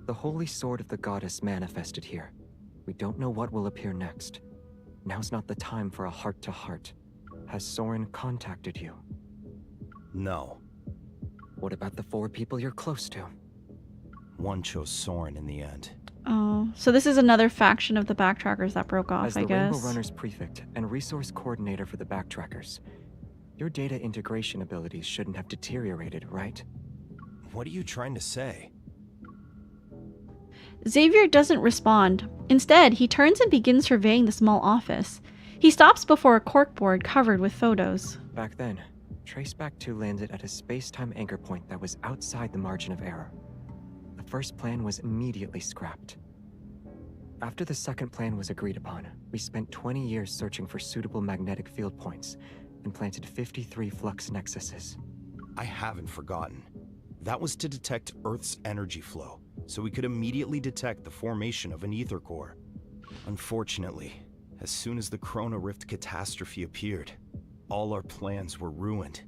The holy sword of the goddess manifested here. We don't know what will appear next. Now's not the time for a heart-to-heart. Has Soren contacted you? No. What about the 4 people you're close to? One chose Soren in the end. Oh, so this is another faction of the Backtrackers that broke off, As I the guess. Rainbow Runners Prefect and Resource Coordinator for the Backtrackers, your data integration abilities shouldn't have deteriorated, right? What are you trying to say? Xavier doesn't respond. Instead, he turns and begins surveying the small office. He stops before a corkboard covered with photos. Back then, Traceback 2 landed at a space-time anchor point that was outside the margin of error. The first plan was immediately scrapped. After the second plan was agreed upon, we spent 20 years searching for suitable magnetic field points and planted 53 flux nexuses. I haven't forgotten. That was to detect Earth's energy flow, so we could immediately detect the formation of an ether core. Unfortunately, as soon as the Chrono Rift catastrophe appeared, all our plans were ruined.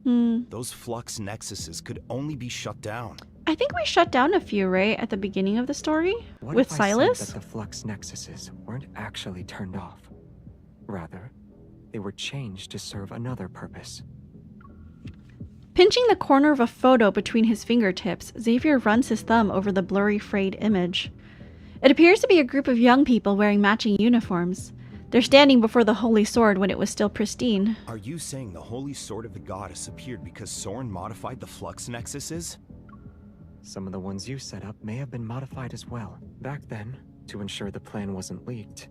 Those flux nexuses could only be shut down. I think we shut down a few, right, at the beginning of the story? What With if I Silas? said that the flux nexuses weren't actually turned off? Rather, they were changed to serve another purpose. Pinching the corner of a photo between his fingertips, Xavier runs his thumb over the blurry, frayed image. It appears to be a group of young people wearing matching uniforms. They're standing before the Holy Sword when it was still pristine. Are you saying the Holy Sword of the Goddess appeared because Soren modified the flux nexuses? Some of the ones you set up may have been modified as well. Back then, to ensure the plan wasn't leaked,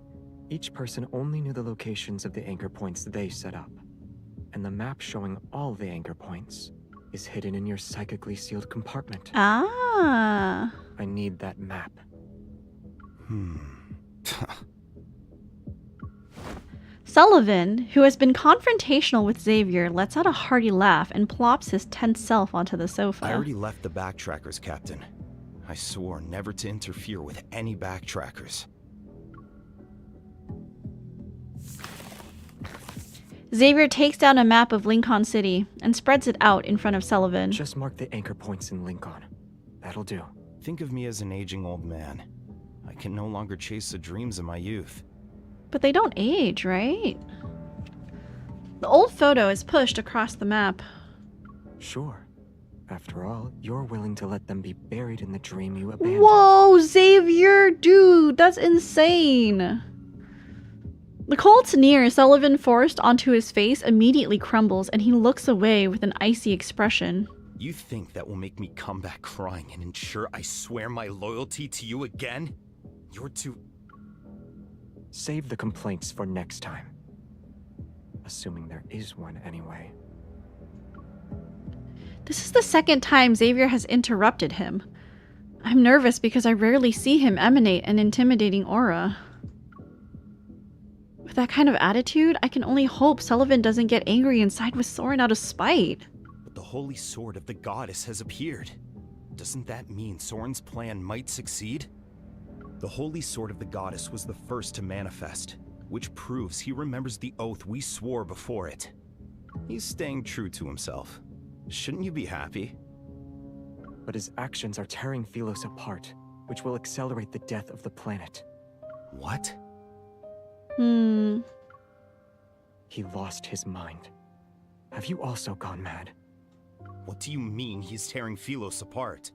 each person only knew the locations of the anchor points they set up. And the map showing all the anchor points is hidden in your psychically sealed compartment. Ah. I need that map. Sullivan, who has been confrontational with Xavier, lets out a hearty laugh and plops his tense self onto the sofa. I already left the Backtrackers, Captain. I swore never to interfere with any Backtrackers. Xavier takes down a map of Lincoln City and spreads it out in front of Sullivan. Just mark the anchor points in Lincoln. That'll do. Think of me as an aging old man. I can no longer chase the dreams of my youth. But they don't age, right? The old photo is pushed across the map. Sure. After all, you're willing to let them be buried in the dream you abandoned. Whoa, Xavier! Dude, that's insane! The cold sneer Sullivan forced onto his face immediately crumbles and he looks away with an icy expression. You think that will make me come back crying and ensure I swear my loyalty to you again? You're too... Save the complaints for next time. Assuming there is one anyway. This is the second time Xavier has interrupted him. I'm nervous because I rarely see him emanate an intimidating aura. With that kind of attitude, I can only hope Sullivan doesn't get angry and side with Soren out of spite. But the Holy Sword of the Goddess has appeared. Doesn't that mean Soren's plan might succeed? The Holy Sword of the Goddess was the first to manifest, which proves he remembers the oath we swore before it. He's staying true to himself. Shouldn't you be happy? But his actions are tearing Philos apart, which will accelerate the death of the planet. What? He lost his mind. have you also gone mad? What do you mean he's tearing Philos apart?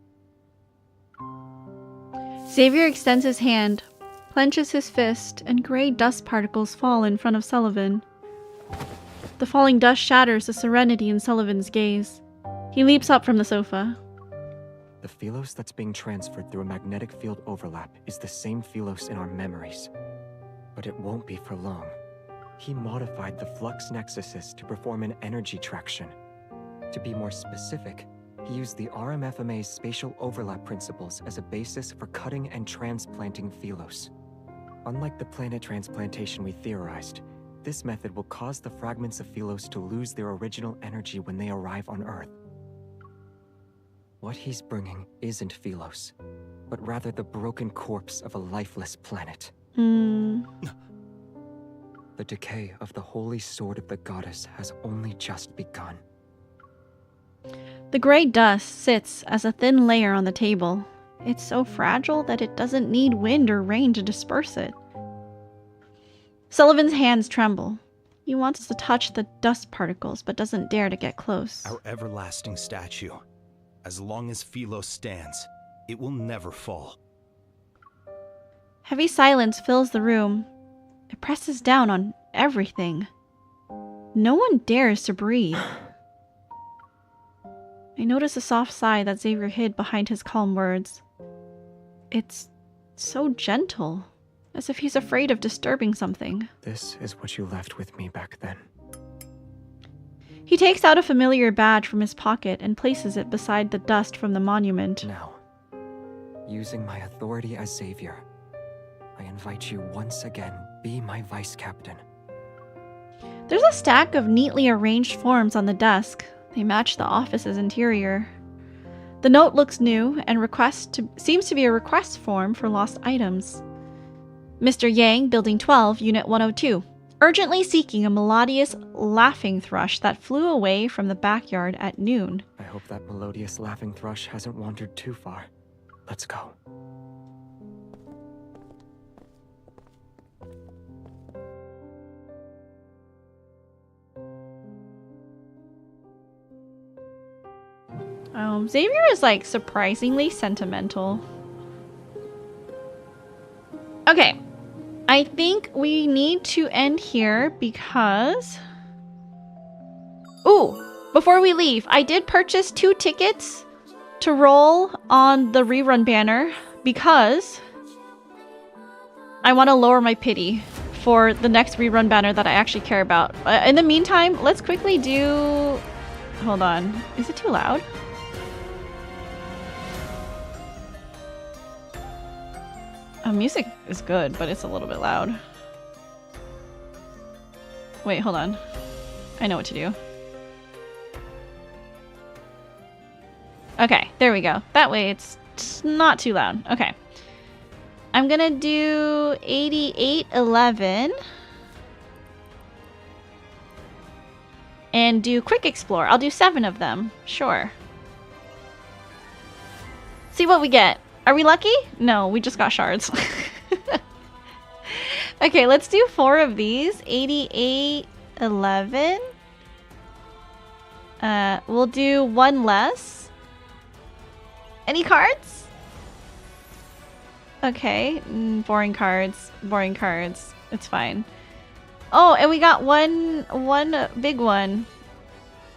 Xavier extends his hand, clenches his fist, and gray dust particles fall in front of Sullivan. The falling dust shatters the serenity in Sullivan's gaze. He leaps up from the sofa. The Philos that's being transferred through a magnetic field overlap is the same Philos in our memories. But it won't be for long. He modified the flux nexuses to perform an energy traction. To be more specific, he used the RMFMA's spatial overlap principles as a basis for cutting and transplanting Philos. Unlike the planet transplantation we theorized, this method will cause the fragments of Philos to lose their original energy when they arrive on Earth. What he's bringing isn't Philos, but rather the broken corpse of a lifeless planet. The decay of the holy sword of the goddess has only just begun. The gray dust sits as a thin layer on the table. It's so fragile that it doesn't need wind or rain to disperse it. Sullivan's hands tremble. He wants to touch the dust particles, but doesn't dare to get close. Our everlasting statue. As long as Philos stands, it will never fall. Heavy silence fills the room. It presses down on everything. No one dares to breathe. I notice a soft sigh that Xavier hid behind his calm words. It's so gentle, as if he's afraid of disturbing something. This is what you left with me back then. He takes out a familiar badge from his pocket and places it beside the dust from the monument. Now, using my authority as Xavier, I invite you once again, be my vice captain. There's a stack of neatly arranged forms on the desk. They match the office's interior. The note looks new and seems to be a request form for lost items. Mr. Yang, Building 12, Unit 102. Urgently seeking a melodious laughing thrush that flew away from the backyard at noon. I hope that melodious laughing thrush hasn't wandered too far. Let's go. Xavier is like surprisingly sentimental. Okay. I think we need to end here because... Ooh, before we leave, I did purchase 2 tickets to roll on the rerun banner because I want to lower my pity for the next rerun banner that I actually care about. In the meantime, let's quickly do... Hold on. Is it too loud? Music is good, but it's a little bit loud. Wait, hold on. I know what to do. Okay, there we go. That way it's not too loud. Okay. I'm gonna do 8811. And do quick explore. I'll do 7 of them. Sure. See what we get. Are we lucky? No, we just got shards. Okay, let's do 4 of these. 8811. We'll do 1 less. Any cards? Okay, boring cards. Boring cards. It's fine. Oh, and we got one big one.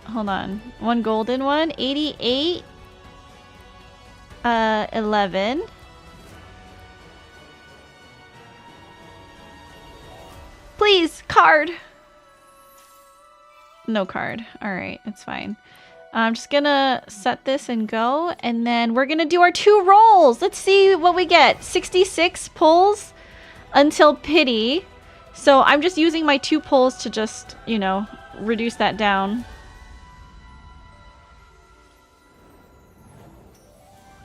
Hold on. 1 golden one. 88. 11. Please, card. No card. All right, it's fine. I'm just gonna set this and go, and then we're gonna do our 2 rolls. Let's see what we get. 66 pulls until pity. So I'm just using my 2 pulls to just, you know, reduce that down.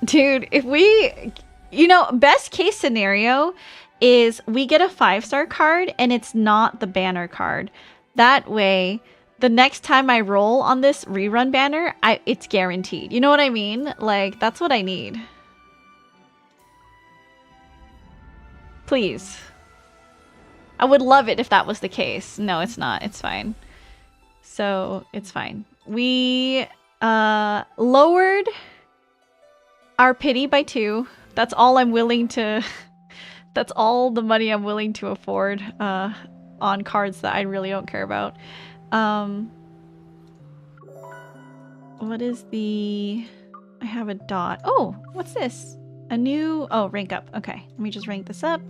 Dude, if we, you know, best case scenario is we get a 5-star card and it's not the banner card. That way, the next time I roll on this rerun banner, it's guaranteed. You know what I mean? Like, that's what I need. Please. I would love it if that was the case. No, it's not. It's fine. So it's fine. We lowered our pity by 2. That's all I'm willing to... That's all the money I'm willing to afford on cards that I really don't care about. What is the... I have a dot. Oh, what's this? A new... Oh, rank up. Okay, let me just rank this up.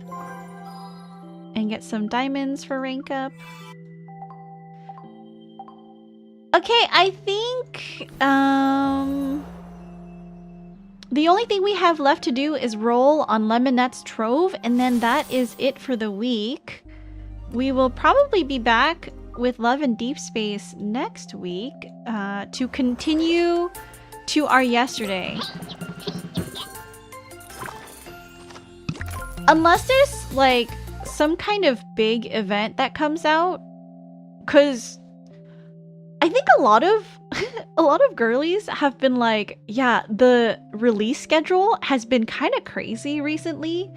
And get some diamonds for rank up. Okay, I think... the only thing we have left to do is roll on Lemonette's Trove, and then that is it for the week. We will probably be back with Love and Deep Space next week to continue to our yesterday. Unless there's like some kind of big event that comes out, because I think a lot of girlies have been like, yeah, the release schedule has been kind of crazy recently,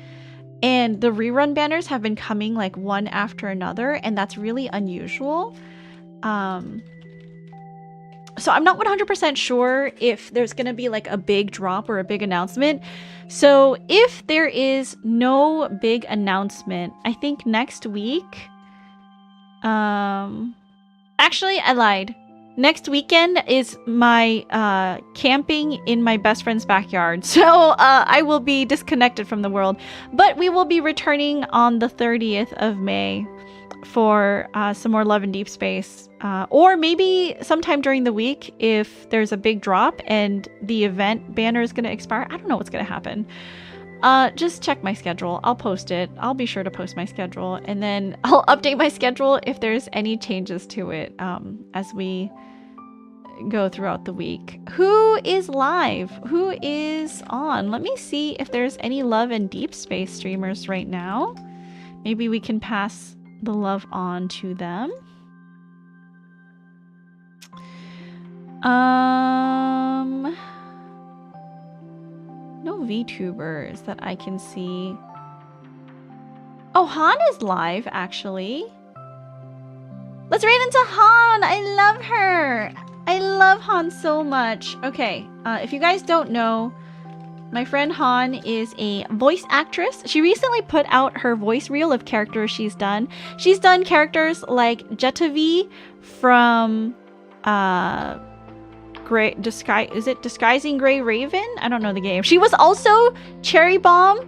and the rerun banners have been coming like one after another, and that's really unusual. So I'm not 100% sure if there's gonna be like a big drop or a big announcement. So if there is no big announcement, I think next week, actually I lied. Next weekend is my camping in my best friend's backyard. So I will be disconnected from the world. But we will be returning on the 30th of May for some more Love and Deep Space. Or maybe sometime during the week if there's a big drop and the event banner is going to expire. I don't know what's going to happen. Just check my schedule. I'll post it. I'll be sure to post my schedule. And then I'll update my schedule if there's any changes to it as we go throughout the week. Who is live? Who is on? Let me see if there's any Love and Deep Space streamers right now. Maybe we can pass the love on to them. No VTubers that I can see. Oh, Han is live, actually. Let's raid into Han! I love her! I love Han so much. Okay, if you guys don't know, my friend Han is a voice actress. She recently put out her voice reel of characters she's done. She's done characters like Jetavi from Disguising Grey Raven? I don't know the game. She was also Cherry Bomb,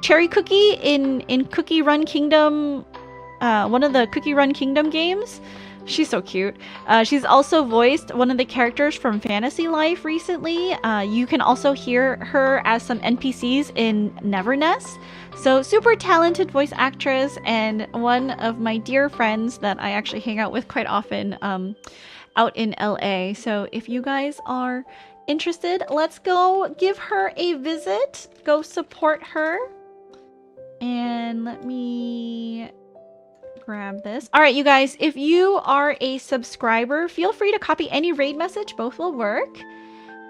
Cherry Cookie in Cookie Run Kingdom, one of the Cookie Run Kingdom games. She's so cute. She's also voiced one of the characters from Fantasy Life recently. You can also hear her as some NPCs in Neverness. So super talented voice actress and one of my dear friends that I actually hang out with quite often out in LA. So if you guys are interested, let's go give her a visit. Go support her. And let me grab this. All right, you guys, if you are a subscriber, feel free to copy any raid message. Both will work.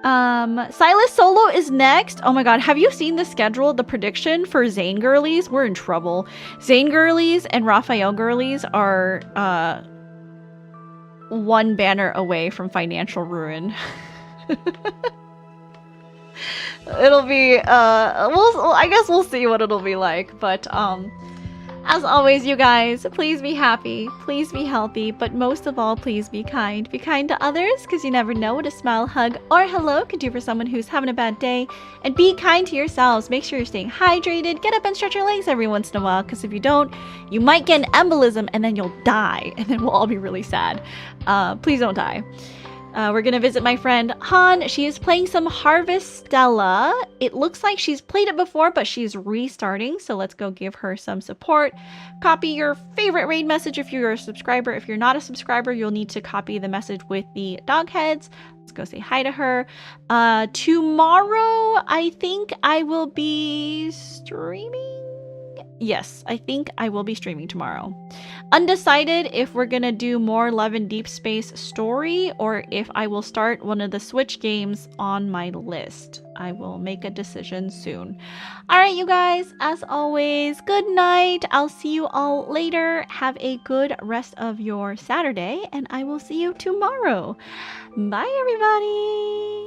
Silas Solo is next. Oh my god, have you seen the schedule, the prediction for Zane Girlies? We're in trouble. Zane Girlies and Raphael Girlies are one banner away from financial ruin. It'll be I guess we'll see what it'll be like, but as always, you guys, please be happy, please be healthy, but most of all, please be kind. Be kind to others, because you never know what a smile, hug, or hello could do for someone who's having a bad day. And be kind to yourselves. Make sure you're staying hydrated. Get up and stretch your legs every once in a while, because if you don't, you might get an embolism and then you'll die, and then we'll all be really sad. Please don't die. We're gonna visit my friend Han. She is playing some Harvestella. It looks like she's played it before, but she's restarting. So let's go give her some support. Copy your favorite raid message if you're a subscriber. If you're not a subscriber, you'll need to copy the message with the dog heads. Let's go say hi to her. Tomorrow, I think I will be streaming Yes, I think I will be streaming tomorrow. Undecided if we're gonna do more Love and Deep Space story or if I will start one of the Switch games on my list. I will make a decision soon. Alright, you guys, as always, good night. I'll see you all later. Have a good rest of your Saturday, and I will see you tomorrow. Bye, everybody.